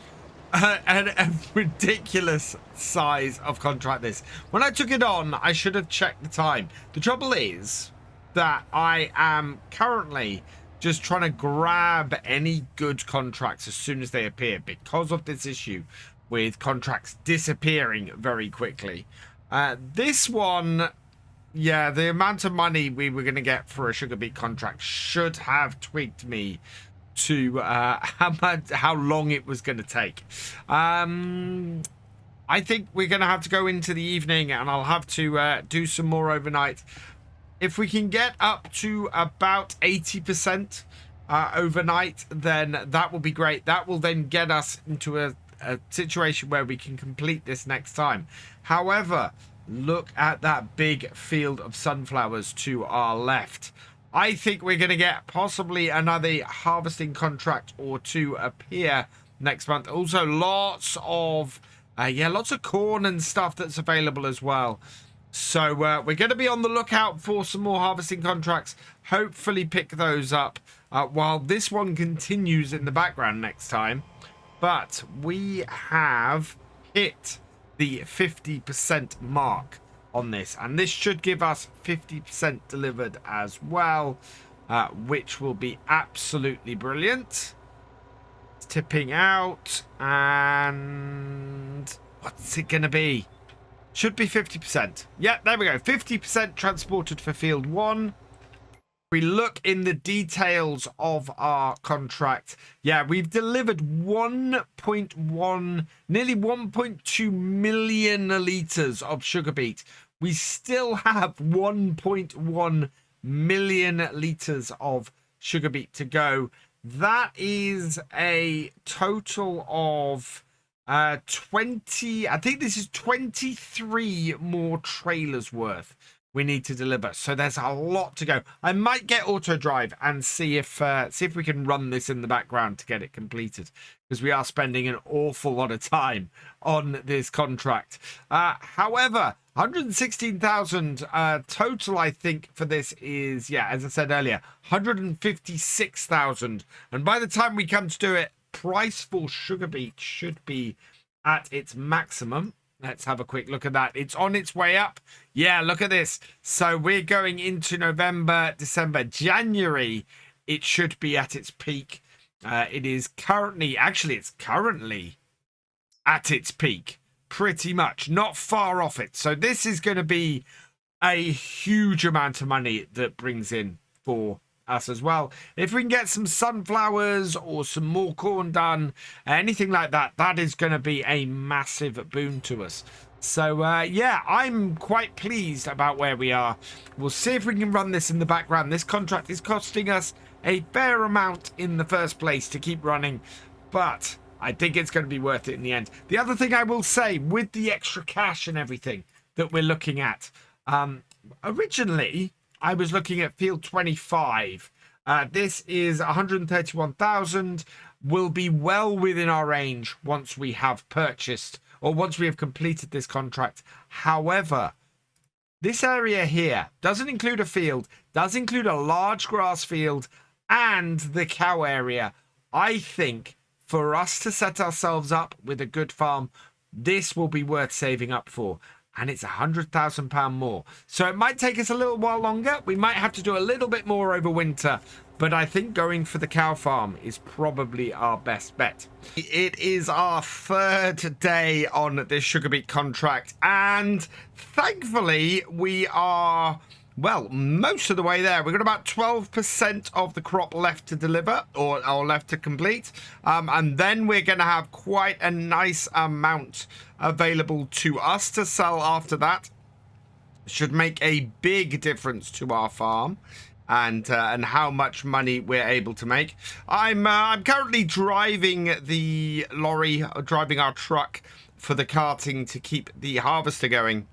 a ridiculous size of contract this. When I took it on, I should have checked the time. The trouble is that I am currently just trying to grab any good contracts as soon as they appear because of this issue with contracts disappearing very quickly. This one, yeah, the amount of money we were going to get for a sugar beet contract should have tweaked me to how long it was going to take. I think we're going to have to go into the evening, and I'll have to do some more overnight. If we can get up to about 80% overnight, then that will be great. That will then get us into a situation where we can complete this next time. However, look at that big field of sunflowers to our left. I think we're going to get possibly another harvesting contract or two appear next month. Also, lots of corn and stuff that's available as well. So we're going to be on the lookout for some more harvesting contracts. Hopefully pick those up while this one continues in the background next time. But we have hit the 50% mark on this, and this should give us 50% delivered as well, which will be absolutely brilliant. It's tipping out, and what's it gonna be? Should be 50%. Yeah, there we go. 50% transported for field 1. We look in the details of our contract. Yeah, we've delivered 1.1, nearly 1.2 million litres of sugar beet. We still have 1.1 million litres of sugar beet to go. That is a total of 20, I think this is 23 more trailers worth we need to deliver. So there's a lot to go. I might get auto drive and see if we can run this in the background to get it completed, because we are spending an awful lot of time on this contract. However, 116,000 total, I think, for this is, yeah, as I said earlier, 156,000. And by the time we come to do it, price for sugar beet should be at its maximum. Let's have a quick look at that. It's on its way up. Yeah, look at this. So we're going into November, December, January. It should be at its peak. It is currently, actually, it's currently at its peak. Pretty much. Not far off it. So this is going to be a huge amount of money that brings in for us as well. If we can get some sunflowers or some more corn done, anything like that, that is going to be a massive boon to us. So yeah, I'm quite pleased about where we are. We'll see if we can run this in the background. This contract is costing us a fair amount in the first place to keep running, but I think it's going to be worth it in the end. The other thing I will say, with the extra cash and everything that we're looking at, originally I was looking at field 25. This is 131,000. Will be well within our range once we have purchased, or once we have completed this contract. However, this area here doesn't include a field, does include a large grass field and the cow area. I think for us to set ourselves up with a good farm, this will be worth saving up for. And it's £100,000 more. So it might take us a little while longer. We might have to do a little bit more over winter. But I think going for the cow farm is probably our best bet. It is our third day on this sugar beet contract. And thankfully, we are, well, most of the way there. We've got about 12% of the crop left to deliver, or left to complete. And then we're going to have quite a nice amount available to us to sell after that. Should make a big difference to our farm. And how much money we're able to make. I'm currently driving the lorry, driving our truck for the carting to keep the harvester going,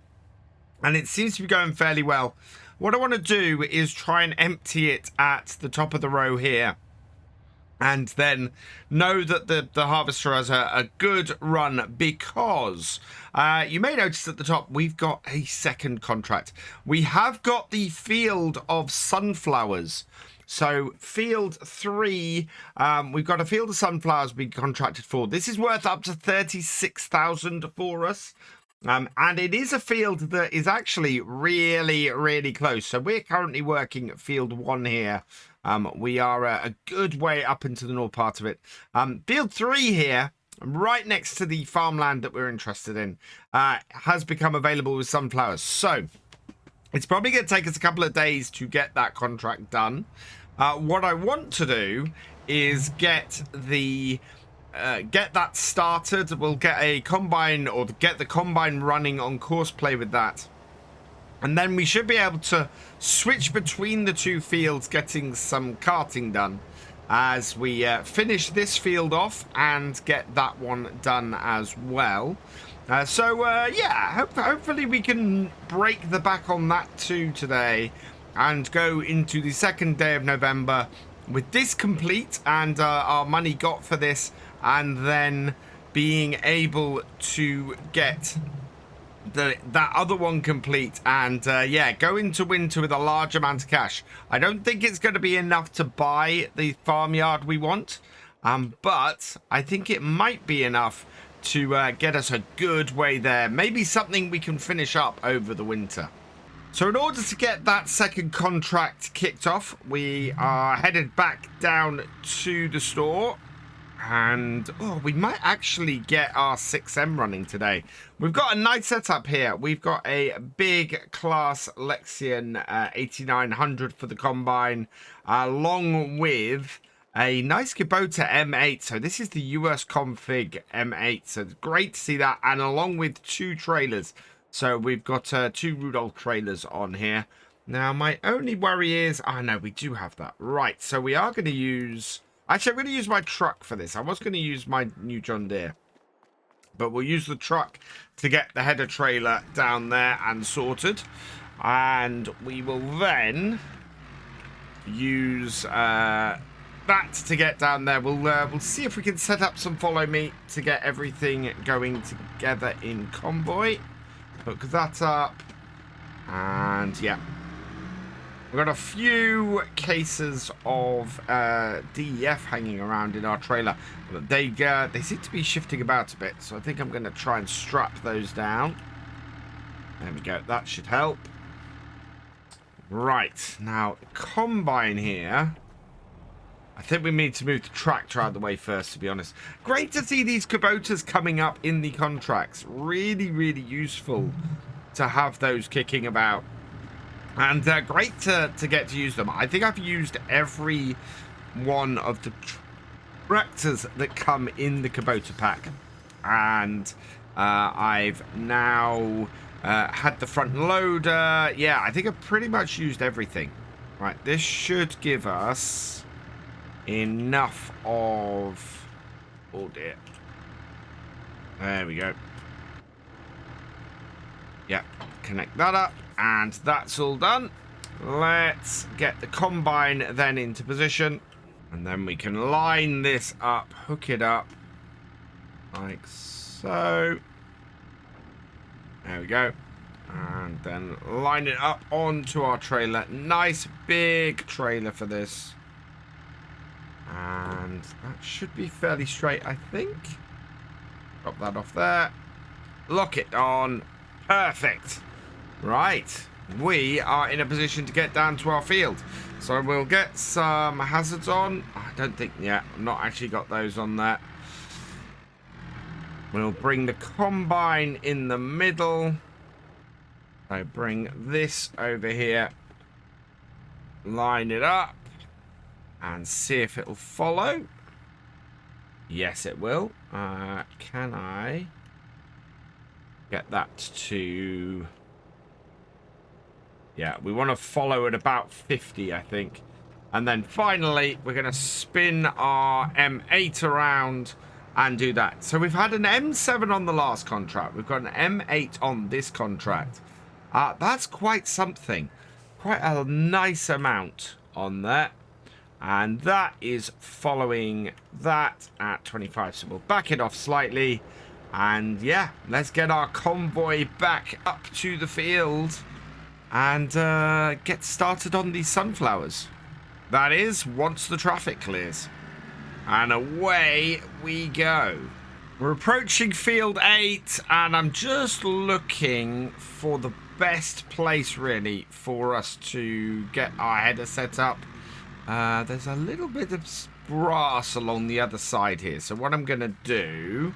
and it seems to be going fairly well. What I want to do is try and empty it at the top of the row here, and then know that the harvester has a good run, because you may notice at the top we've got a second contract. We have got the field of sunflowers. So field 3, we've got a field of sunflowers being contracted for. This is worth up to 36,000 for us. And it is a field that is actually really, really close. So we're currently working at field 1 here. We are a good way up into the north part of it. Field 3 here, right next to the farmland that we're interested in, has become available with sunflowers. So it's probably going to take us a couple of days to get that contract done. What I want to do is get that started. We'll get a combine, or get the combine running on course play with that. And then we should be able to switch between the two fields, getting some carting done as we finish this field off and get that one done as well. Yeah, hopefully we can break the back on that too today and go into the second day of November with this complete and our money got for this, and then being able to get that other one complete, and yeah, go into winter with a large amount of cash. I don't think it's going to be enough to buy the farmyard we want, but I think it might be enough to get us a good way there. Maybe something we can finish up over the winter. So in order to get that second contract kicked off, we are headed back down to the store. And we might actually get our 6M running today. We've got a nice setup here. We've got a big class Lexion 8900 for the combine, along with a nice Kubota M8. So this is the US config M8. So it's great to see that. And along with 2 trailers. So we've got 2 Rudolph trailers on here. Now my only worry is, no, we do have that. Right, so we are going to use... Actually, I'm going to use my truck for this. I was going to use my new John Deere, but we'll use the truck to get the header trailer down there and sorted. And we will then use that to get down there. We'll see if we can set up some follow me to get everything going together in convoy. Hook that up. And yeah. We've got a few cases of DEF hanging around in our trailer. They seem to be shifting about a bit, so I think I'm going to try and strap those down. There we go. That should help. Right. Now, combine here. I think we need to move the tractor out of the way first, to be honest. Great to see these Kubotas coming up in the contracts. Really, really useful to have those kicking about. And great to get to use them. I think I've used every one of the tractors that come in the Kubota pack. And I've now had the front loader. Yeah, I think I've pretty much used everything. Right, this should give us enough of... Oh dear. There we go. Yeah, connect that up, and that's all done. Let's get the combine then into position, and then we can line this up, hook it up, like so. There we go. And then line it up onto our trailer. Nice big trailer for this. And that should be fairly straight, I think. Drop that off there. Lock it on. Perfect. Right. We are in a position to get down to our field. So we'll get some hazards on. I don't think, yeah, I've not actually got those on there. We'll bring the combine in the middle. So bring this over here. Line it up. And see if it'll follow. Yes, it will. Can I get that to... Yeah, we want to follow at about 50, I think. And then finally, we're going to spin our M8 around and do that. So we've had an M7 on the last contract. We've got an M8 on this contract. That's quite something. Quite a nice amount on there. And that is following that at 25. So we'll back it off slightly. And yeah, let's get our convoy back up to the field and get started on these sunflowers. That is, once the traffic clears. And away we go. We're approaching field 8, and I'm just looking for the best place, really, for us to get our header set up. There's a little bit of grass along the other side here. So what I'm going to do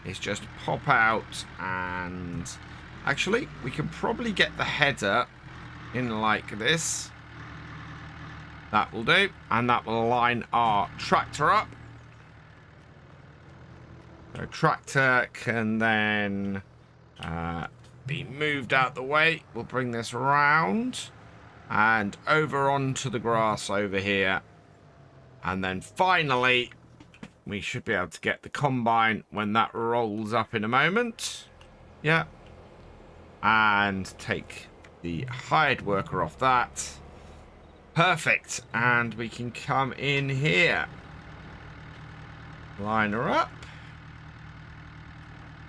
is just pop out and... Actually, we can probably get the header in like this. That will do. And that will line our tractor up. So tractor can then be moved out the way. We'll bring this around and over onto the grass over here. And then finally, we should be able to get the combine when that rolls up in a moment. Yeah. And take the hired worker off that. Perfect. And we can come in here. Line her up.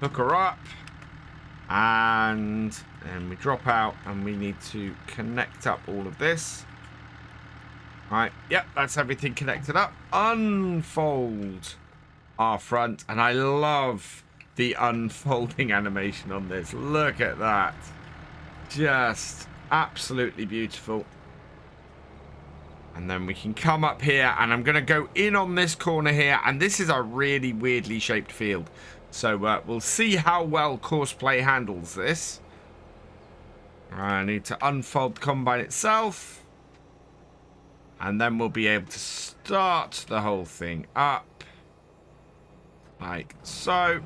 Hook her up. And then we drop out and we need to connect up all of this. Right, yep, that's everything connected up. Unfold our front. And I love the unfolding animation on this. Look at that. Just absolutely beautiful. And then we can come up here, and I'm going to go in on this corner here. And this is a really weirdly shaped field. So we'll see how well Courseplay handles this. I need to unfold the combine itself. And then we'll be able to start the whole thing up. Like so.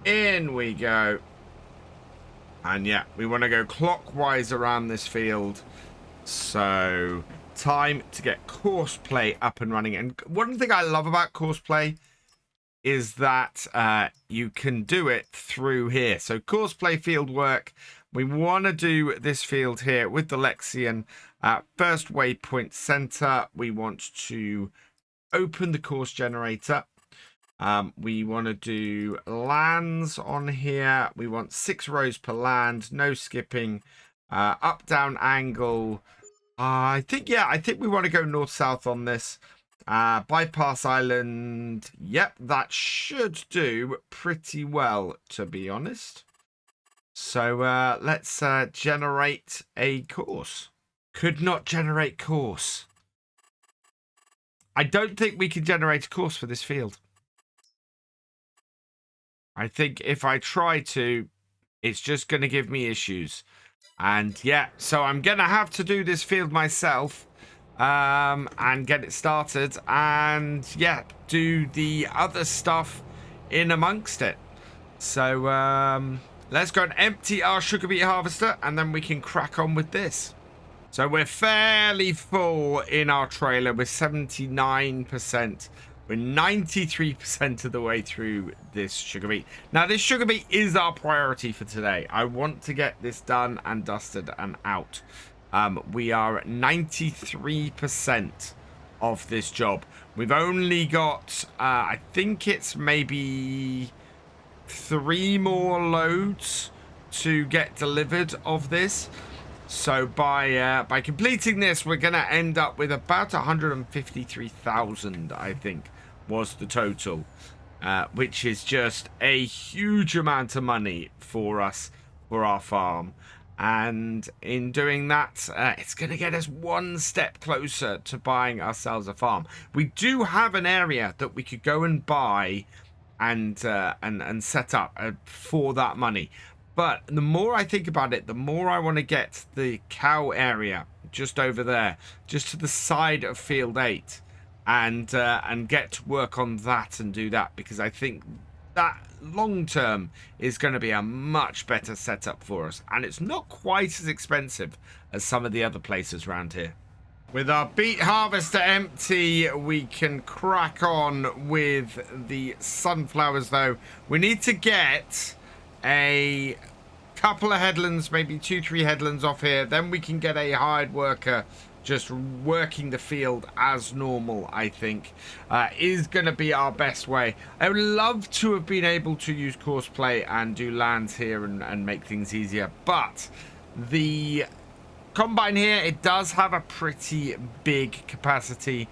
In we go. And yeah, we want to go clockwise around this field. So, time to get Courseplay up and running. And one thing I love about Courseplay is that you can do it through here. So, Courseplay field work. We want to do this field here with the Lexian. First waypoint center. We want to open the course generator. We want to do lands on here. We want 6 rows per land, no skipping, up down angle. I think we want to go north south on this. Bypass island. Yep, that should do pretty well, to be honest. So let's generate a course. Could not generate course. I don't think we can generate a course for this field. I think if I try to, it's just going to give me issues. And yeah, so I'm going to have to do this field myself and get it started. And yeah, do the other stuff in amongst it. So let's go and empty our sugar beet harvester, and then we can crack on with this. So we're fairly full in our trailer with 79%. We're 93% of the way through this sugar beet. Now, this sugar beet is our priority for today. I want to get this done and dusted and out. We are at 93% of this job. We've only got, I think it's maybe 3 more loads to get delivered of this. So by completing this, we're going to end up with about 153,000, I think, was the total, which is just a huge amount of money for us, for our farm. And in doing that, it's going to get us one step closer to buying ourselves a farm. We do have an area that we could go and buy and set up for that money. But the more I think about it, the more I want to get the cow area just over there, just to the side of field 8, and get to work on that and do that, because I think that long term is going to be a much better setup for us, and it's not quite as expensive as some of the other places around here. With our beet harvester empty, we can crack on with the sunflowers, though. We need to get a couple of headlands, maybe 2-3 headlands off here. Then we can get a hired worker just working the field as normal, I think, is going to be our best way. I would love to have been able to use course play and do lands here and make things easier. But the combine here, it does have a pretty big capacity.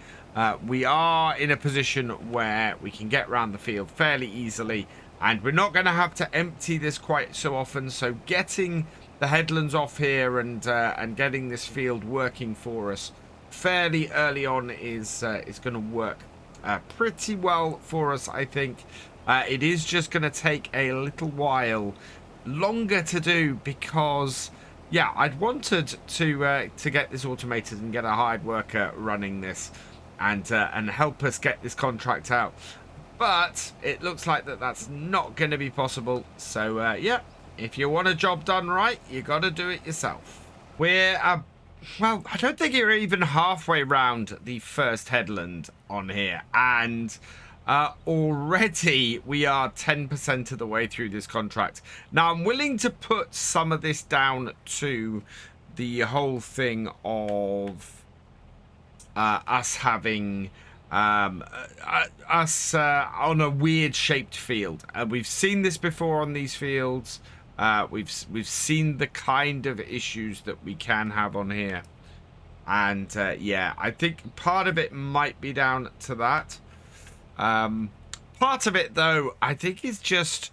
We are in a position where we can get around the field fairly easily, and we're not going to have to empty this quite so often. So getting the headlands off here and getting this field working for us fairly early on is going to work pretty well for us, I think. It is just going to take a little while longer to do because, yeah, I'd wanted to get this automated and get a hired worker running this and help us get this contract out. But it looks like that's not going to be possible. So, yeah, if you want a job done right, you got to do it yourself. We're, well, I don't think you're even halfway round the first headland on here. And already we are 10% of the way through this contract. Now, I'm willing to put some of this down to the whole thing of us having us on a weird shaped field. We've seen this before on these fields. We've seen the kind of issues that we can have on here, and yeah, I think part of it might be down to that. Part of it, though, I think is just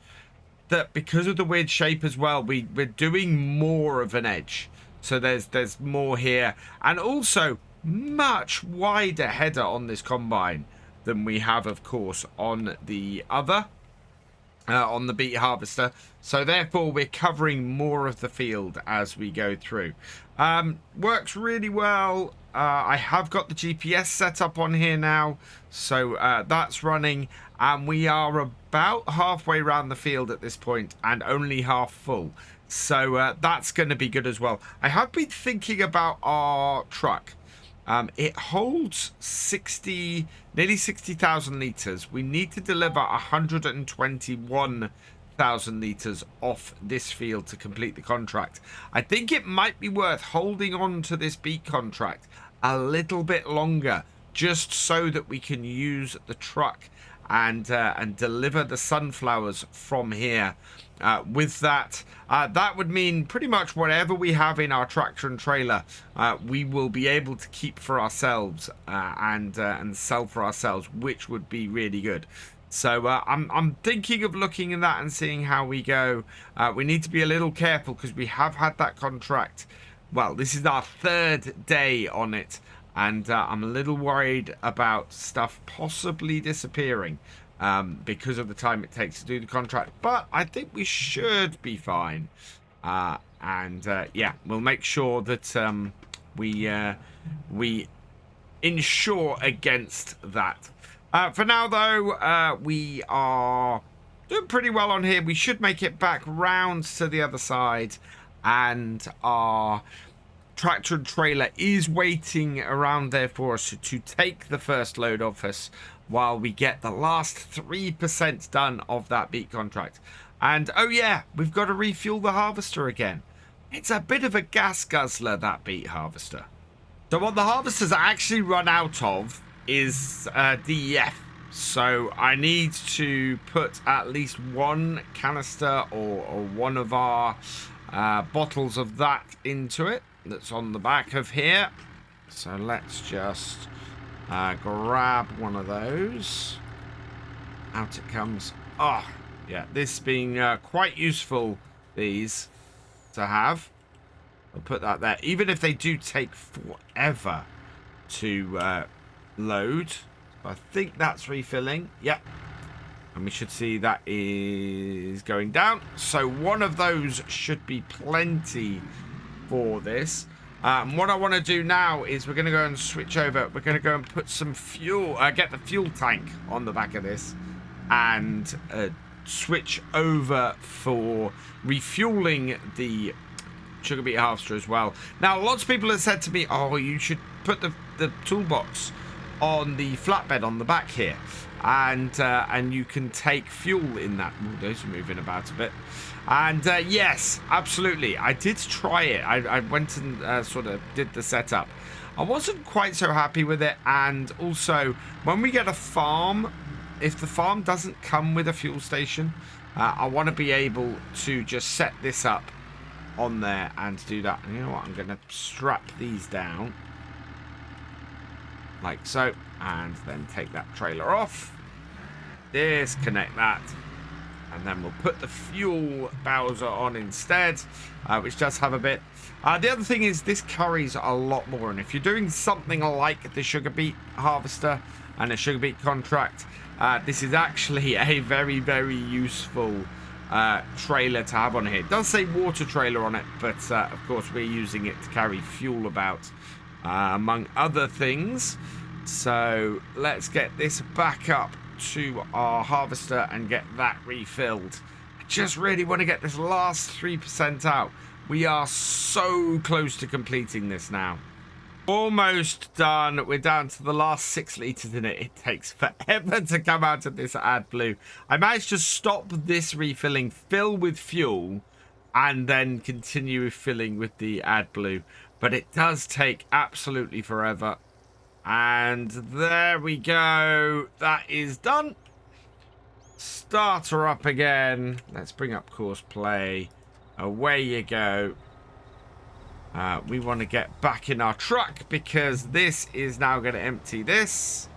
that because of the weird shape as well, we're doing more of an edge, so there's more here, and also much wider header on this combine than we have, of course, on the other, on the beet harvester. So therefore we're covering more of the field as we go through. Works really well. I have got the GPS set up on here now, so that's running, and we are about halfway around the field at this point and only half full. So that's going to be good as well. I have been thinking about our truck. It holds nearly 60,000 litres. We need to deliver 121,000 litres off this field to complete the contract. I think it might be worth holding on to this beet contract a little bit longer, just so that we can use the truck and deliver the sunflowers from here. With that, that would mean pretty much whatever we have in our tractor and trailer, we will be able to keep for ourselves and sell for ourselves, which would be really good. So I'm thinking of looking at that and seeing how we go. We need to be a little careful because we have had that contract. Well, this is our 3rd day on it, and I'm a little worried about stuff possibly disappearing. Because of the time it takes to do the contract, but I think we should be fine. Yeah, we'll make sure that we insure against that. For now, though, we are doing pretty well on here. We should make it back round to the other side, and our tractor and trailer is waiting around there for us to take the first load of us while we get the last 3% done of that beet contract. And oh yeah, we've got to refuel the harvester again. It's a bit of a gas guzzler, that beet harvester. So what the harvesters actually run out of is DEF. So I need to put at least one canister or one of our bottles of that into it. That's on the back of here. So let's just grab one of those. Out it comes. Oh, yeah, this being quite useful, these to have. I'll put that there. Even if they do take forever to load. I think that's refilling. Yep. And we should see that is going down. So one of those should be plenty for this. What I want to do now is we're going to go and switch over. We're going to go and put some fuel, get the fuel tank on the back of this and switch over for refueling the sugar beet harvester as well. Now, lots of people have said to me, oh, you should put the toolbox on the flatbed on the back here, and you can take fuel in that. Ooh, those are moving about a bit. And yes, absolutely, I did try it. I went and sort of did the setup. I wasn't quite so happy with it, and also when we get a farm, if the farm doesn't come with a fuel station, I want to be able to just set this up on there and do that. And you know what, I'm going to strap these down like so, and then take that trailer off, disconnect that, and then we'll put the fuel Bowser on instead, which does have a bit. The other thing is this carries a lot more, and if you're doing something like the sugar beet harvester and a sugar beet contract, this is actually a very, very useful trailer to have on here. It does say water trailer on it, but of course we're using it to carry fuel about, among other things. So let's get this back up to our harvester and get that refilled. I just really want to get this last 3% out. We are so close to completing this now. Almost done. We're down to the last 6 litres in it. It takes forever to come out of this AdBlue. I managed to stop this refilling, fill with fuel, and then continue filling with the AdBlue. But it does take absolutely forever. And there we go. That is done. Starter up again. Let's bring up course play. Away you go. We want to get back in our truck because this is now going to empty this.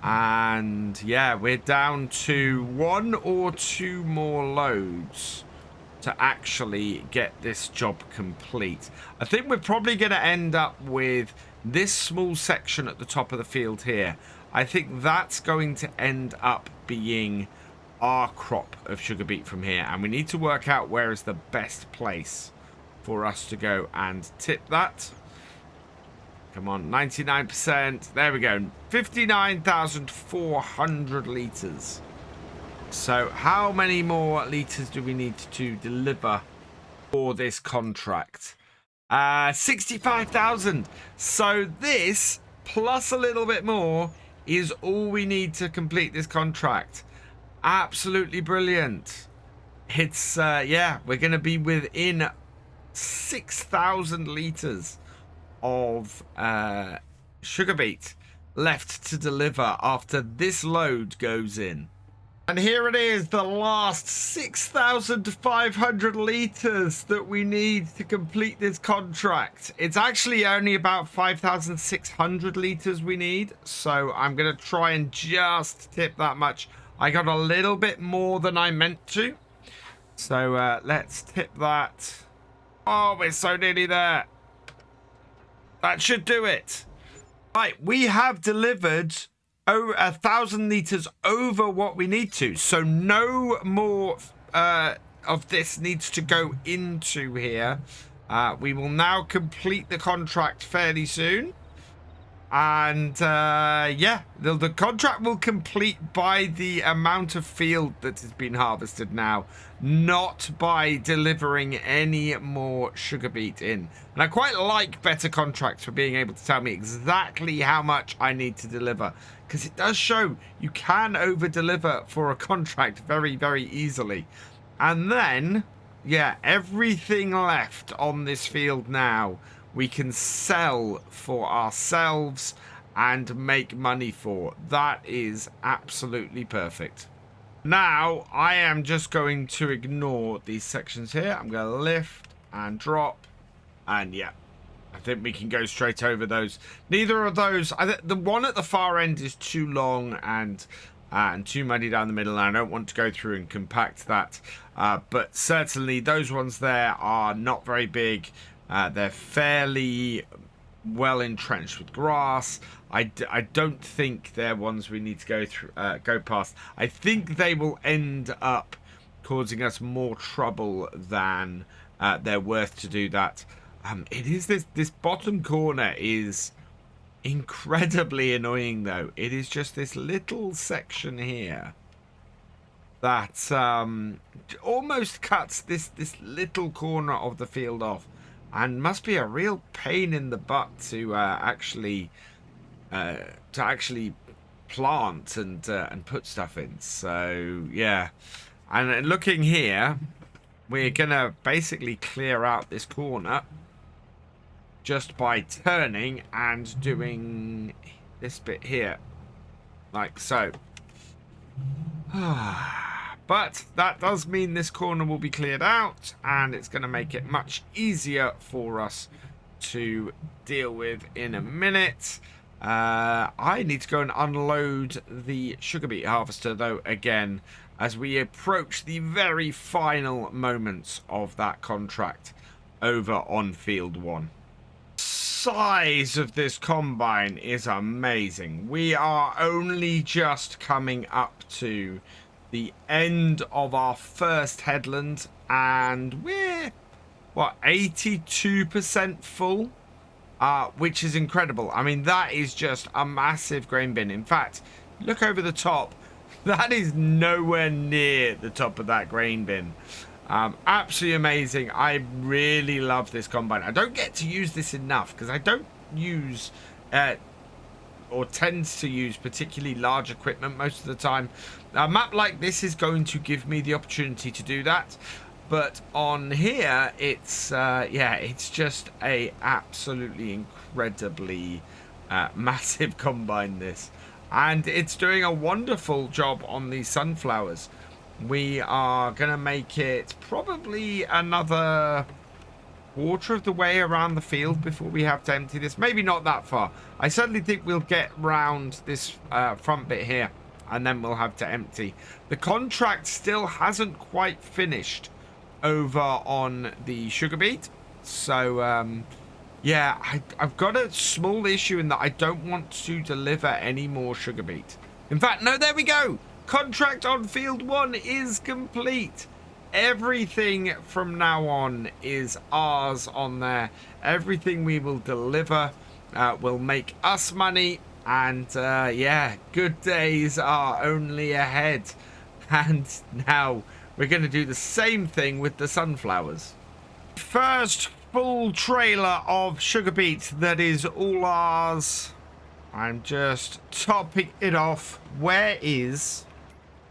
And yeah, we're down to 1 or 2 more loads to actually get this job complete. I think we're probably going to end up with this small section at the top of the field here. I think that's going to end up being our crop of sugar beet from here, and we need to work out where is the best place for us to go and tip that. Come on, 99%. There we go. 59,400 litres. So how many more litres do we need to deliver for this contract? 65,000. So this, plus a little bit more, is all we need to complete this contract. Absolutely brilliant. It's, yeah, we're going to be within 6,000 litres of sugar beet left to deliver after this load goes in. And here it is, the last 6,500 litres that we need to complete this contract. It's actually only about 5,600 litres we need, so I'm going to try and just tip that much. I got a little bit more than I meant to, so let's tip that. Oh, we're so nearly there. That should do it. Right, we have delivered 1,000 litres over what we need to. So no more of this needs to go into here. We will now complete the contract fairly soon. And yeah, the contract will complete by the amount of field that has been harvested now, not by delivering any more sugar beet in. And I quite like better contracts for being able to tell me exactly how much I need to deliver, because it does show you can over deliver for a contract very, very easily. And then, yeah, everything left on this field now we can sell for ourselves and make money for. That is absolutely perfect. Now, I am just going to ignore these sections here. I'm going to lift and drop. And yeah, I think we can go straight over those. Neither of those, the one at the far end is too long and too muddy down the middle. And I don't want to go through and compact that. But certainly those ones there are not very big. They're fairly well entrenched with grass. I don't think they're ones we need to go through, go past. I think they will end up causing us more trouble than they're worth to do that. It is this bottom corner is incredibly annoying though. It is just this little section here that almost cuts this little corner of the field off. And must be a real pain in the butt to actually plant and put stuff in. So yeah, and looking here, we're gonna basically clear out this corner just by turning and doing this bit here, like so. But that does mean this corner will be cleared out, and it's going to make it much easier for us to deal with in a minute. I need to go and unload the sugar beet harvester, though, again, as we approach the very final moments of that contract over on field 1. Size of this combine is amazing. We are only just coming up to the end of our first headland, and we're what, 82% full, which is incredible. I mean, that is just a massive grain bin. In fact, look over the top, that is nowhere near the top of that grain bin. Absolutely amazing. I really love this combine. I don't get to use this enough because I don't use or tends to use particularly large equipment most of the time. A map like this is going to give me the opportunity to do that, but on here it's yeah, it's just a absolutely incredibly massive combine, this, and it's doing a wonderful job on these sunflowers. We are gonna make it probably another quarter of the way around the field before we have to empty this. Maybe not that far. I certainly think we'll get round this front bit here, and then we'll have to empty. The contract still hasn't quite finished over on the sugar beet, so yeah, I've got a small issue in that I don't want to deliver any more sugar beet. In fact, no, there we go. Contract on field 1 is complete. Everything from now on is ours on there. Everything we will deliver will make us money, and yeah, good days are only ahead. And now we're going to do the same thing with the sunflowers. First full trailer of sugar beet that is all ours. I'm just topping it off. Where is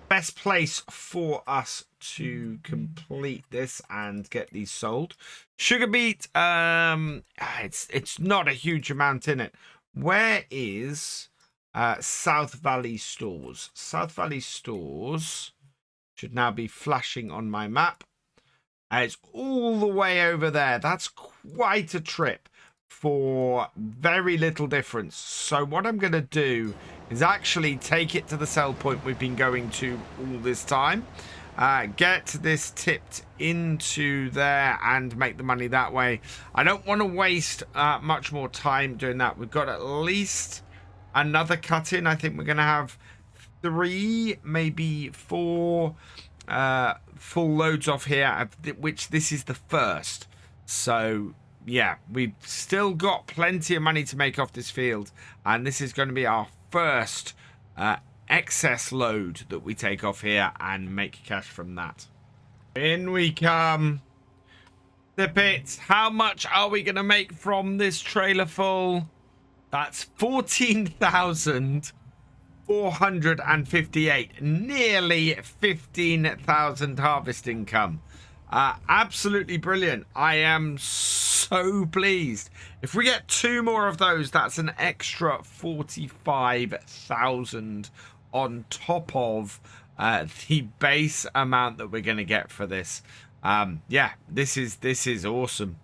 best place for us to complete this and get these sold? Sugar beet, it's not a huge amount in it. Where is South Valley Stores? South Valley Stores should now be flashing on my map. It's all the way over there. That's quite a trip for very little difference. So what I'm going to do is actually take it to the sell point we've been going to all this time. Get this tipped into there and make the money that way. I don't want to waste much more time doing that. We've got at least another cut in. I think we're going to have 3, maybe 4 full loads off here, which this is the first. So yeah, we've still got plenty of money to make off this field. And this is going to be our first excess load that we take off here and make cash from that. In we come. The pit. How much are we going to make from this trailer full? That's 14,458. Nearly 15,000 harvest income. Absolutely brilliant. I am so pleased. If we get 2 more of those, that's an extra 45,000 on top of the base amount that we're going to get for this. Yeah, this is awesome.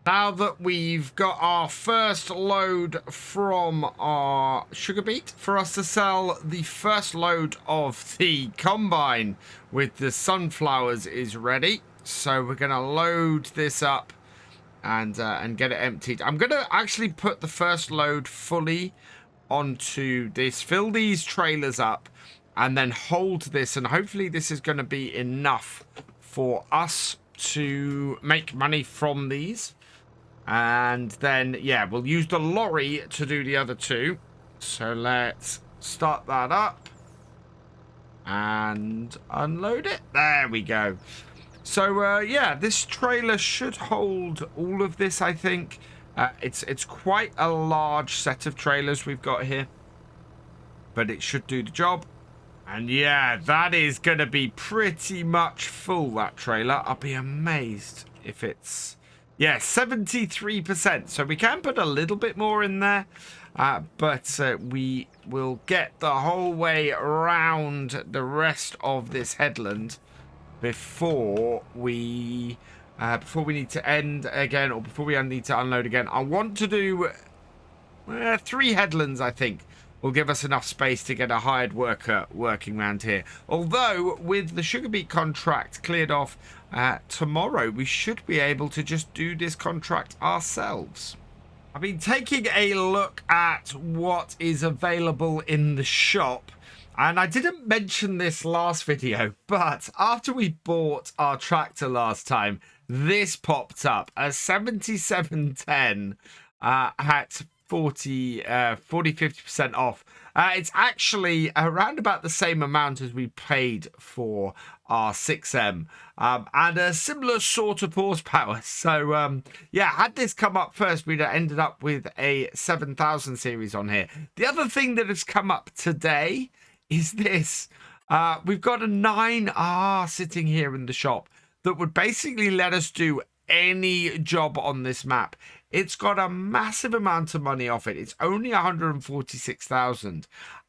Now that we've got our first load from our sugar beet, for us to sell the first load of the combine with the sunflowers is ready. So we're going to load this up and get it emptied. I'm going to actually put the first load fully onto this, fill these trailers up, and then hold this. And hopefully this is going to be enough for us to make money from these. And then, yeah, we'll use the lorry to do the other 2. So let's start that up and unload it. There we go. So, yeah, this trailer should hold all of this, I think. It's quite a large set of trailers we've got here, but it should do the job. And, yeah, that is going to be pretty much full, that trailer. I'll be amazed if it's... Yeah, 73%. So we can put a little bit more in there, but we will get the whole way around the rest of this headland before we need to end again, or before we need to unload again. I want to do 3 headlands, I think. Will give us enough space to get a hired worker working around here. Although, with the sugar beet contract cleared off tomorrow, we should be able to just do this contract ourselves. I've been taking a look at what is available in the shop. And I didn't mention this last video, but after we bought our tractor last time, this popped up. A 7710 at 50% off. It's actually around about the same amount as we paid for our 6M, and a similar sort of horsepower. So yeah, had this come up first, we'd have ended up with a 7000 series on here. The other thing that has come up today is this. We've got a 9R sitting here in the shop that would basically let us do any job on this map. It's got a massive amount of money off it. It's only 146,000,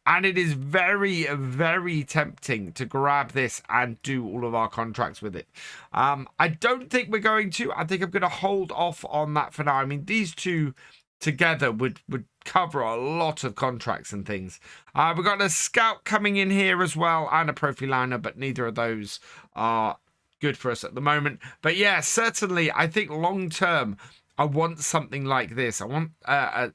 and it is very, very tempting to grab this and do all of our contracts with it. I don't think we're going to. I think I'm going to hold off on that for now. I mean, these two together would cover a lot of contracts and things. We've got a scout coming in here as well, and a profiliner, but neither of those are good for us at the moment. But yeah, certainly, I think long term, I want something like this. I want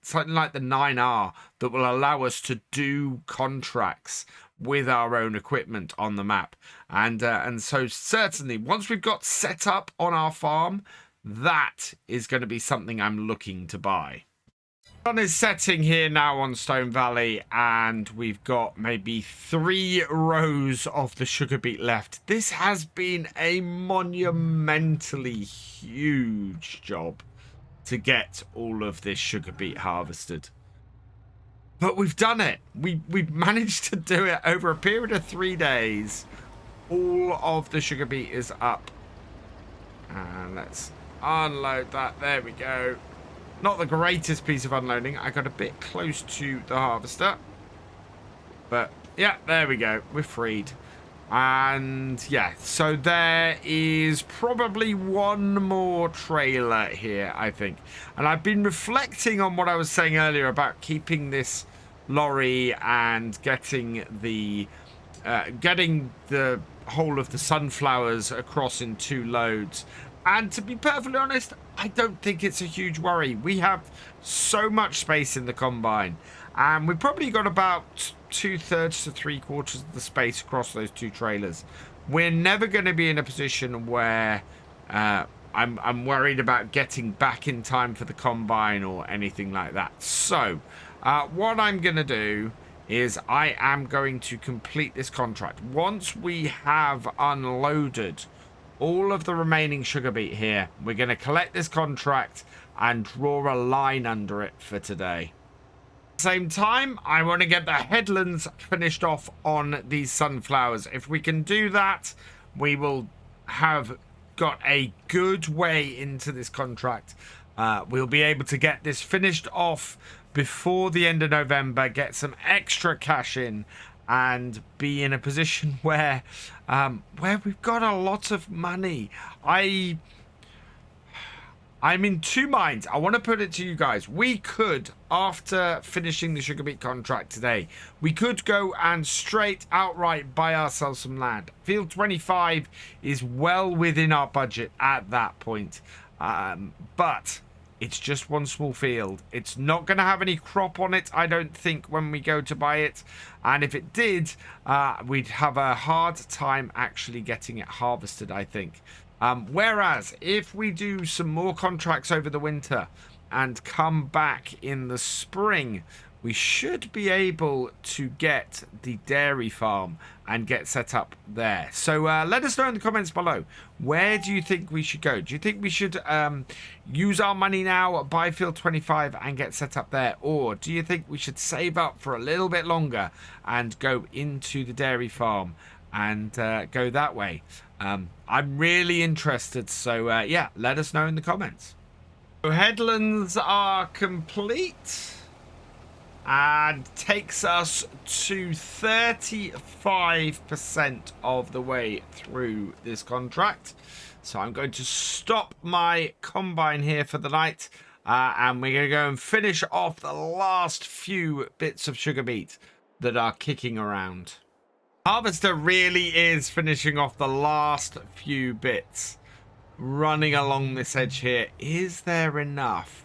something like the 9R that will allow us to do contracts with our own equipment on the map. And so certainly, once we've got set up on our farm, that is going to be something I'm looking to buy. Sun is setting here now on Stone Valley, and we've got maybe 3 rows of the sugar beet left. This has been a monumentally huge job to get all of this sugar beet harvested. But we've done it. We've managed to do it over a period of 3 days. All of the sugar beet is up. And let's unload that. There we go. Not the greatest piece of unloading. I got a bit close to the harvester. But yeah, there we go. We're freed. And yeah, so there is probably 1 more trailer here, I think. And I've been reflecting on what I was saying earlier about keeping this lorry and getting the whole of the sunflowers across in 2 loads. And to be perfectly honest, I don't think it's a huge worry. We have so much space in the combine, and we've probably got about 2/3 to 3/4 of the space across those 2 trailers. We're never going to be in a position where I'm worried about getting back in time for the combine or anything like that. So what I'm going to do is I am going to complete this contract. Once we have unloaded all of the remaining sugar beet here, we're going to collect this contract and draw a line under it for today. At the same time, I want to get the headlands finished off on these sunflowers. If we can do that, we will have got a good way into this contract. We'll be able to get this finished off before the end of November, get some extra cash in, and be in a position where we've got a lot of money. I'm in two minds. I want to put it to you guys. We could, after finishing the sugar beet contract today, we could go and straight outright buy ourselves some land. Field 25 is well within our budget at that point. But it's just one small field. It's not going to have any crop on it, I don't think, when we go to buy it. And if it did, we'd have a hard time actually getting it harvested, I think. Whereas, if we do some more contracts over the winter and come back in the spring, we should be able to get the dairy farm and get set up there. So let us know in the comments below. Where do you think we should go? Do you think we should use our money now, buy field 25 and get set up there? Or do you think we should save up for a little bit longer and go into the dairy farm and go that way? I'm really interested. So yeah, let us know in the comments. So headlands are complete. And takes us to 35% of the way through this contract. So I'm going to stop my combine here for the night. And we're going to go and finish off the last few bits of sugar beet that are kicking around. Harvester really is finishing off the last few bits. Running along this edge here. Is there enough?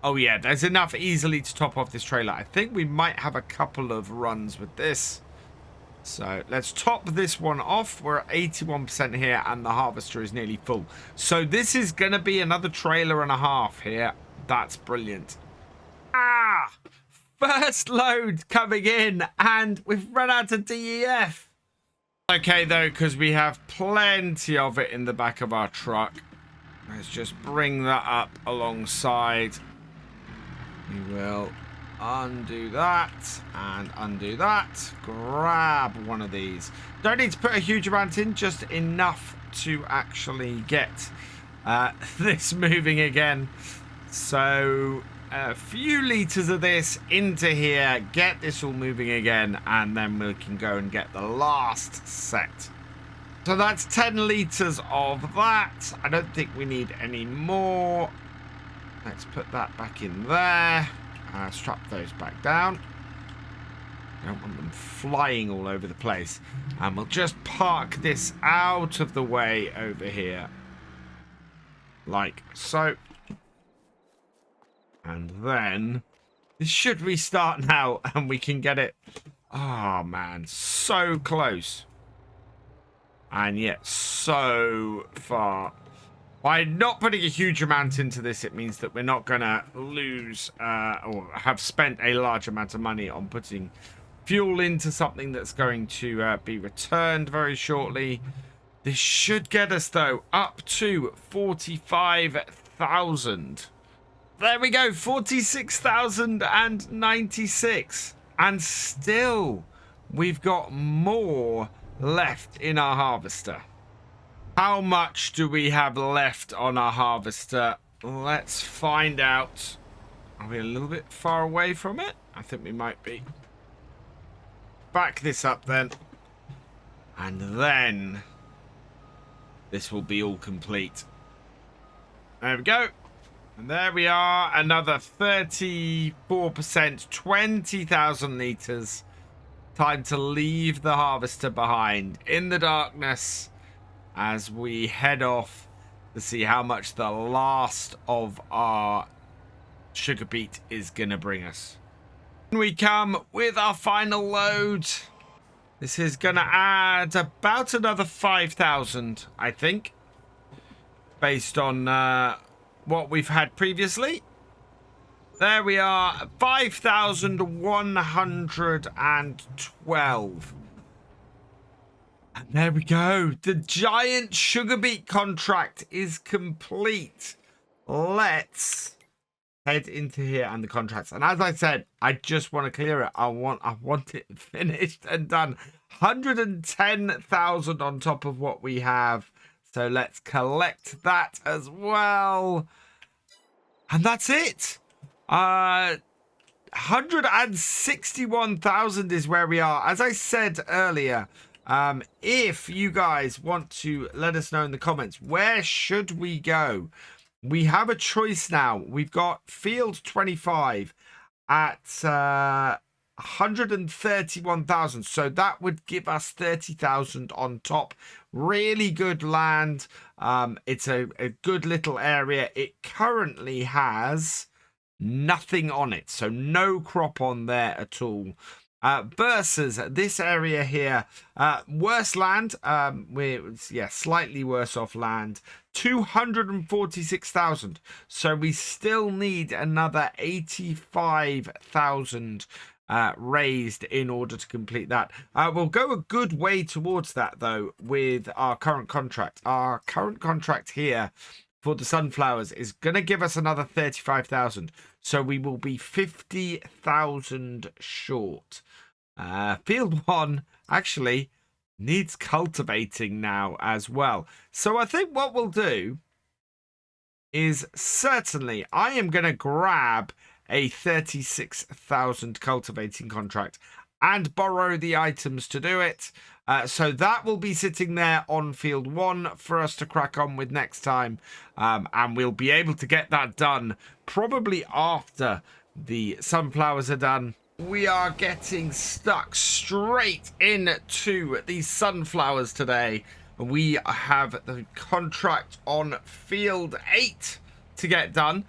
Oh yeah, there's enough easily to top off this trailer. I think we might have a couple of runs with this. So let's top this one off. We're at 81% here and the harvester is nearly full. So this is going to be another trailer and a half here. That's brilliant. First load coming in and we've run out of DEF. Okay though, because we have plenty of it in the back of our truck. Let's just bring that up alongside. We will undo that and undo that. Grab one of these. Don't need to put a huge amount in, just enough to actually get this moving again. So a few litres of this into here, get this all moving again, and then we can go and get the last set. So that's 10 litres of that. I don't think we need any more. Let's put that back in there. Strap those back down. Don't want them flying all over the place. And we'll just park this out of the way over here. Like so. And then this should restart now and we can get it. Oh man, so close. And yet so far. By not putting a huge amount into this, it means that we're not going to lose or have spent a large amount of money on putting fuel into something that's going to be returned very shortly. This should get us, though, up to 45,000. There we go, 46,096. And still, we've got more left in our harvester. How much do we have left on our harvester? Let's find out. Are we a little bit far away from it? I think we might be. Back this up then. And then this will be all complete. There we go. And there we are. Another 34%, 20,000 litres. Time to leave the harvester behind in the darkness as we head off to see how much the last of our sugar beet is going to bring us. We come with our final load. This is going to add about another 5,000, I think. based on what we've had previously. There we are, 5,112. And there we go. The giant sugar beet contract is complete. Let's head into here and the contracts. And as I said, I just want to clear it. I want it finished and done. 110,000 on top of what we have. So let's collect that as well. And that's it. 161,000 is where we are. As I said earlier, if you guys want to let us know in the comments, where should we go? We have a choice now. We've got field 25 at 131,000. So that would give us 30,000 on top. Really good land. It's a good little area. It currently has nothing on it. So no crop on there at all. Versus this area here, worse land. We're slightly worse off land. 246,000. So we still need another 85,000 raised in order to complete that. We'll go a good way towards that though with our current contract. Our current contract here for the sunflowers is going to give us another 35,000. So we will be 50,000 short. Field 1 actually needs cultivating now as well. So I think what we'll do is certainly I am going to grab a 36,000 cultivating contract and borrow the items to do it. So that will be sitting there on field 1 for us to crack on with next time. And we'll be able to get that done probably after the sunflowers are done. We are getting stuck straight into the sunflowers today. We have the contract on field 8 to get done.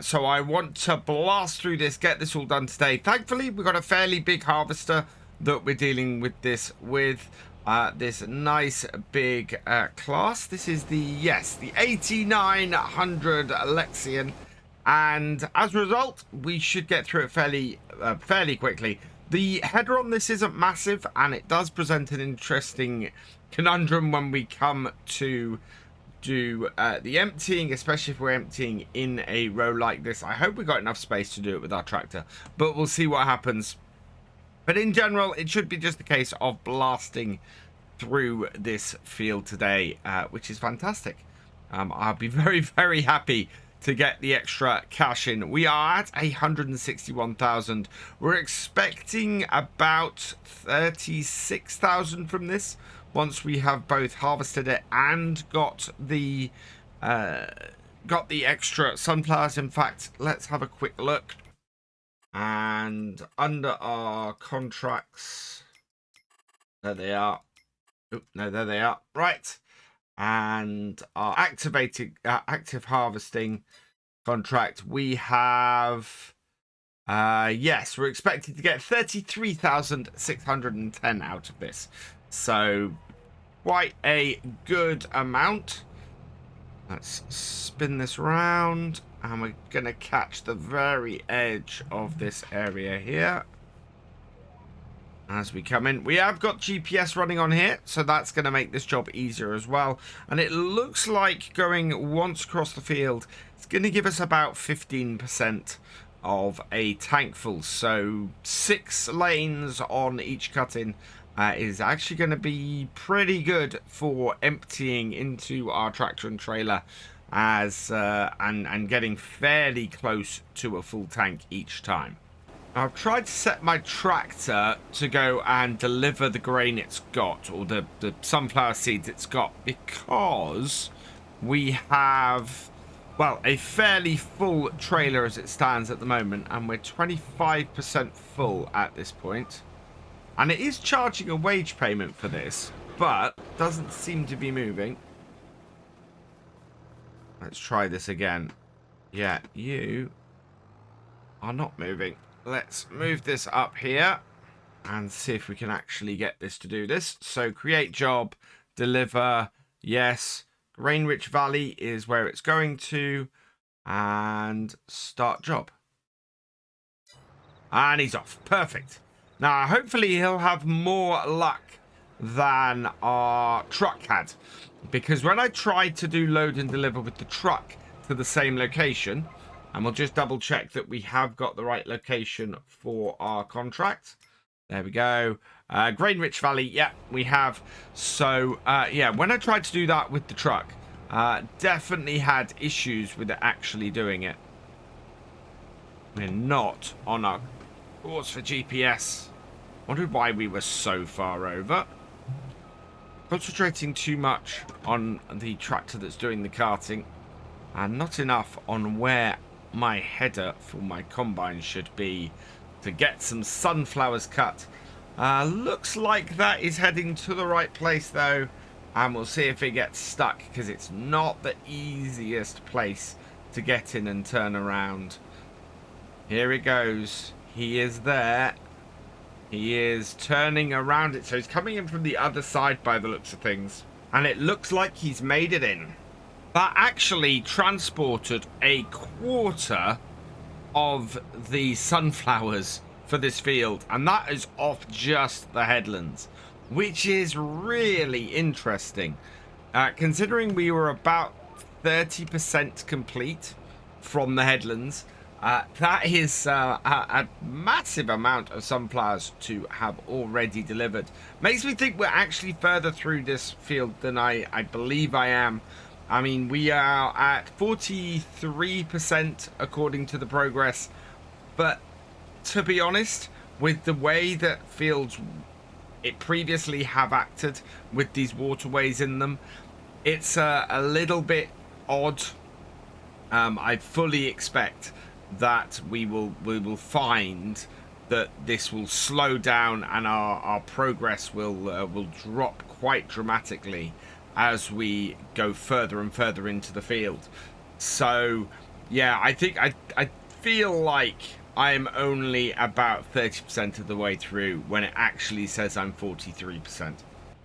So I want to blast through this, get this all done today. Thankfully, we've got a fairly big harvester that we're dealing with this with. This nice big class. This is the 8900 Alexian. And as a result, we should get through it fairly quickly. The header on this isn't massive, and it does present an interesting conundrum when we come to do the emptying, especially if we're emptying in a row like this. I hope we got enough space to do it with our tractor, but we'll see what happens. But in general, it should be just a case of blasting through this field today, which is fantastic. I'll be very, very happy to get the extra cash in. We are at 161,000. We're expecting about 36,000 from this once we have both harvested it and got the extra sunflowers. In fact, let's have a quick look. And under our contracts, there they are. Oop, no, there they are. Right. And our active harvesting contract, we have yes, we're expected to get 33,610 out of this, so quite a good amount. Let's spin this round, and we're gonna catch the very edge of this area here. As we come in, we have got GPS running on here, so that's going to make this job easier as well. And it looks like going once across the field, it's going to give us about 15% of a tank full. So 6 lanes on each cut-in is actually going to be pretty good for emptying into our tractor and trailer as and getting fairly close to a full tank each time. I've tried to set my tractor to go and deliver the grain it's got, or the sunflower seeds it's got, because we have, well, a fairly full trailer as it stands at the moment, and we're 25% full at this point. And it is charging a wage payment for this, but doesn't seem to be moving. Let's try this again. Yeah, you are not moving. Let's move this up here and see if we can actually get this to do this. So create job, deliver, yes, Grain-rich valley is where it's going to. And start job. And he's off. Perfect. Now, hopefully he'll have more luck than our truck had. Because when I tried to do load and deliver with the truck to the same location, and we'll just double check that we have got the right location for our contract. There we go. Grain-rich valley. Yeah, we have. So, yeah, when I tried to do that with the truck, definitely had issues with it actually doing it. We're not on our course for GPS. Wondered why we were so far over. Concentrating too much on the tractor that's doing the carting, and not enough on where my header for my combine should be to get some sunflowers cut. Looks like that is heading to the right place though, and we'll see if it gets stuck, because it's not the easiest place to get in and turn around. Here it goes. He is there. He is turning around it, so he's coming in from the other side by the looks of things, and it looks like he's made it in. That actually transported a quarter of the sunflowers for this field, and that is off just the headlands, which is really interesting, considering we were about 30% complete from the headlands. That is a massive amount of sunflowers to have already delivered. Makes me think we're actually further through this field than I believe I am. I mean, we are at 43% according to the progress. But to be honest, with the way that fields it previously have acted with these waterways in them, it's a little bit odd. I fully expect that we will find that this will slow down, and our progress will drop quite dramatically as we go further and further into the field. So yeah, I think I feel like I'm only about 30% of the way through when it actually says I'm 43%.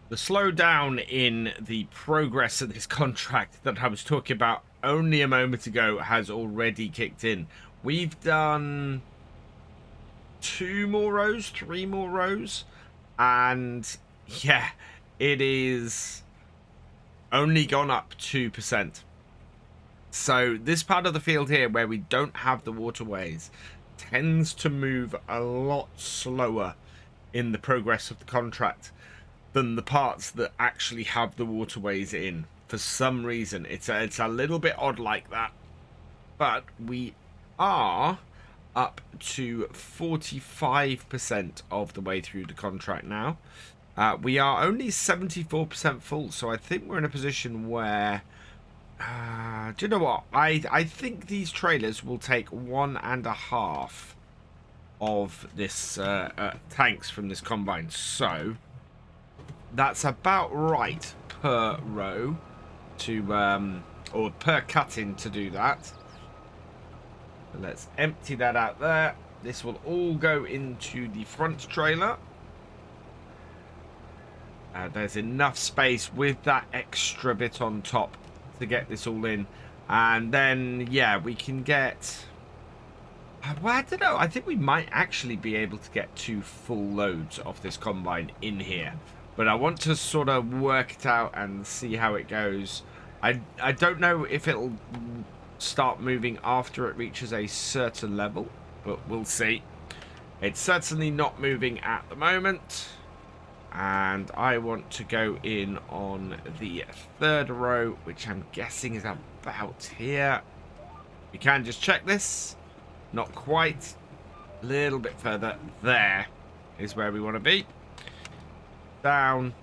The slowdown in the progress of this contract that I was talking about only a moment ago has already kicked in. We've done 2 more rows, 3 more rows, and yeah, it is only gone up 2%. So this part of the field here, where we don't have the waterways, tends to move a lot slower in the progress of the contract than the parts that actually have the waterways in. For some reason, it's a little bit odd like that. But we are up to 45% of the way through the contract now. We are only 74% full, so I think we're in a position where do you know what? I think these trailers will take 1.5 of this tanks from this combine. So that's about right per row to or per cutting to do that. Let's empty that out there. This will all go into the front trailer. There's enough space with that extra bit on top to get this all in. And then, yeah, we can get... well, I don't know. I think we might actually be able to get 2 full loads of this combine in here. But I want to sort of work it out and see how it goes. I don't know if it'll start moving after it reaches a certain level, but we'll see. It's certainly not moving at the moment. And I want to go in on the 3rd row, which I'm guessing is about here. You can just check this. Not quite. A little bit further. There is where we want to be. Down.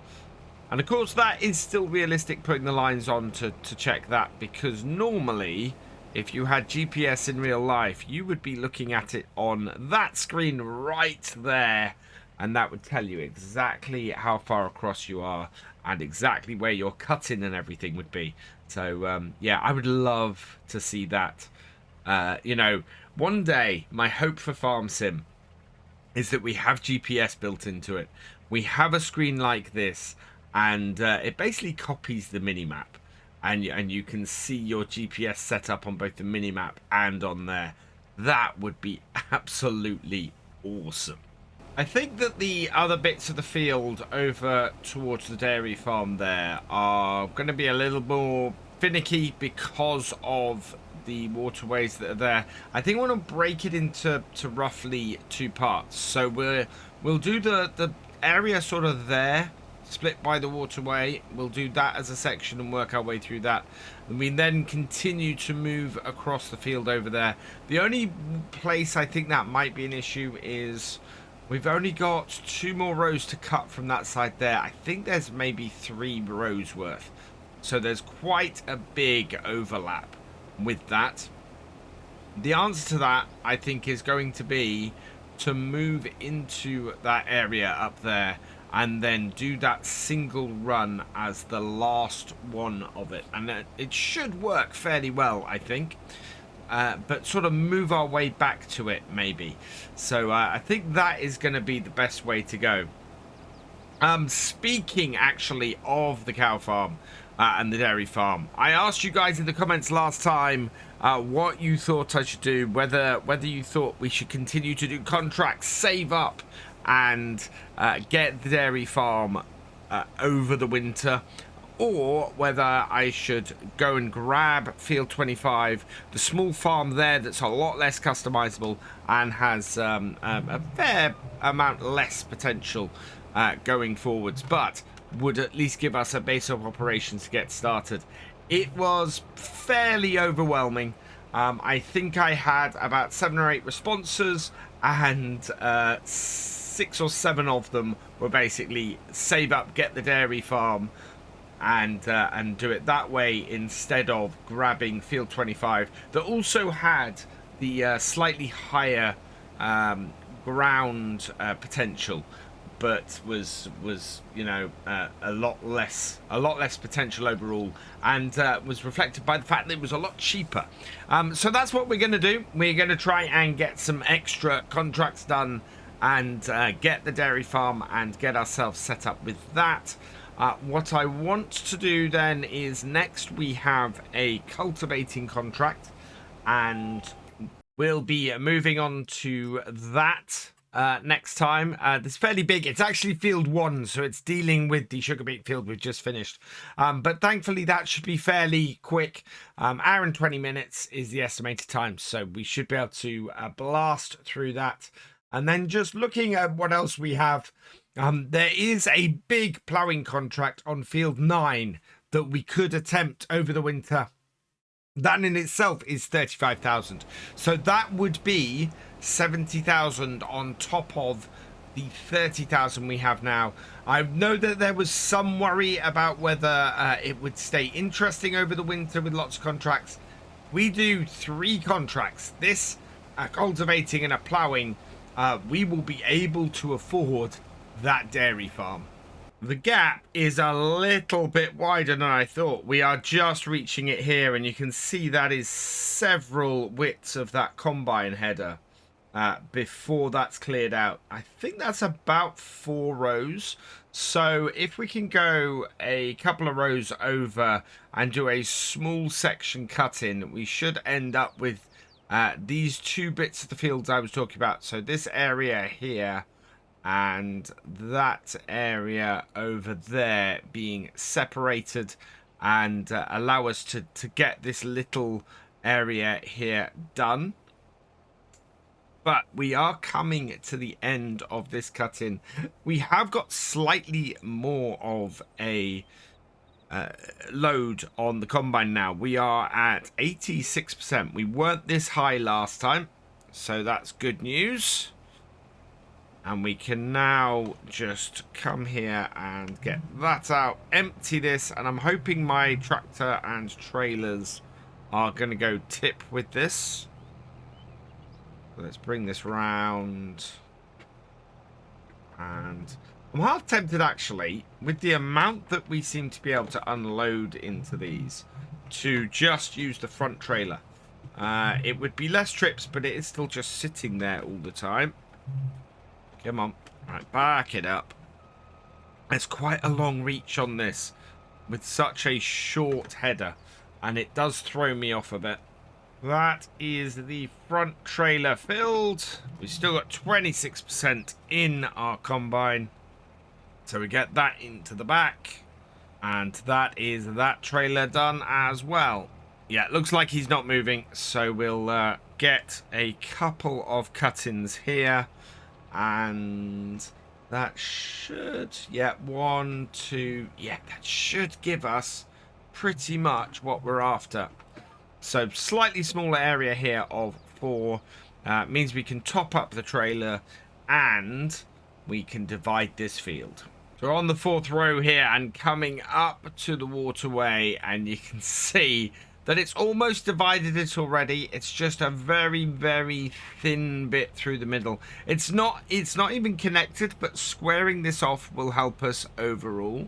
And of course that is still realistic, putting the lines on to check that, because normally if you had GPS in real life, you would be looking at it on that screen right there, and that would tell you exactly how far across you are and exactly where your cut-in and everything would be. So yeah, I would love to see that. You know, one day my hope for Farm Sim is that we have GPS built into it. We have a screen like this, and it basically copies the minimap. and you can see your GPS set up on both the minimap and on there. That would be absolutely awesome. I think that the other bits of the field over towards the dairy farm there are going to be a little more finicky because of the waterways that are there. I think I want to break it into roughly 2 parts. So we'll do the area sort of there, split by the waterway. We'll do that as a section and work our way through that. And we then continue to move across the field over there. The only place I think that might be an issue is we've only got 2 more rows to cut from that side there. I think there's maybe 3 rows worth. So there's quite a big overlap with that. The answer to that, I think, is going to be to move into that area up there and then do that single run as the last one of it. And it should work fairly well, I think. But sort of move our way back to it, maybe. So I think that is going to be the best way to go. Speaking, actually, of the cow farm and the dairy farm, I asked you guys in the comments last time what you thought I should do, whether you thought we should continue to do contracts, save up, and get the dairy farm over the winter, or whether I should go and grab Field 25, the small farm there that's a lot less customizable and has a fair amount less potential going forwards, but would at least give us a base of operations to get started. It was fairly overwhelming. I think I had about 7 or 8 responses, and 6 or 7 of them were basically save up, get the dairy farm, and do it that way instead of grabbing Field 25 that also had the slightly higher ground potential, but was you know a lot less potential overall, and was reflected by the fact that it was a lot cheaper. So that's what we're going to do. We're going to try and get some extra contracts done and get the dairy farm and get ourselves set up with that. What I want to do then is next we have a cultivating contract, and we'll be moving on to that next time. It's fairly big. It's actually field 1, so it's dealing with the sugar beet field we've just finished. But thankfully that should be fairly quick. Hour and 20 minutes is the estimated time, so we should be able to blast through that. And then just looking at what else we have, there is a big ploughing contract on field 9 that we could attempt over the winter. That in itself is 35,000. So that would be 70,000 on top of the 30,000 we have now. I know that there was some worry about whether it would stay interesting over the winter with lots of contracts. We do 3 contracts. This, cultivating and a ploughing, we will be able to afford that dairy farm. The gap is a little bit wider than I thought. We are just reaching it here, and you can see that is several widths of that combine header before that's cleared out. I think that's about 4 rows. So if we can go a couple of rows over and do a small section cut in, we should end up with these 2 bits of the fields I was talking about. So this area here and that area over there being separated, and allow us to get this little area here done. But we are coming to the end of this cut-in. We have got slightly more of a load on the combine now. We are at 86%. We weren't this high last time, so that's good news. And we can now just come here and get that out, empty this, and I'm hoping my tractor and trailers are going to go tip with this. Let's bring this round. And I'm half tempted, actually, with the amount that we seem to be able to unload into these, to just use the front trailer. It would be less trips, but it is still just sitting there all the time. Come on. Right, back it up. There's quite a long reach on this. with such a short header, and it does throw me off a bit. That is the front trailer filled. We've still got 26% in our combine. So we get that into the back. And that is that trailer done as well. Yeah, it looks like he's not moving. So we'll get a couple of cut-ins here. And that should, yeah, 1, 2, yeah, that should give us pretty much what we're after. So slightly smaller area here of 4 means we can top up the trailer and we can divide this field. So we're on the 4th row here and coming up to the waterway, and you can see that it's almost divided it already. It's just a very, very thin bit through the middle. It's not even connected, but squaring this off will help us overall.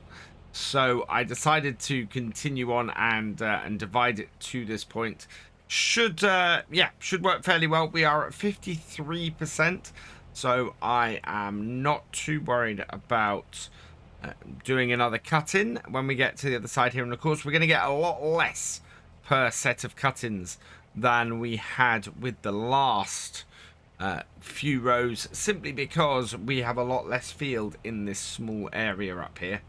So I decided to continue on and divide it to this point. Should work fairly well. We are at 53%, so I am not too worried about doing another cut-in when we get to the other side here. And of course, we're going to get a lot less per set of cut-ins than we had with the last few rows, simply because we have a lot less field in this small area up here.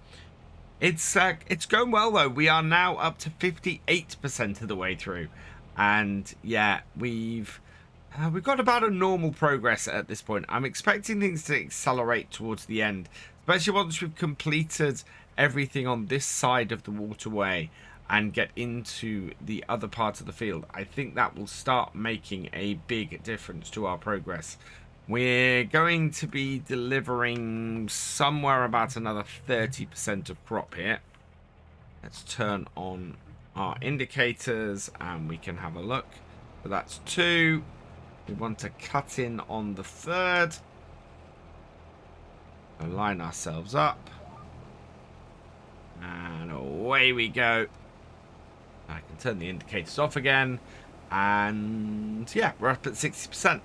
It's going well though. We are now up to 58% of the way through, and yeah, we've got about a normal progress at this point. I'm expecting things to accelerate towards the end, especially once we've completed everything on this side of the waterway and get into the other part of the field. I think that will start making a big difference to our progress. We're going to be delivering somewhere about another 30% of crop here. Let's turn on our indicators and we can have a look. So that's 2. We want to cut in on the 3rd. Line ourselves up. And away we go. I can turn the indicators off again. And yeah, we're up at 60%.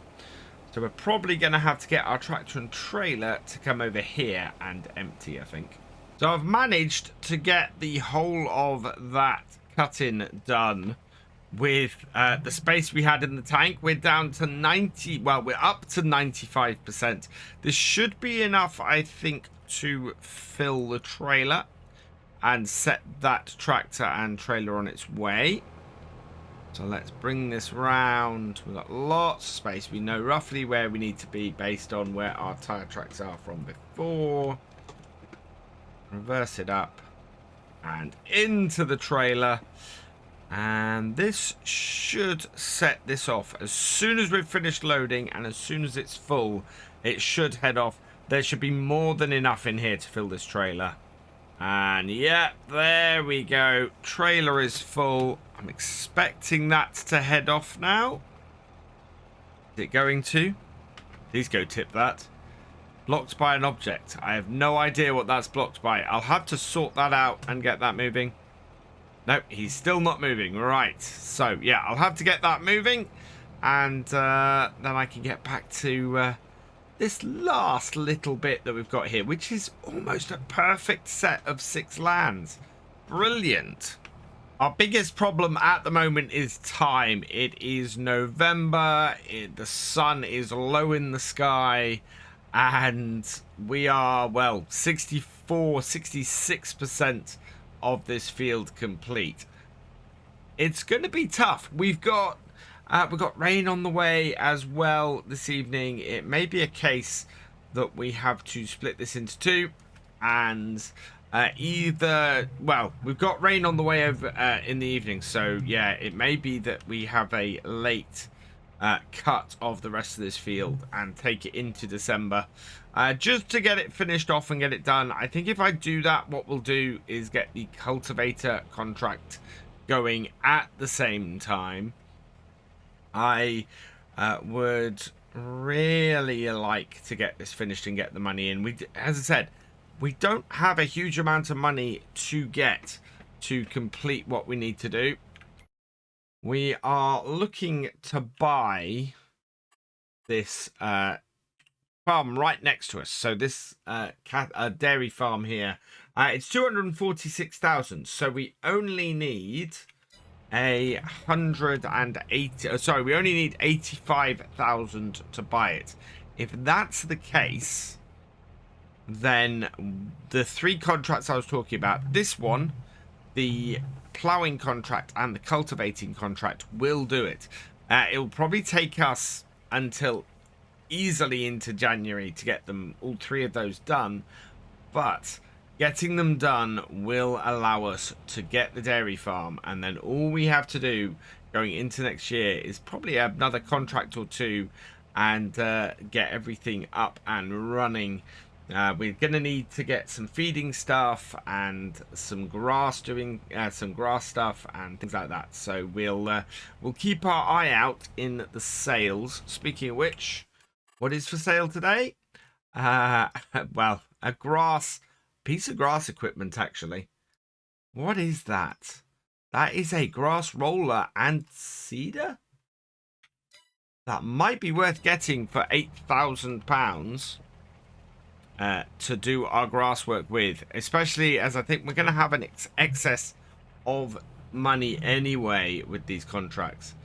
So we're probably going to have to get our tractor and trailer to come over here and empty, I think. So I've managed to get the whole of that cut-in done with the space we had in the tank. We're down to 90, well, we're up to 95%. This should be enough, I think, to fill the trailer and set that tractor and trailer on its way. So let's bring this round. We've got lots of space. We know roughly where we need to be based on where our tire tracks are from before. Reverse it up and into the trailer. And this should set this off. As soon as we've finished loading and as soon as it's full, it should head off. There should be more than enough in here to fill this trailer. And yeah, there we go. Trailer is full. I'm expecting that to head off now. Is it going to? Please go tip that. Blocked by an object. I have no idea what that's blocked by. I'll have to sort that out and get that moving. Nope, he's still not moving. Right. So, yeah, I'll have to get that moving. And then I can get back to this last little bit that we've got here, which is almost a perfect set of 6 lands. Brilliant. Our biggest problem at the moment is time. It is November. The sun is low in the sky. And we are, well, 64, 66% of this field complete. It's going to be tough. We've got rain on the way as well this evening. It may be a case that we have to split this into 2 and either, well, we've got rain on the way over in the evening, so yeah, it may be that we have a late cut of the rest of this field and take it into December just to get it finished off and get it done. I think if I do that, what we'll do is get the cultivator contract going at the same time. I would really like to get this finished and get the money in. As I said, we don't have a huge amount of money to get to complete what we need to do. We are looking to buy this farm right next to us. So this dairy farm here, it's 246,000. So we only need 180. Sorry, we only need 85,000 to buy it. If that's the case, then the 3 contracts I was talking about, this one, the ploughing contract and the cultivating contract, will do it. It'll probably take us until easily into January to get them, all 3 of those done, but getting them done will allow us to get the dairy farm, and then all we have to do going into next year is probably another contract or 2 and get everything up and running. We're going to need to get some feeding stuff and some grass, doing some grass stuff and things like that. So we'll keep our eye out in the sales. Speaking of which, what is for sale today? Well, a piece of grass equipment, actually. What is that? That is a grass roller and seeder? That might be worth getting for £8,000 to do our grass work with, especially as I think we're going to have an excess of money anyway with these contracts.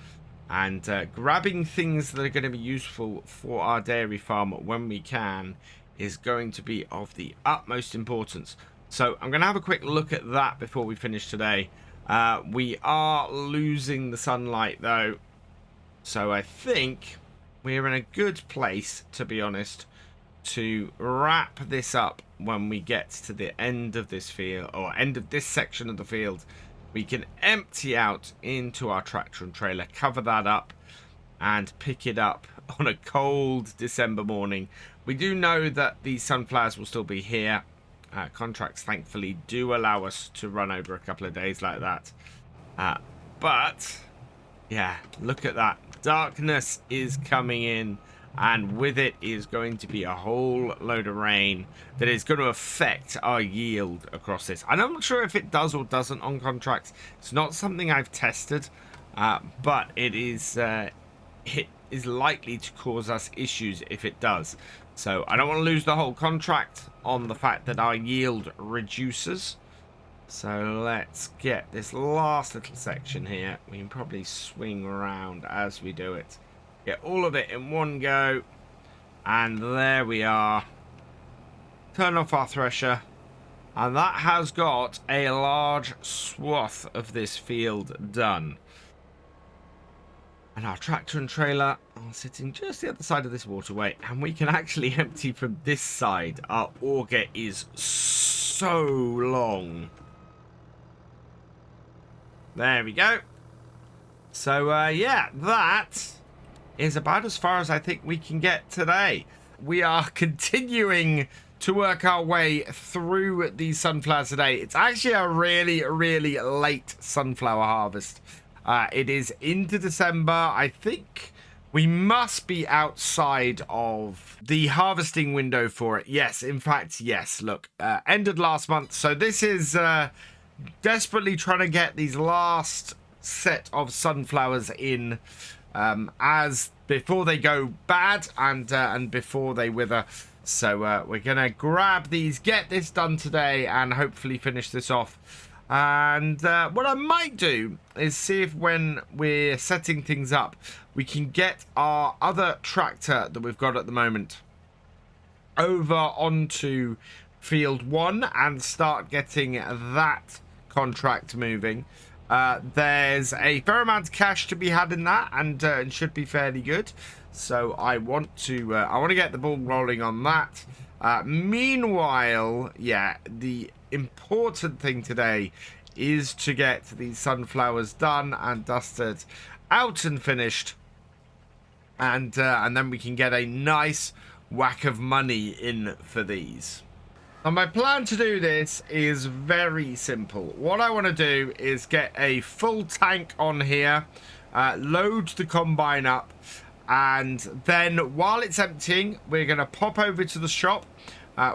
And grabbing things that are going to be useful for our dairy farm when we can is going to be of the utmost importance. So I'm going to have a quick look at that before we finish today. We are losing the sunlight though, so I think we're in a good place, to be honest, to wrap this up when we get to the end of this field, or end of this section of the field. We can empty out into our tractor and trailer, cover that up, and pick it up on a cold December morning. We do know that the sunflowers will still be here. Contracts, thankfully, do allow us to run over a couple of days like that. But, yeah, look at that. Darkness is coming in, and with it is going to be a whole load of rain that is going to affect our yield across this. And I'm not sure if it does or doesn't on contracts. It's not something I've tested, but it is likely to cause us issues if it does. So I don't want to lose the whole contract on the fact that our yield reduces. So let's get this last little section here. We can probably swing around as we do it. Get all of it in one go. And there we are. Turn off our thresher. And that has got a large swath of this field done. And our tractor and trailer are sitting just the other side of this waterway. And we can actually empty from this side. Our auger is so long. There we go. So, yeah, that is about as far as I think we can get today. We are continuing to work our way through these sunflowers today. It's actually a really, really late sunflower harvest. It is into December. I think we must be outside of the harvesting window for it. Yes, in fact, yes. Look, ended last month. So this is desperately trying to get these last set of sunflowers in as before they go bad and before they wither. So we're going to grab these, get this done today, and hopefully finish this off. And what I might do is see if when we're setting things up, we can get our other tractor that we've got at the moment over onto field 1 and start getting that contract moving. There's a fair amount of cash to be had in that, and it should be fairly good. So I want to get the ball rolling on that. Meanwhile, yeah, the important thing today is to get these sunflowers done and dusted, out and finished, and then we can get a nice whack of money in for these. And my plan to do this is very simple. What I want to do is get a full tank on here, load the combine up, and then while it's emptying, we're going to pop over to the shop.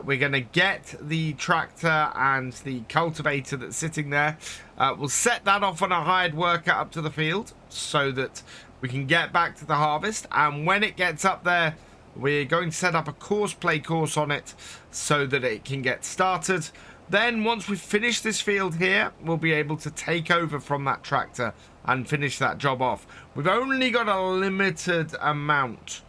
We're going to get the tractor and the cultivator that's sitting there. We'll set that off on a hired worker up to the field so that we can get back to the harvest. And when it gets up there, We're going to set up a play course on it so that it can get started. Then once we've finished this field here, we'll be able to take over from that tractor and finish that job off. We've only got a limited amount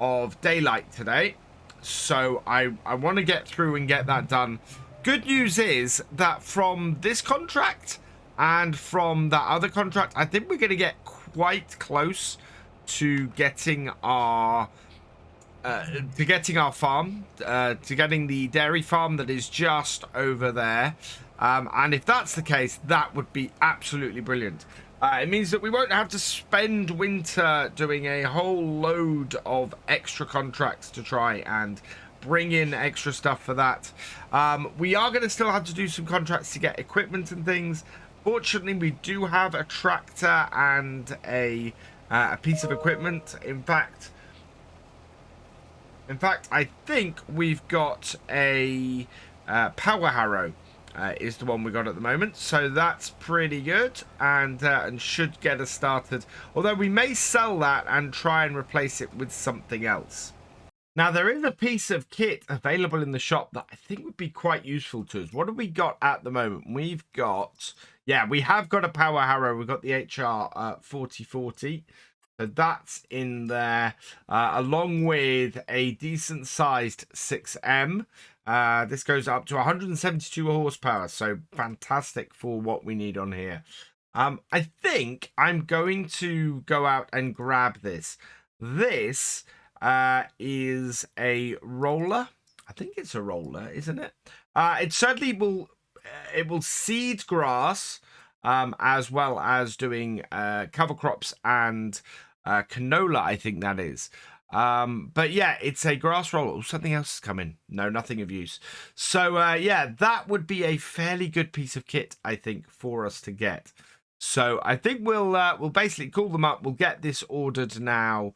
of daylight today, so I want to get through and get that done. Good news is that from this contract and from that other contract, I think we're going to get quite close to getting our farm, to getting the dairy farm that is just over there. And if that's the case, that would be absolutely brilliant. It means that we won't have to spend winter doing a whole load of extra contracts to try and bring in extra stuff for that. We are going to still have to do some contracts to get equipment and things. Fortunately, we do have a tractor and a piece of equipment. In fact, I think we've got a power harrow. Is the one we got at the moment, so that's pretty good, and should get us started, although we may sell that and try and replace it with something else. Now, there is a piece of kit available in the shop that I think would be quite useful to us. What have we got at the moment? We've got, yeah, we have got a power harrow. We've got the HR 4040, so that's in there, along with a decent sized 6M. This goes up to 172 horsepower, so fantastic for what we need on here. I think I'm going to go out and grab this. This is a roller. I think it's a roller, isn't it? It certainly will. It will seed grass, as well as doing cover crops and canola. I think that is. But yeah, it's a grass roller. Oh, something else has come in. No, nothing of use. So yeah, that would be a fairly good piece of kit, I think, for us to get. So I think we'll basically call them up. We'll get this ordered now.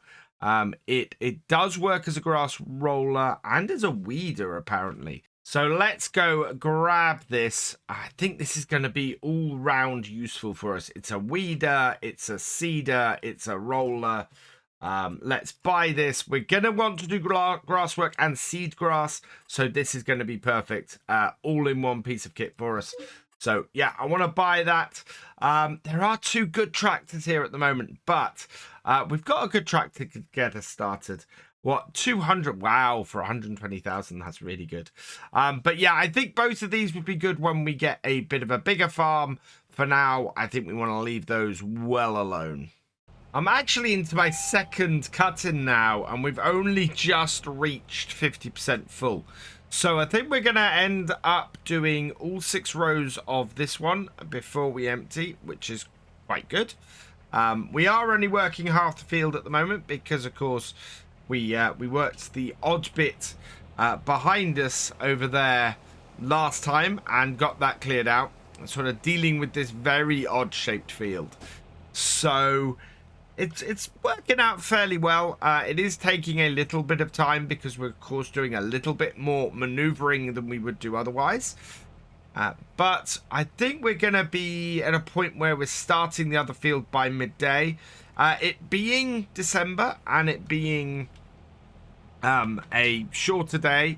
It does work as a grass roller and as a weeder, apparently. So let's go grab this. I think this is going to be all round useful for us. It's a weeder, it's a seeder, it's a roller. Let's buy this. We're going to want to do grass work and seed grass, so this is going to be perfect. All in one piece of kit for us. So yeah, I want to buy that. There are two good tractors here at the moment, but we've got a good tractor to get us started. What, 200? Wow, for 120,000, that's really good. But yeah, I think both of these would be good when we get a bit of a bigger farm. For now, I think we want to leave those well alone. I'm actually into my second cut-in now, and we've only just reached 50% full. So I think we're going to end up doing all 6 rows of this one before we empty, which is quite good. We are only working half the field at the moment because, of course, we worked the odd bit behind us over there last time and got that cleared out. Sort of dealing with this very odd-shaped field. So it's working out fairly well. It is taking a little bit of time because we're, of course, doing a little bit more maneuvering than we would do otherwise. But I think we're going to be at a point where we're starting the other field by midday. It being December and it being a shorter day,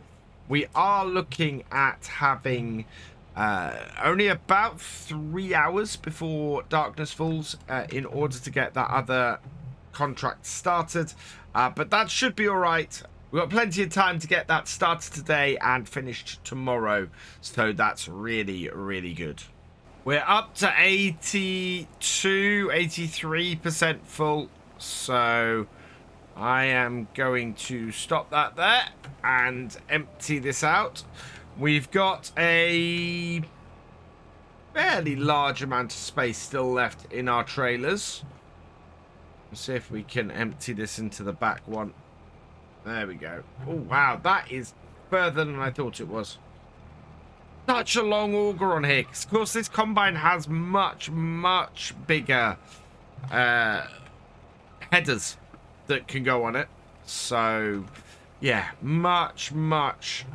we are looking at having only about 3 hours before darkness falls in order to get that other contract started. But that should be all right. We've got plenty of time to get that started today and finished tomorrow. So that's really, really good. We're up to 82, 83% full. So I am going to stop that there and empty this out. We've got a fairly large amount of space still left in our trailers. Let's see if we can empty this into the back one. There we go. Oh, wow. That is further than I thought it was. Such a long auger on here. Of course, this combine has much, much bigger headers that can go on it. So, yeah, much, much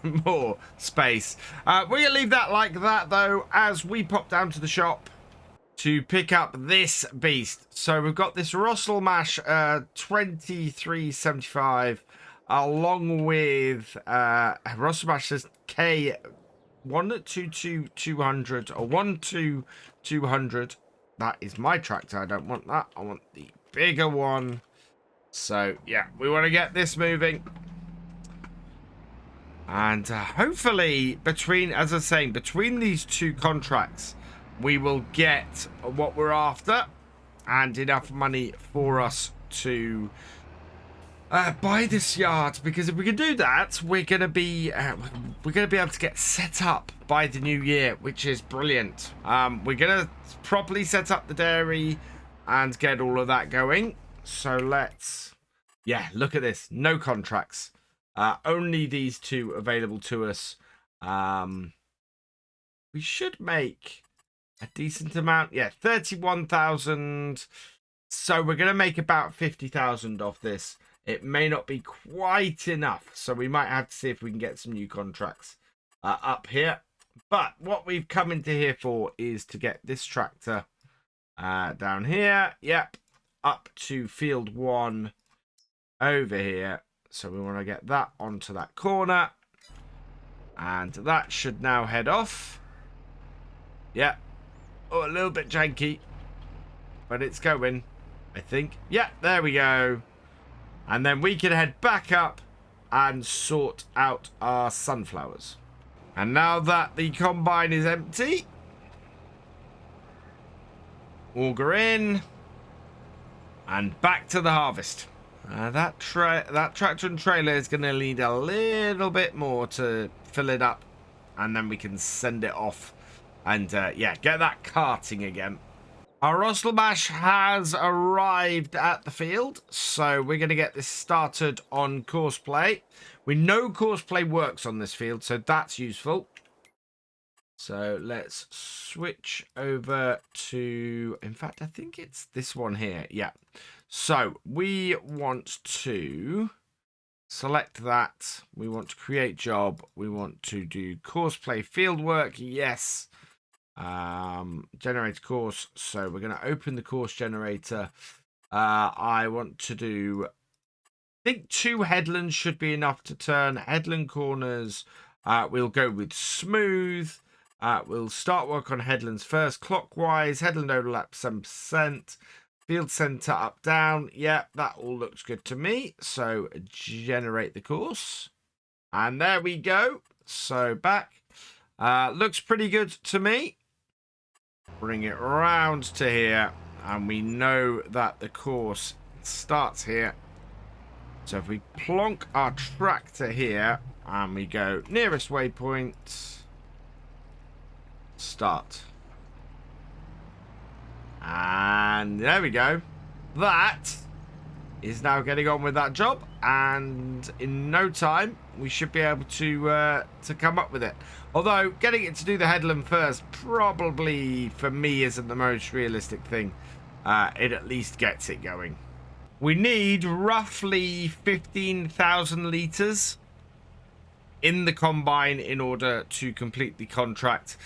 more space. We're going to leave that like that, though, as we pop down to the shop to pick up this beast. So we've got this Russell Mash 2375 along with Rosmash says K 122 or 12200. That is my tractor. I don't want that. I want the bigger one. So yeah, we want to get this moving. And hopefully between, as I was saying, between these two contracts, we will get what we're after and enough money for us to buy this yard. Because if we can do that, we're gonna be able to get set up by the new year, which is brilliant. We're gonna properly set up the dairy and get all of that going. So let's, yeah, look at this. No contracts. Only these two available to us. We should make a decent amount. Yeah, 31,000. So we're going to make about 50,000 off this. It may not be quite enough. So we might have to see if we can get some new contracts up here. But what we've come into here for is to get this tractor down here. Yep. Up to field 1 over here. So we want to get that onto that corner. And that should now head off. Yeah. Oh, a little bit janky. But it's going, I think. Yeah, there we go. And then we can head back up and sort out our sunflowers. And now that the combine is empty, auger in. And back to the harvest. That tractor and trailer is going to need a little bit more to fill it up, and then we can send it off and yeah, get that carting again. Our Rosmash has arrived at the field, so we're going to get this started on course play. We know course play works on this field, so that's useful. So let's switch over to, in fact, I think it's this one here. Yeah. So we want to select that. We want to create job. We want to do course play field work. Yes. Generate course. So we're going to open the course generator. I want to do, I think 2 headlands should be enough to turn. Headland corners. We'll go with smooth. We'll start work on headlands first. Clockwise. Headland overlap 7%. Field center up, down. Yeah, that all looks good to me. So generate the course. And there we go. So back. Looks pretty good to me. Bring it round to here. And we know that the course starts here. So if we plonk our tractor here and we go nearest waypoint. Start. And there we go. That is now getting on with that job, and in no time we should be able to come up with it. Although getting it to do the headland first probably for me isn't the most realistic thing. It at least gets it going. We need roughly 15,000 litres in the combine in order to complete the contract.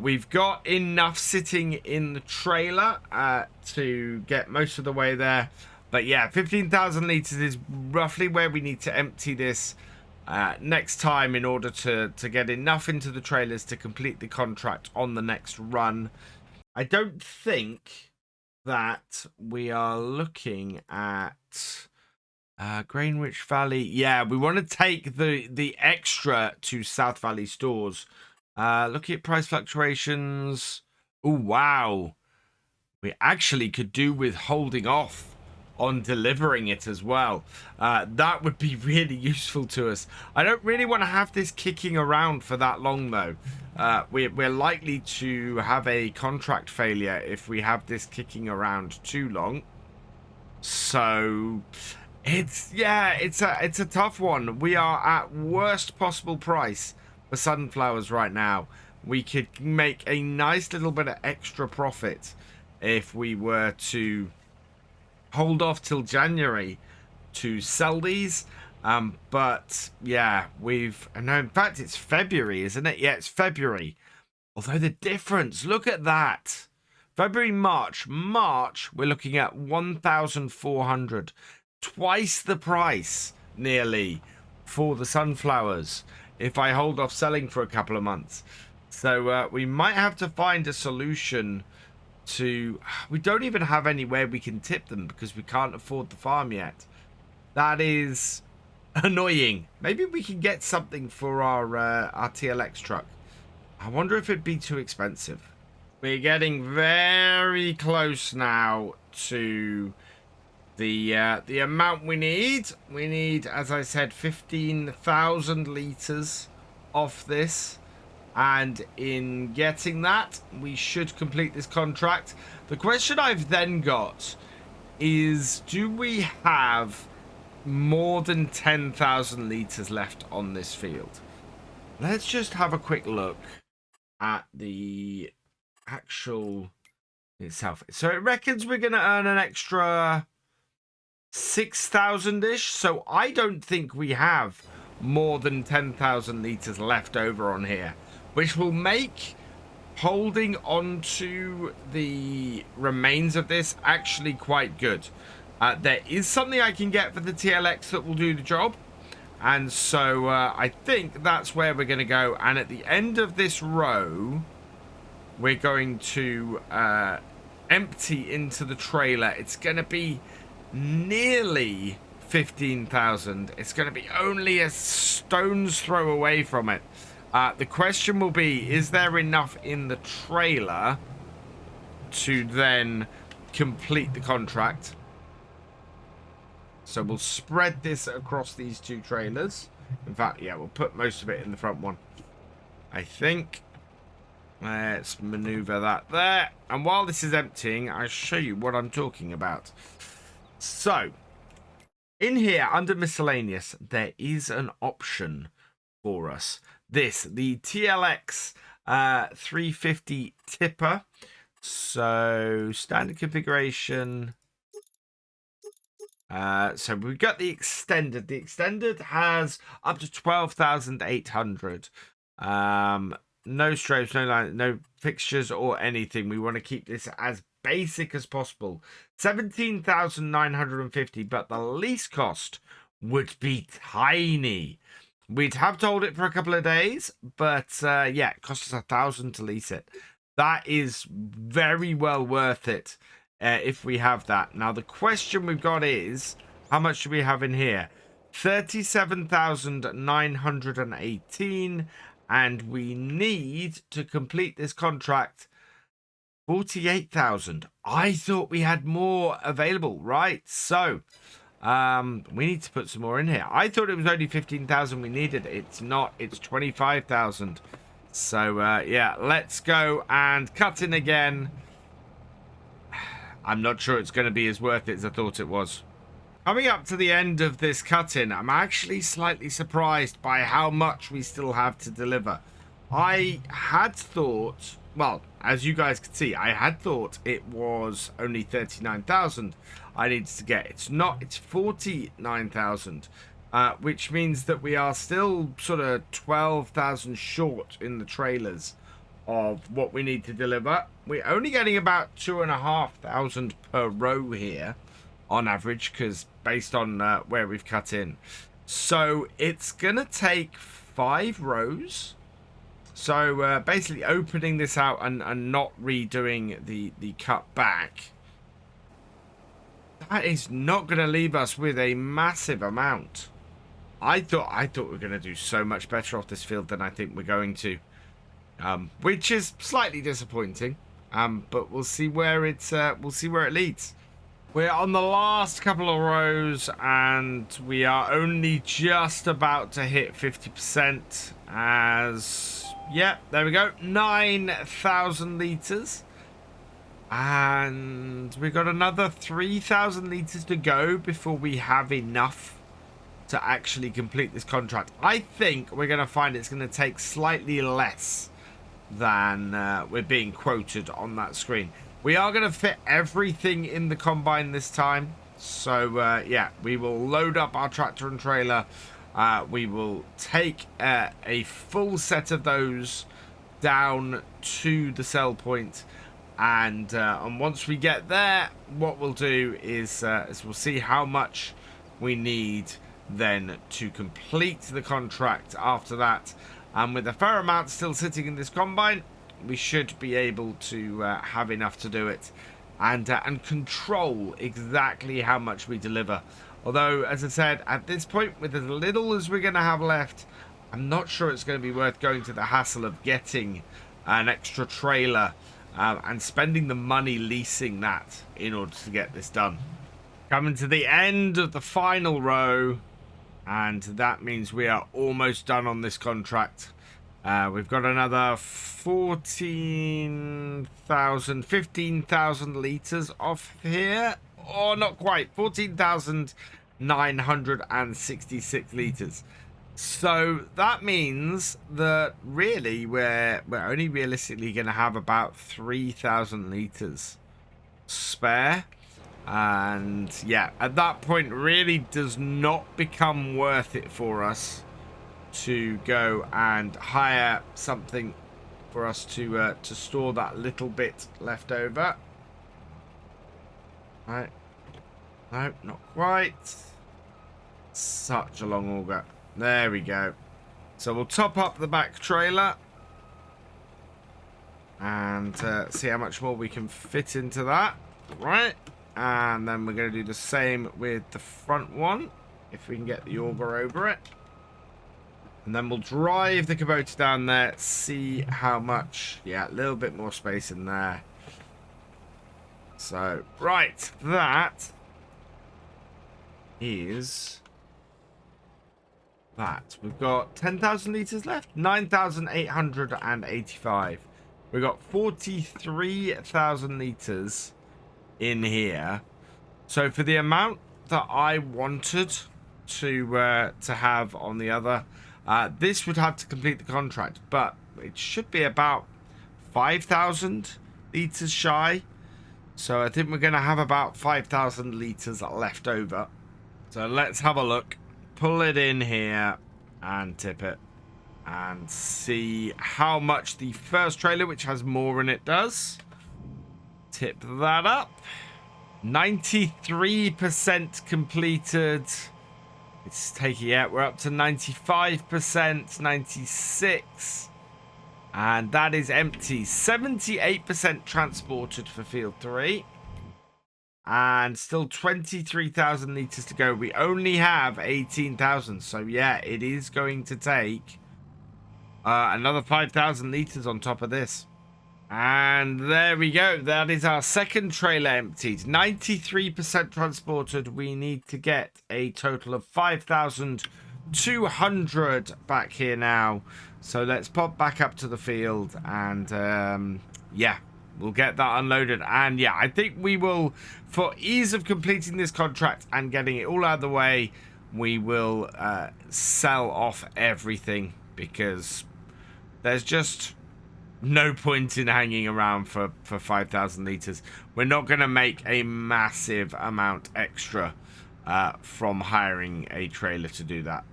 We've got enough sitting in the trailer to get most of the way there. But yeah, 15,000 litres is roughly where we need to empty this next time in order to get enough into the trailers to complete the contract on the next run. I don't think that we are looking at Greenwich Valley. Yeah, we want to take the extra to South Valley stores. Looking at price fluctuations. Oh, wow. We actually could do with holding off on delivering it as well. That would be really useful to us. I don't really want to have this kicking around for that long, though. We're likely to have a contract failure if we have this kicking around too long. So it's a tough one. We are at worst possible price for sunflowers right now. We could make a nice little bit of extra profit if we were to hold off till January to sell these. But yeah, no, in fact it's February, isn't it? Yeah, it's February. Although the difference, look at that. February, March, we're looking at 1,400. Twice the price nearly for the sunflowers if I hold off selling for a couple of months. So we might have to find a solution to... We don't even have anywhere we can tip them because we can't afford the farm yet. That is annoying. Maybe we can get something for our TLX truck. I wonder if it'd be too expensive. We're getting very close now to the amount we need. We need, as I said, 15,000 litres off this. And in getting that, we should complete this contract. The question I've then got is, do we have more than 10,000 litres left on this field? Let's just have a quick look at the actual itself. So it reckons we're going to earn an extra 6,000-ish. So I don't think we have more than 10,000 litres left over on here, which will make holding on to the remains of this actually quite good. There is something I can get for the TLX that will do the job. And so I think that's where we're going to go. And at the end of this row, we're going to empty into the trailer. It's going to be nearly 15,000. It's going to be only a stone's throw away from it. The question will be, is there enough in the trailer to then complete the contract? So we'll spread this across these two trailers. In fact, yeah, we'll put most of it in the front one, I think. Let's maneuver that there. And while this is emptying, I'll show you what I'm talking about. So, in here, under miscellaneous, there is an option for us. The TLX 350 tipper. So, standard configuration. So we've got the extended. The extended has up to 12,800. No strobes, no line, no fixtures or anything. We want to keep this as basic as possible. 17,950, but the lease cost would be tiny. We'd have to hold it for a couple of days, but yeah, it costs us 1,000 to lease it. That is very well worth it. If we have that. Now, the question we've got is, how much do we have in here? 37,918, and we need to complete this contract 48,000. I thought we had more available, right? So, we need to put some more in here. I thought it was only 15,000 we needed. It's not. It's 25,000. So, yeah, let's go and cut in again. I'm not sure it's going to be as worth it as I thought it was. Coming up to the end of this cut-in, I'm actually slightly surprised by how much we still have to deliver. I had thought, well, as you guys can see, I had thought it was only 39,000 I needed to get. It's not, it's 49,000, which means that we are still sort of 12,000 short in the trailers of what we need to deliver. We're only getting about 2,500 per row here on average, because based on where we've cut in. So it's gonna take 5 rows. So basically opening this out and not redoing the cut back, that is not gonna leave us with a massive amount. I thought we were gonna do so much better off this field than I think we're going to. Which is slightly disappointing, but we'll see where it leads. We're on the last couple of rows, and we are only just about to hit 50%. As yeah, there we go, 9,000 litres, and we've got another 3,000 litres to go before we have enough to actually complete this contract. I think we're going to find it's going to take slightly less than we're being quoted on that screen. We are going to fit everything in the combine this time. So yeah, we will load up our tractor and trailer. We will take a full set of those down to the sell point, and once we get there, what we'll do is we'll see how much we need then to complete the contract after that. And with a fair amount still sitting in this combine, we should be able to have enough to do it and control exactly how much we deliver. Although, as I said, at this point, with as little as we're going to have left, I'm not sure it's going to be worth going to the hassle of getting an extra trailer and spending the money leasing that in order to get this done. Coming to the end of the final row, and that means we are almost done on this contract. We've got another 15,000 litres off here. Or not quite, 14,966 litres. So that means that really we're only realistically going to have about 3,000 litres spare. And yeah, at that point really does not become worth it for us to go and hire something for us to store that little bit left over. Right. No, not quite. Such a long auger. There we go. So we'll top up the back trailer and see how much more we can fit into that. Right. And then we're going to do the same with the front one, if we can get the auger over it. And then we'll drive the Kubota down there, see how much. Yeah, a little bit more space in there. So, right, that is that. We've got 10,000 litres left, 9,885. We've got 43,000 litres in here. So for the amount that I wanted to have on the other, this would have to complete the contract, but it should be about 5,000 litres shy. So I think we're going to have about 5,000 litres left over. So let's have a look. Pull it in here and tip it and see how much the first trailer, which has more in it, does. Tip that up. 93% completed. It's taking it. We're up to 95%, 96. And that is empty. 78% transported for field 3. And still 23,000 litres to go. We only have 18,000. So yeah, it is going to take another 5,000 litres on top of this. And there we go. That is our second trailer emptied. 93% transported. We need to get a total of 5,200 back here now. So let's pop back up to the field and yeah, we'll get that unloaded. And yeah, I think we will, for ease of completing this contract and getting it all out of the way, we will sell off everything, because there's just no point in hanging around for 5,000 litres. We're not going to make a massive amount extra from hiring a trailer to do that.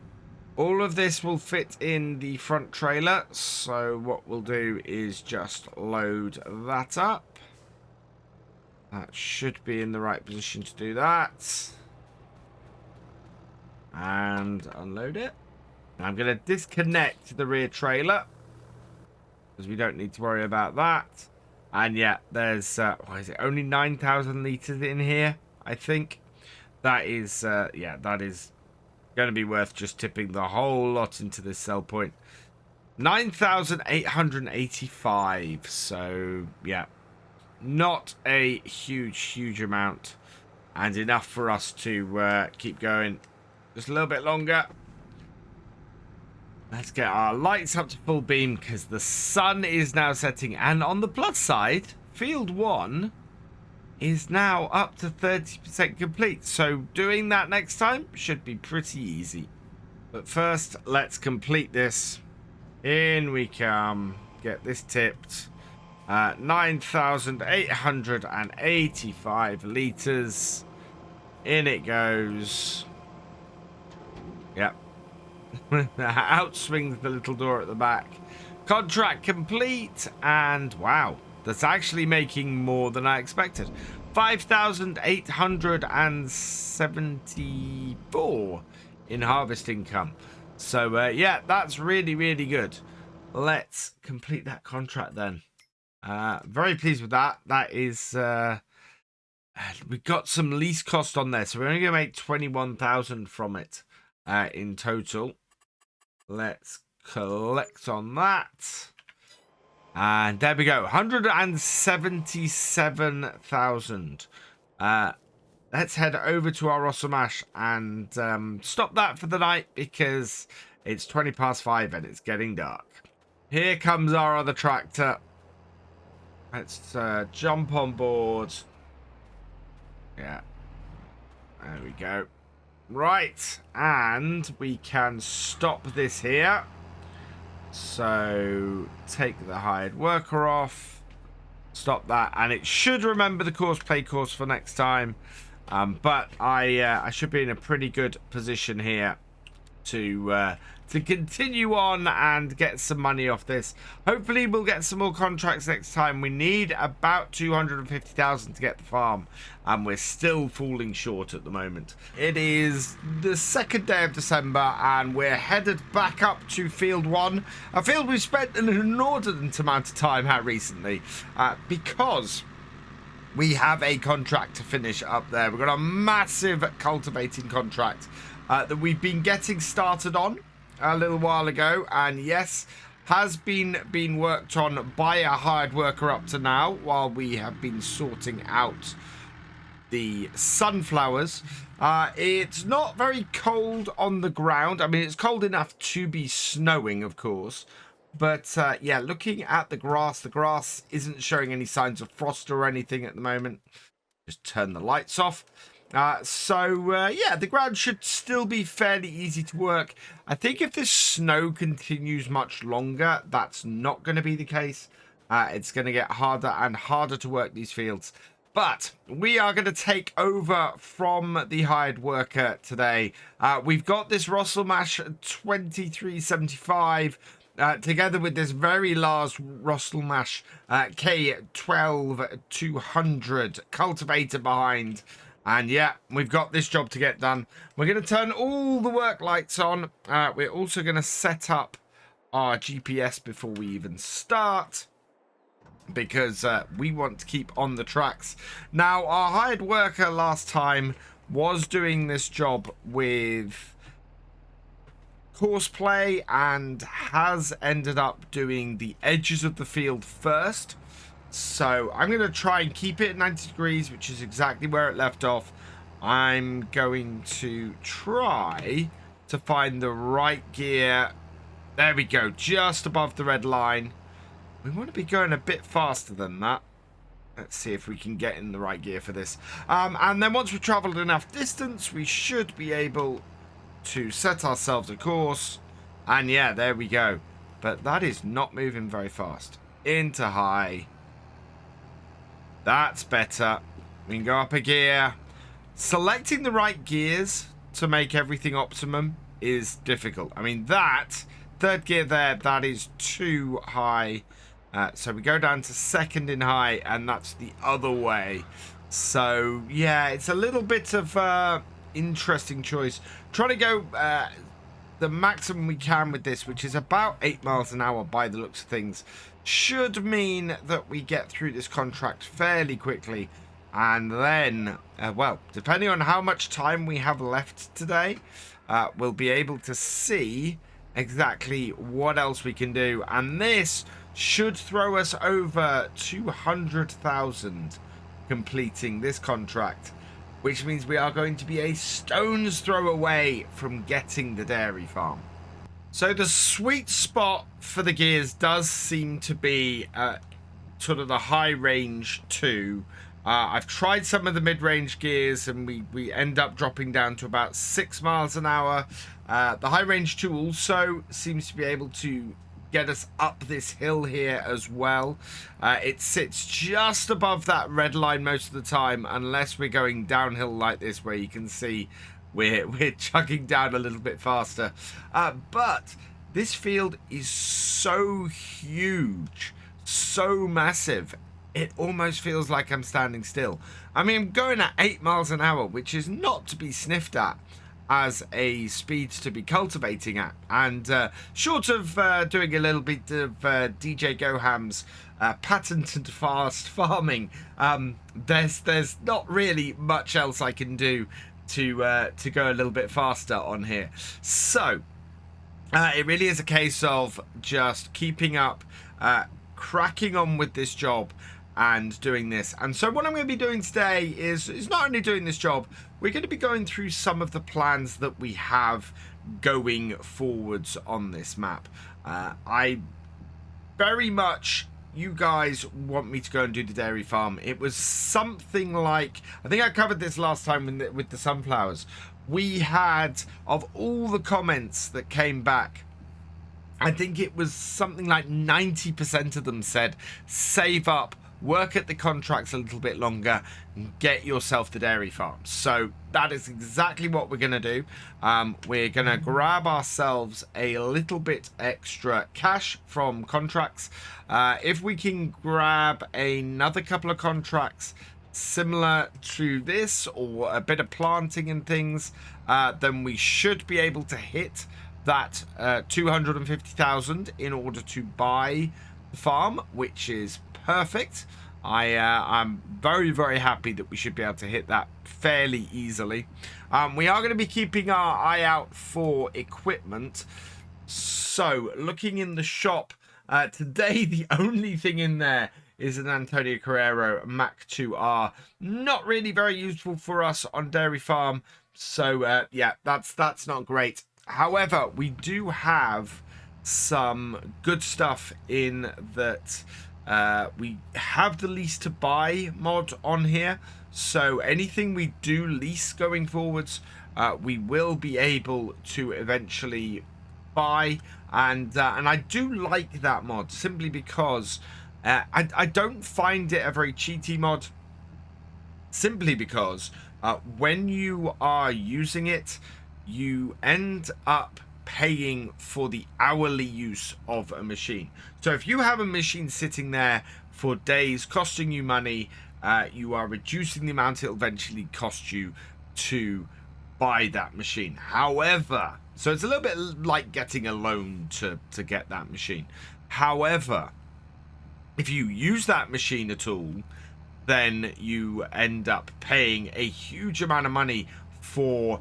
All of this will fit in the front trailer, so what we'll do is just load that up. That should be in the right position to do that. And unload it. I'm going to disconnect the rear trailer, because we don't need to worry about that. And yeah, there's what is it, only 9,000 litres in here, I think. That is yeah, that is going to be worth just tipping the whole lot into this sell point. 9,885. So yeah, not a huge amount, and enough for us to keep going just a little bit longer. Let's get our lights up to full beam, because the sun is now setting. And on the plus side, field 1 is now up to 30% complete. So doing that next time should be pretty easy. But first, let's complete this. In we come. Get this tipped. 9,885 litres. In it goes. Yep. Out swings the little door at the back. Contract complete, and wow, that's actually making more than I expected. 5,874 in harvest income. So yeah, that's really, really good. Let's complete that contract then. Very pleased with that. That is, we've got some lease cost on there, so we're only going to make 21,000 from it in total. Let's collect on that. And there we go, 177,000. Let's head over to our Rossamash and stop that for the night because it's 20 past 5 and it's getting dark. Here comes our other tractor. Let's jump on board. Yeah, there we go. Right, and we can stop this here. So take the hired worker off, stop that, and it should remember the play course for next time. But I should be in a pretty good position here to continue on and get some money off this. Hopefully we'll get some more contracts next time. We need about 250,000 to get the farm, and we're still falling short at the moment. It is the 2nd day of December and we're headed back up to field 1, a field we've spent an inordinate amount of time at recently because we have a contract to finish up there. We've got a massive cultivating contract that we've been getting started on a little while ago, and yes, has been worked on by a hired worker up to now while we have been sorting out the sunflowers. It's not very cold on the ground. I mean, it's cold enough to be snowing, of course, but yeah, looking at the grass isn't showing any signs of frost or anything at the moment. Just turn the lights off. So yeah, the ground should still be fairly easy to work. I think if this snow continues much longer, that's not going to be the case. It's going to get harder and harder to work these fields. But we are going to take over from the hired worker today. We've got this Rossamash 2375 together with this very large Rossamash K12200 cultivator behind. And yeah, we've got this job to get done. We're going to turn all the work lights on. We're also going to set up our GPS before we even start, because we want to keep on the tracks. Now, our hired worker last time was doing this job with courseplay and has ended up doing the edges of the field first. So I'm going to try and keep it at 90 degrees, which is exactly where it left off. I'm going to try to find the right gear. There we go, just above the red line. We want to be going a bit faster than that. Let's see if we can get in the right gear for this. And then once we've traveled enough distance, we should be able to set ourselves a course. And yeah, there we go. But that is not moving very fast. Into high. That's better. We can go up a gear. Selecting the right gears to make everything optimum is difficult. I mean, that third gear there, that is too high. So we go down to 2nd in high, and that's the other way. So yeah, it's a little bit of interesting choice. Trying to go the maximum we can with this, which is about 8 miles an hour by the looks of things, should mean that we get through this contract fairly quickly. And then, well, depending on how much time we have left today, we'll be able to see exactly what else we can do. And this should throw us over 200,000 completing this contract, which means we are going to be a stone's throw away from getting the dairy farm. So the sweet spot for the gears does seem to be sort of the high range 2. I've tried some of the mid-range gears and we end up dropping down to about 6 miles an hour. The high range 2 also seems to be able to get us up this hill here as well. It sits just above that red line most of the time, unless we're going downhill like this, where you can see we're chugging down a little bit faster. But this field is so huge, so massive, it almost feels like I'm standing still. I mean, I'm going at 8 miles an hour, which is not to be sniffed at. as a speed to be cultivating at. And short of doing a little bit of DJ Goham's patented fast farming, there's not really much else I can do to go a little bit faster on here. So it really is a case of just keeping up, cracking on with this job and doing this. And so what I'm going to be doing today is not only doing this job, we're going to be going through some of the plans that we have going forwards on this map. I very much, you guys want me to go and do the dairy farm. It was something like, I think I covered this last time with the sunflowers. We had, of all the comments that came back, I think it was something like 90% of them said, save up, work at the contracts a little bit longer, and get yourself the dairy farm. So that is exactly what we're going to do. We're going to grab ourselves a little bit extra cash from contracts. If we can grab another couple of contracts similar to this, or a bit of planting and things, then we should be able to hit that 250,000 in order to buy the farm, which is perfect. I'm very, very happy that we should be able to hit that fairly easily. We are going to be keeping our eye out for equipment. So looking in the shop today, the only thing in there is an Antonio Carrero Mac 2R. Not really very useful for us on dairy farm. So yeah, that's not great. However, we do have some good stuff in that we have the lease to buy mod on here. So anything we do lease going forwards, we will be able to eventually buy. And I do like that mod simply because I don't find it a very cheaty mod. Simply because when you are using it, you end up paying for the hourly use of a machine. So if you have a machine sitting there for days costing you money, you are reducing the amount it'll eventually cost you to buy that machine. However, so it's a little bit like getting a loan to get that machine. However, if you use that machine at all, then you end up paying a huge amount of money for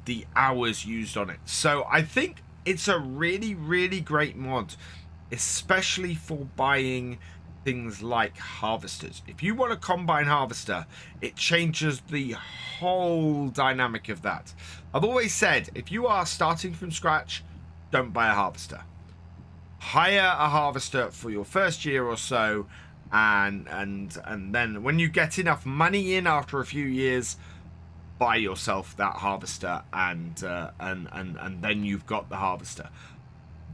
the hours used on it. So I think it's a really, really great mod, especially for buying things like harvesters. If you want a combine harvester, it changes the whole dynamic of that. I've always said, if you are starting from scratch, don't buy a harvester. Hire a harvester for your first year or so, and then when you get enough money in after a few years, buy yourself that harvester, and then you've got the harvester.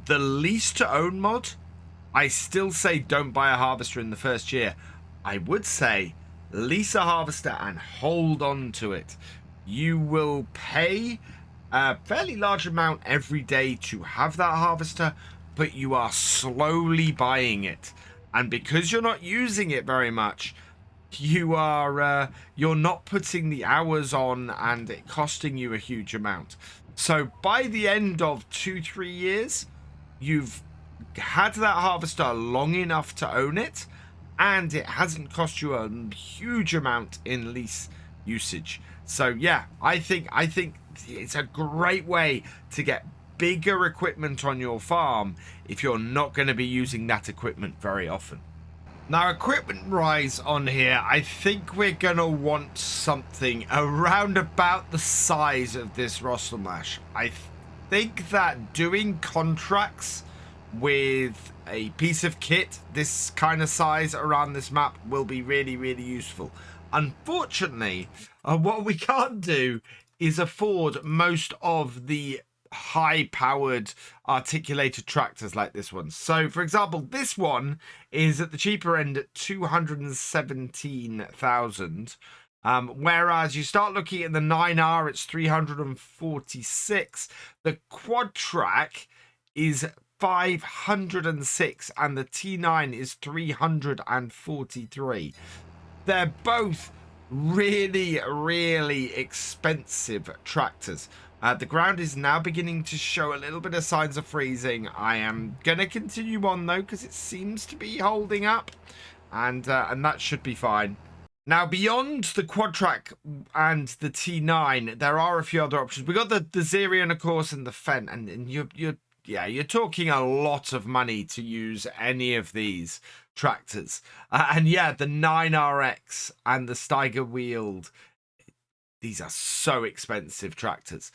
The lease to own mod, I still say don't buy a harvester in the first year. I would say lease a harvester and hold on to it. You will pay a fairly large amount every day to have that harvester, but you are slowly buying it, and because you're not using it very much, you're not putting the hours on, and it costing you a huge amount. So by the end of 2-3 years, you've had that harvester long enough to own it, and it hasn't cost you a huge amount in lease usage. So yeah, I think it's a great way to get bigger equipment on your farm if you're not going to be using that equipment very often. Now, equipment rise on here, I think we're going to want something around about the size of this Rostelmash. I think that doing contracts with a piece of kit this kind of size around this map will be really, really useful. Unfortunately, what we can't do is afford most of the high-powered articulated tractors like this one. So, for example, this one is at the cheaper end at 217,000. Whereas you start looking at the 9R, it's 346. The quad track is 506, and the T9 is 343. They're both really, really expensive tractors. The ground is now beginning to show a little bit of signs of freezing. I am going to continue on, though, because it seems to be holding up. And that should be fine. Now, beyond the Quadtrack and the T9, there are a few other options. We've got the Zerion, of course, and the Fendt. And you're talking a lot of money to use any of these tractors. And yeah, the 9RX and the Steiger Wheeled, these are so expensive tractors.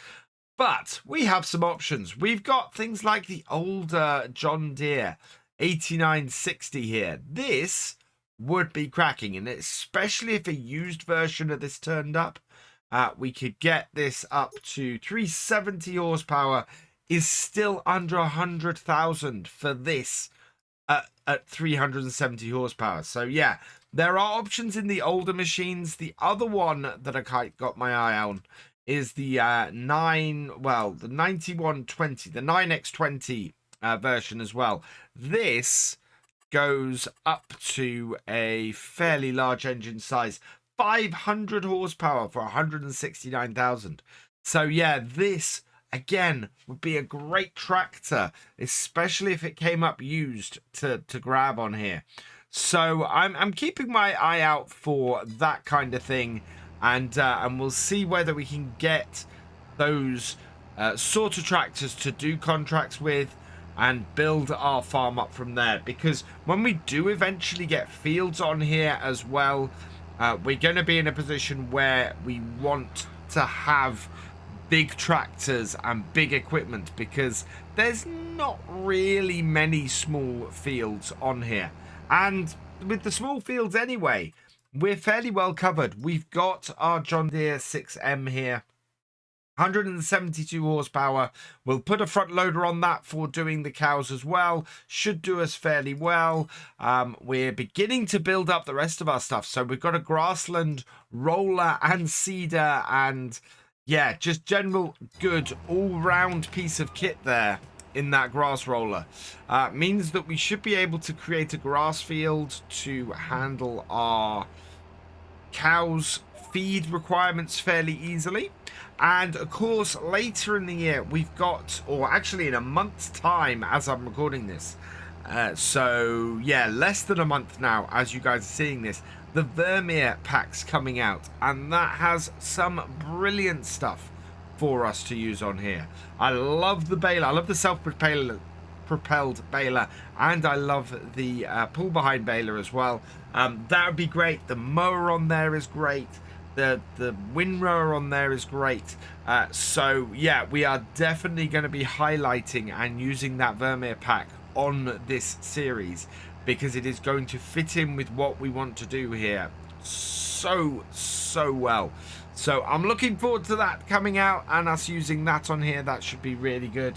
But we have some options. We've got things like the older John Deere 8960 here. This would be cracking, and especially if a used version of this turned up, we could get this up to 370 horsepower. Is still under 100,000 for this at 370 horsepower. So yeah, there are options in the older machines. The other one that I got my eye on is the the 9120, the 9X20 version as well. This goes up to a fairly large engine size, 500 horsepower for 169,000. So yeah, this again would be a great tractor, especially if it came up used to grab on here. So I'm keeping my eye out for that kind of thing, and we'll see whether we can get those sort of tractors to do contracts with and build our farm up from there. Because when we do eventually get fields on here as well, we're going to be in a position where we want to have big tractors and big equipment, because there's not really many small fields on here. And with the small fields anyway, we're fairly well covered. We've got our John Deere 6M here, 172 horsepower. We'll put a front loader on that for doing the cows as well. Should do us fairly well. We're beginning to build up the rest of our stuff. So we've got a grassland roller and seeder, and yeah, just general good all-round piece of kit there in that grass roller. Means that we should be able to create a grass field to handle our cows' feed requirements fairly easily. And of course, later in the year, we've got, or actually in a month's time as I'm recording this, so yeah, less than a month now as you guys are seeing this, the Vermeer pack's coming out, and that has some brilliant stuff for us to use on here. I love the baler. I love the self-propelled baler, and I love the pull behind baler as well. That would be great. The mower on there is great. The windrower on there is great. So yeah, we are definitely going to be highlighting and using that Vermeer pack on this series, because it is going to fit in with what we want to do here so well. So I'm looking forward to that coming out and us using that on here. That should be really good.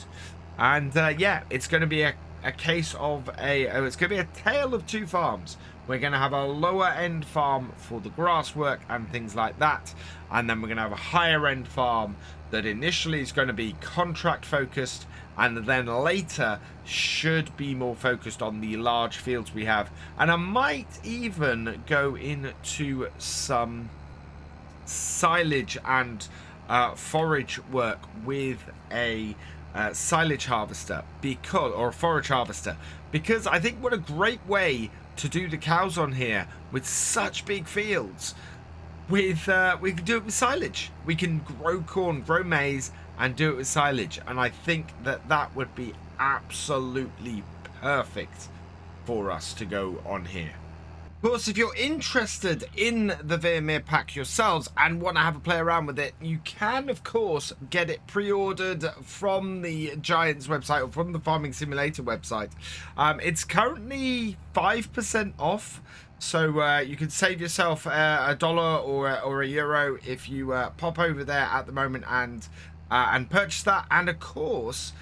And yeah, it's going to be a case of it's going to be a tale of two farms. We're going to have a lower end farm for the grass work and things like that, and then we're going to have a higher end farm that initially is going to be contract focused, and then later should be more focused on the large fields we have. And I might even go into some silage and forage work with a silage harvester, or a forage harvester, because I think what a great way to do the cows on here with such big fields. We can do it with silage. We can grow corn, grow maize, and do it with silage. And I think that that would be absolutely perfect for us to go on here. Of course, if you're interested in the Vermeer pack yourselves and want to have a play around with it, you can, of course, get it pre-ordered from the Giants website, or from the Farming Simulator website. It's currently 5% off, so you can save yourself $1 or €1 if you pop over there at the moment and purchase that. And of course,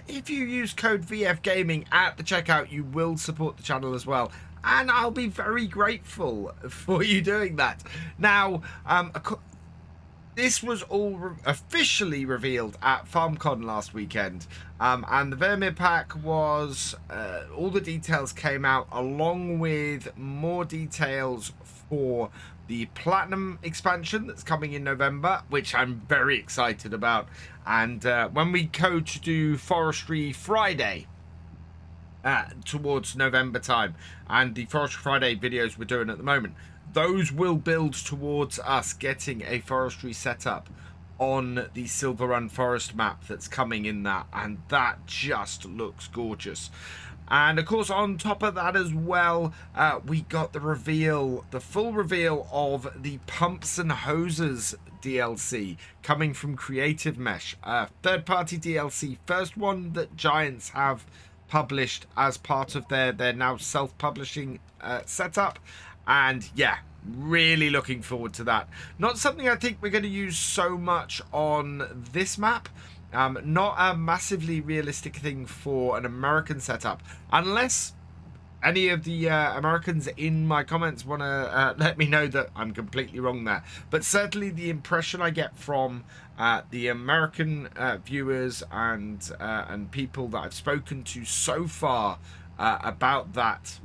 if you use code VFGaming at the checkout, you will support the channel as well. And I'll be very grateful for you doing that. Now, this was all officially revealed at FarmCon last weekend, and the Vermeer pack was, all the details came out along with more details for the Platinum expansion that's coming in November, which I'm very excited about. And when we go to do Forestry Friday, towards November time, and the Forestry Friday videos we're doing at the moment, those will build towards us getting a forestry setup on the Silver Run Forest map that's coming in that, and that just looks gorgeous. And of course, on top of that as well, we got the reveal, the full reveal of the Pumps and Hoses DLC coming from Creative Mesh, third-party DLC, first one that Giants have published as part of their now self-publishing setup. And yeah, really looking forward to that. Not something I think we're going to use so much on this map. Not a massively realistic thing for an American setup, unless any of the Americans in my comments want to let me know that I'm completely wrong there. But certainly the impression I get from the American viewers and people that I've spoken to so far about that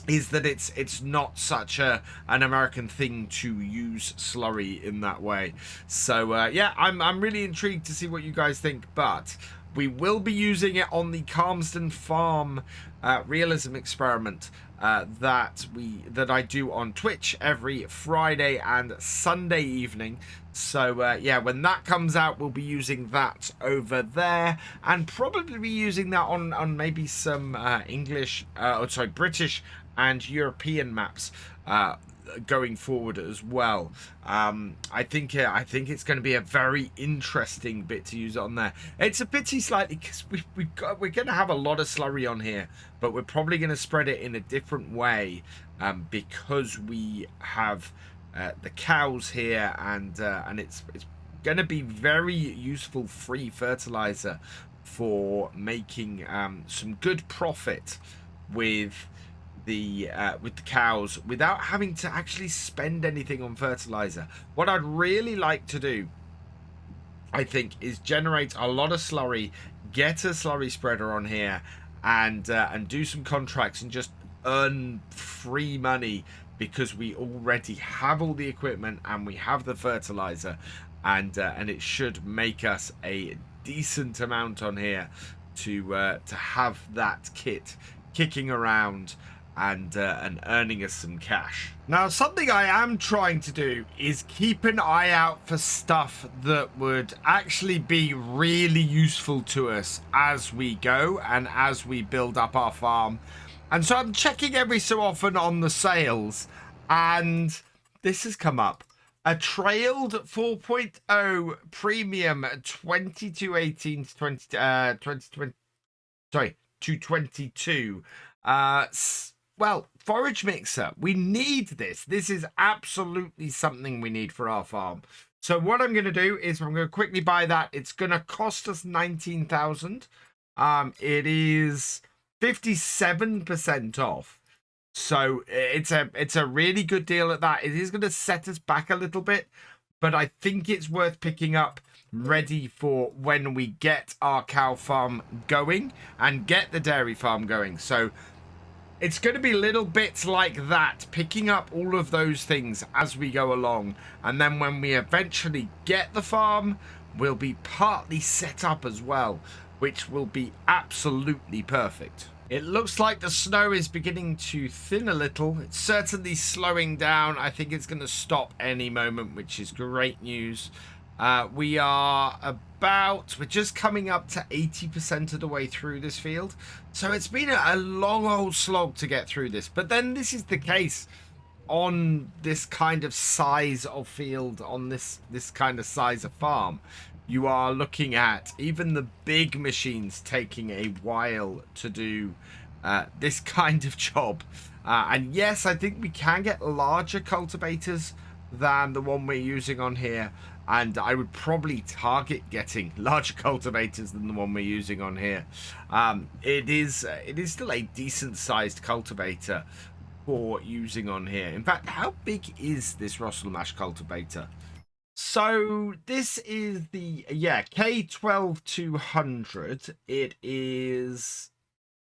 is that it's not such an American thing to use slurry in that way. So yeah, I'm really intrigued to see what you guys think, but we will be using it on the Calmsden Farm realism experiment that I do on Twitch every Friday and Sunday evening. So yeah, when that comes out, we'll be using that over there, and probably be using that on maybe some British and European maps going forward as well. I think it's going to be a very interesting bit to use on there. It's a pity slightly because we're going to have a lot of slurry on here, but we're probably going to spread it in a different way because we have the cows here, and it's going to be very useful free fertilizer for making some good profit with the cows without having to actually spend anything on fertilizer. What I'd really like to do, I think, is generate a lot of slurry, get a slurry spreader on here, and do some contracts and just earn free money, because we already have all the equipment and we have the fertilizer, and it should make us a decent amount on here to have that kit kicking around and earning us some cash. Now, something I am trying to do is keep an eye out for stuff that would actually be really useful to us as we go and as we build up our farm. And so I'm checking every so often on the sales, and this has come up. A trailed 4.0 premium 2218 to 2020, sorry, 222. Well, forage mixer, we need this. This is absolutely something we need for our farm. So what I'm going to do is I'm going to quickly buy that. It's going to cost us 19,000. It is 57% off. So it's a really good deal at that. It is going to set us back a little bit, but I think it's worth picking up ready for when we get our cow farm going and get the dairy farm going. So it's going to be little bits like that, picking up all of those things as we go along. And then when we eventually get the farm, we'll be partly set up as well, which will be absolutely perfect. It looks like the snow is beginning to thin a little. It's certainly slowing down. I think it's going to stop any moment, which is great news. We're just coming up to 80% of the way through this field. So it's been a long old slog to get through this. But then this is the case on this kind of size of field, on this kind of size of farm. You are looking at even the big machines taking a while to do this kind of job. And yes, I think we can get larger cultivators than the one we're using on here. And I would probably target getting larger cultivators than the one we're using on here. It is still a decent sized cultivator for using on here. In fact, how big is this Russell Mash cultivator? So this is the, yeah, K12200. It is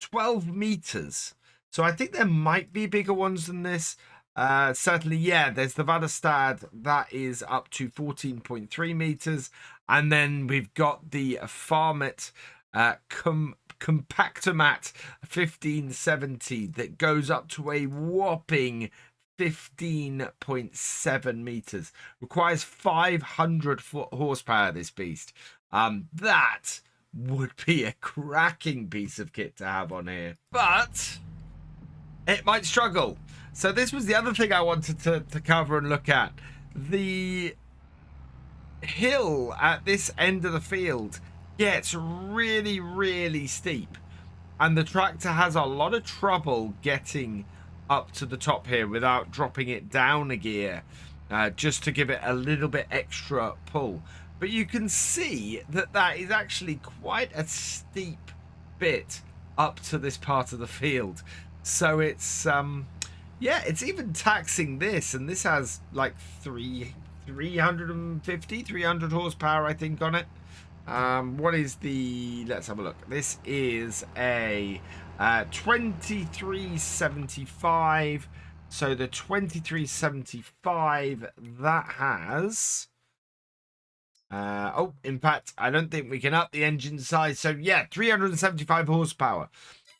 12 meters. So I think there might be bigger ones than this. Certainly, yeah, there's the Vadastad that is up to 14.3 meters. And then we've got the Farmit Compactomat 1570 that goes up to a whopping 15.7 meters. Requires 500 horsepower, this beast. That would be a cracking piece of kit to have on here, but it might struggle. So this was the other thing I wanted to cover and look at. The hill at this end of the field gets really, really steep, and the tractor has a lot of trouble getting up to the top here without dropping it down a gear, just to give it a little bit extra pull. But you can see that that is actually quite a steep bit up to this part of the field. So it's yeah, it's even taxing this, and this has like 300 horsepower, I think, on it. What is the, let's have a look. This is a 2375. So the 2375, that has oh, in fact, I don't think we can up the engine size. So yeah, 375 horsepower.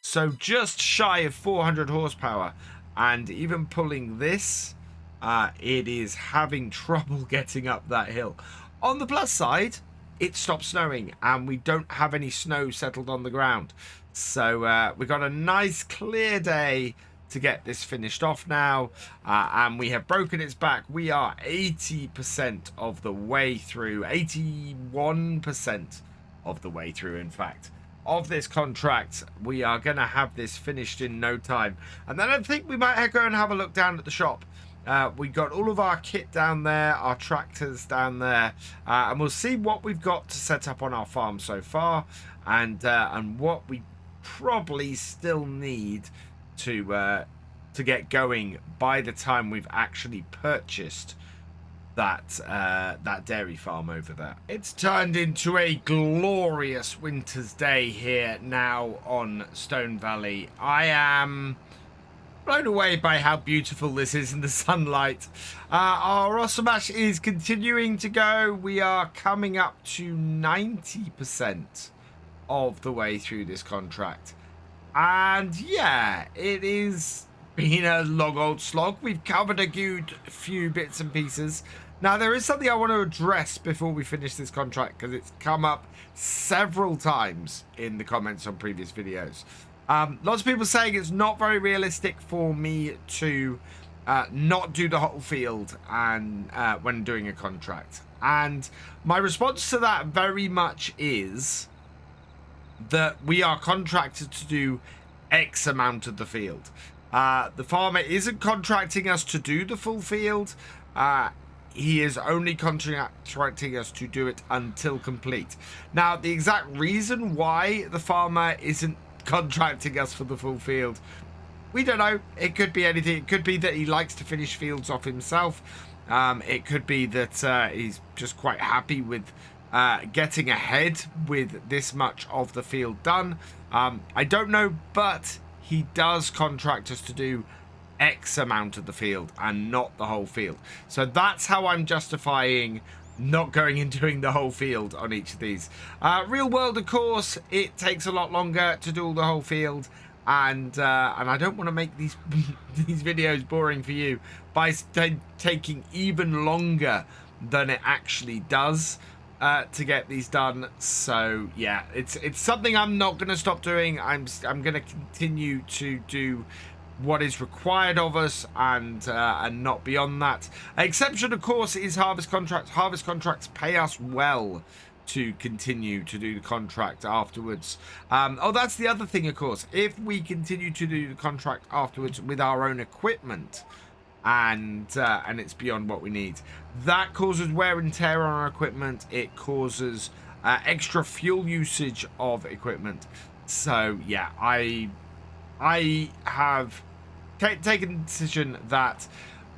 So just shy of 400 horsepower. And even pulling this, it is having trouble getting up that hill. On the plus side, it stopped snowing and we don't have any snow settled on the ground. So we got a nice clear day to get this finished off now, and we have broken its back. We are 80% of the way through, 81% of the way through, in fact, of this contract. We are going to have this finished in no time, and then I think we might go and have a look down at the shop. We got all of our kit down there, our tractors down there, and we'll see what we've got to set up on our farm so far, and what we probably still need to get going by the time we've actually purchased that that dairy farm over there. It's turned into a glorious winter's day here now on Stone Valley. I am blown away by how beautiful this is in the sunlight. Our Rossamash is continuing to go. We are coming up to 90% of the way through this contract. And yeah, it is been a long old slog. We've covered a good few bits and pieces. Now, there is something I want to address before we finish this contract, because it's come up several times in the comments on previous videos. Lots of people saying it's not very realistic for me to not do the whole field and when doing a contract. And my response to that very much is that we are contracted to do X amount of the field. The farmer isn't contracting us to do the full field. He is only contracting us to do it until complete. Now, the exact reason why the farmer isn't contracting us for the full field, we don't know. It could be anything. It could be that he likes to finish fields off himself. It could be that he's just quite happy with getting ahead with this much of the field done. I don't know, but he does contract us to do X amount of the field and not the whole field. So that's how I'm justifying not going and doing the whole field on each of these. Real world, of course, it takes a lot longer to do the whole field, and I don't want to make these these videos boring for you by taking even longer than it actually does to get these done. So yeah, it's something I'm not going to stop doing. I'm going to continue to do what is required of us, and not beyond that. Exception, of course, is harvest contracts. Harvest contracts pay us well to continue to do the contract afterwards. Oh, that's the other thing, of course. If we continue to do the contract afterwards with our own equipment, and it's beyond what we need, that causes wear and tear on our equipment. It causes extra fuel usage of equipment. So yeah, I have taken the decision that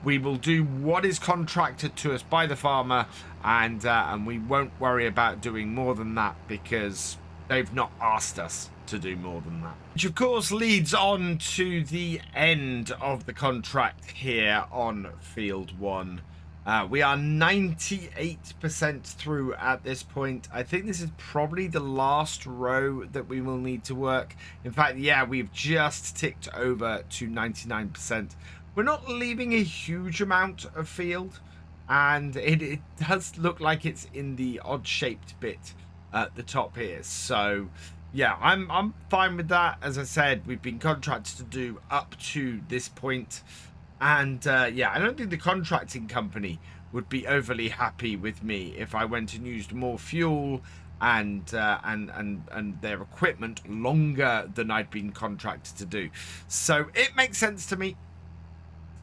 We will do what is contracted to us by the farmer, and we won't worry about doing more than that because they've not asked us to do more than that. Which of course leads on to the end of the contract here on field 1. We are 98% through at this point. I think this is probably the last row that we will need to work. In fact, yeah, we've just ticked over to 99%. We're not leaving a huge amount of field, and it does look like it's in the odd-shaped bit at the top here. So, yeah, I'm fine with that. As I said, we've been contracted to do up to this point. And yeah, I don't think the contracting company would be overly happy with me if I went and used more fuel and their equipment longer than I'd been contracted to do. So it makes sense to me.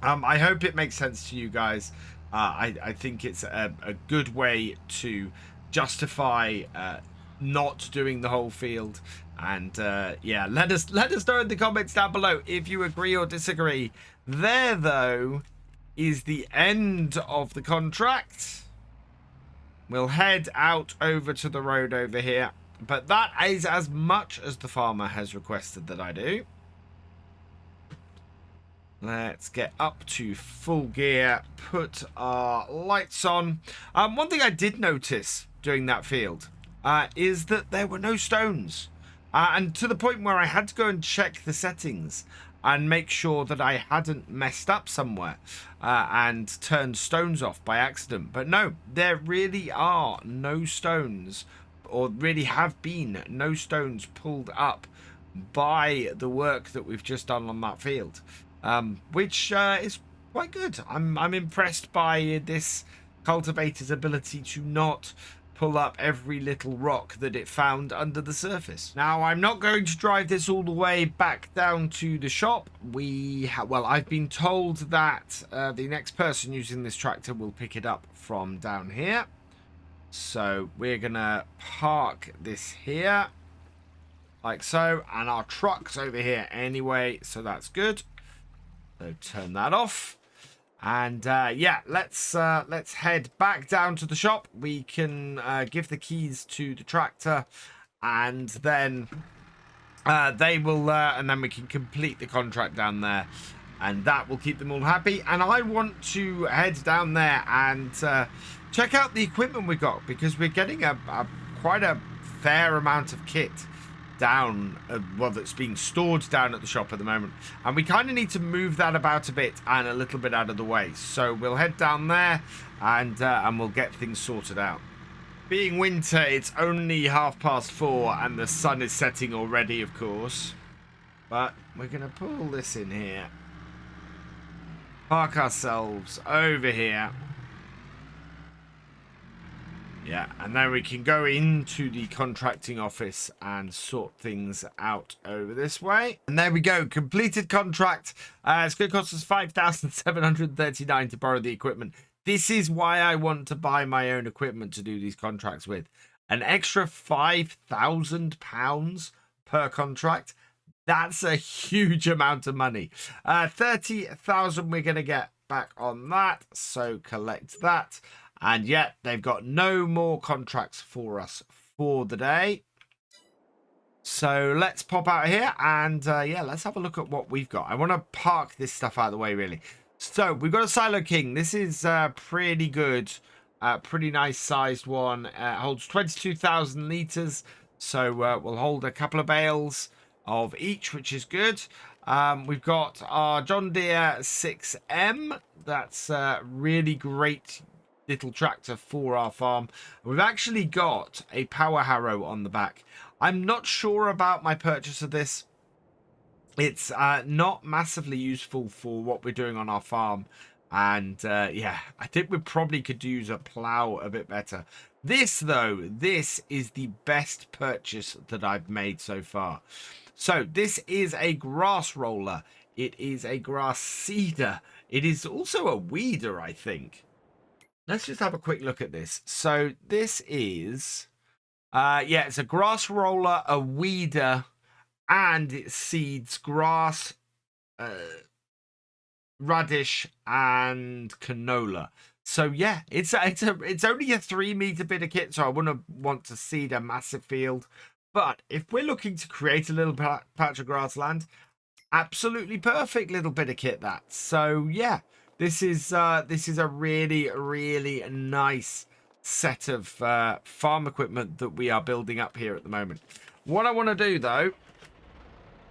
I hope it makes sense to you guys. I think it's a good way to justify not doing the whole field. And yeah, let us know in the comments down below if you agree or disagree. There, though, is the end of the contract. We'll head out over to the road over here. But that is as much as the farmer has requested that I do. Let's get up to full gear, put our lights on. One thing I did notice during that field is that there were no stones. And to the point where I had to go and check the settings and make sure that I hadn't messed up somewhere and turned stones off by accident. But no, there really are no stones, or really have been no stones pulled up by the work that we've just done on that field, which is quite good. I'm impressed by this cultivator's ability to not pull up every little rock that it found under the surface. Now, I'm not going to drive this all the way back down to the shop. Well, I've been told that the next person using this tractor will pick it up from down here. So we're gonna park this here like so, and our truck's over here anyway, so that's good. So turn that off. And yeah, let's head back down to the shop. We can give the keys to the tractor, and then they will, and then we can complete the contract down there, and that will keep them all happy. And I want to head down there and check out the equipment we got, because we're getting quite a fair amount of kit down, well, that's being stored down at the shop at the moment, and we kind of need to move that about a bit and a little bit out of the way. So we'll head down there and we'll get things sorted out. Being winter, it's only 4:30 and the sun is setting already, of course, but we're gonna pull this in here, park ourselves over here. Yeah, and then we can go into the contracting office and sort things out over this way. And there we go, completed contract. It's going to cost us 5,739 to borrow the equipment. This is why I want to buy my own equipment to do these contracts with. An extra £5,000 per contract. That's a huge amount of money. 30,000 we're going to get back on that, so collect that. And yet they've got no more contracts for us for the day. So let's pop out here and yeah, let's have a look at what we've got. I want to park this stuff out of the way, really. So we've got a Silo King. This is pretty good, pretty nice sized one. Holds 22,000 litres, so we'll hold a couple of bales of each, which is good. We've got our John Deere 6M. That's really great little tractor for our farm. We've actually got a power harrow on the back. I'm not sure about my purchase of this. It's not massively useful for what we're doing on our farm, and yeah, I think we probably could use a plow a bit better. This, though, this is the best purchase that I've made so far. So this is a grass roller. It is a grass seeder. It is also a weeder, I think. Let's just have a quick look at this. So this is, yeah, it's a grass roller, a weeder, and it seeds grass. radish, and canola. So yeah, it's only a 3-meter bit of kit, so I wouldn't want to seed a massive field. But if we're looking to create a little patch of grassland, absolutely perfect little bit of kit that. So yeah, this is a really, really nice set of farm equipment that we are building up here at the moment. What I want to do though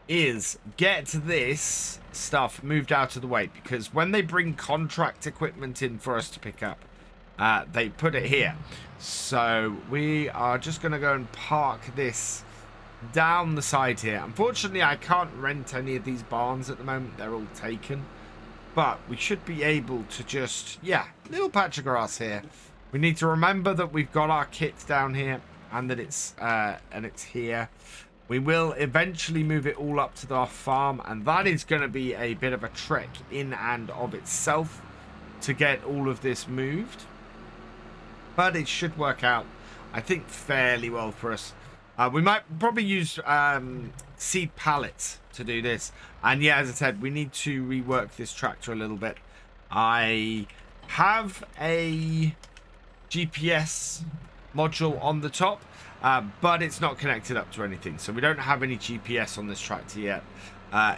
is get this stuff moved out of the way, because when they bring contract equipment in for us to pick up, they put it here. So we are just going to go and park this down the side here. Unfortunately, I can't rent any of these barns at the moment. They're all taken. But we should be able to just, yeah, little patch of grass here. We need to remember that we've got our kit down here and that it's here. We will eventually move it all up to our farm, and that is going to be a bit of a trek in and of itself to get all of this moved. But it should work out, I think, fairly well for us. We might probably use seed pallets to do this. And yeah, as I said, we need to rework this tractor a little bit. I have a GPS module on the top, but it's not connected up to anything, so we don't have any GPS on this tractor yet.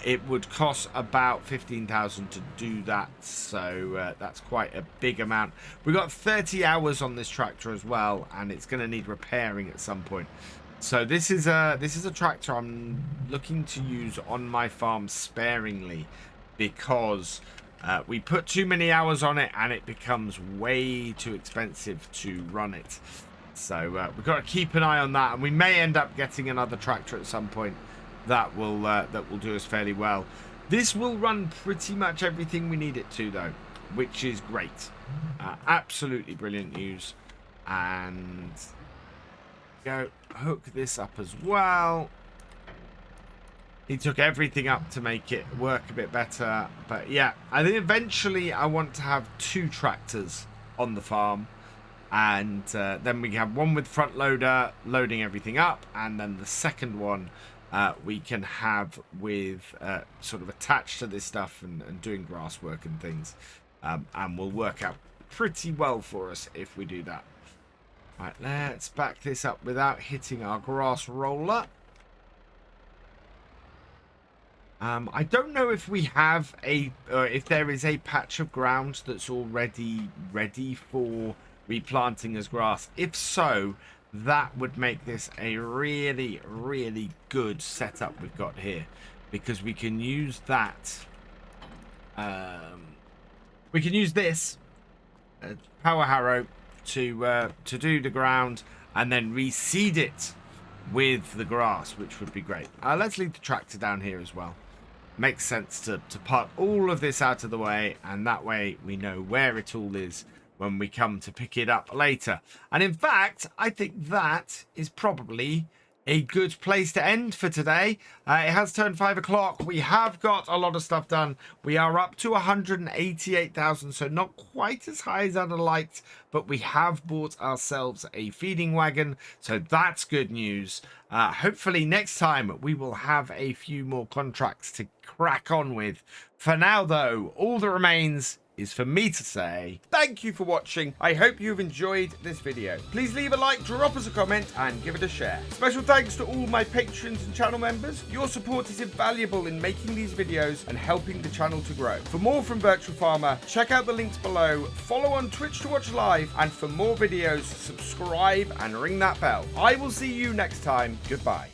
It would cost about 15,000 to do that, so that's quite a big amount. We've got 30 hours on this tractor as well, and it's going to need repairing at some point. So this is a tractor I'm looking to use on my farm sparingly, because we put too many hours on it and it becomes way too expensive to run it. So we've got to keep an eye on that, and we may end up getting another tractor at some point that will do us fairly well. This will run pretty much everything we need it to, though, which is great. Absolutely brilliant news. And go hook this up as well. He took everything up to make it work a bit better. But yeah, I think eventually I want to have 2 tractors on the farm. And then we have one with front loader loading everything up, and then the second one we can have with sort of attached to this stuff and doing grass work and things, and will work out pretty well for us if we do that. Right, let's back this up without hitting our grass roller. I don't know if we have if there is a patch of ground that's already ready for replanting as grass. If so, that would make this a really, really good setup we've got here, because we can use that. We can use this power harrow to do the ground and then reseed it with the grass, which would be great. Let's leave the tractor down here as well. Makes sense to park all of this out of the way, and that way we know where it all is when we come to pick it up later. And in fact, I think that is probably a good place to end for today. It has turned 5 o'clock. We have got a lot of stuff done. We are up to 188,000, so not quite as high as I'd have liked, but we have bought ourselves a feeding wagon, so that's good news. Hopefully next time we will have a few more contracts to crack on with. For now, though, all that remains is for me to say thank you for watching. I hope you've enjoyed this video. Please leave a like, drop us a comment, and give it a share. Special thanks to all my patrons and channel members. Your support is invaluable in making these videos and helping the channel to grow. For more from Virtual Farmer, check out the links below, follow on Twitch to watch live, and for more videos, subscribe and ring that bell. I will see you next time. Goodbye.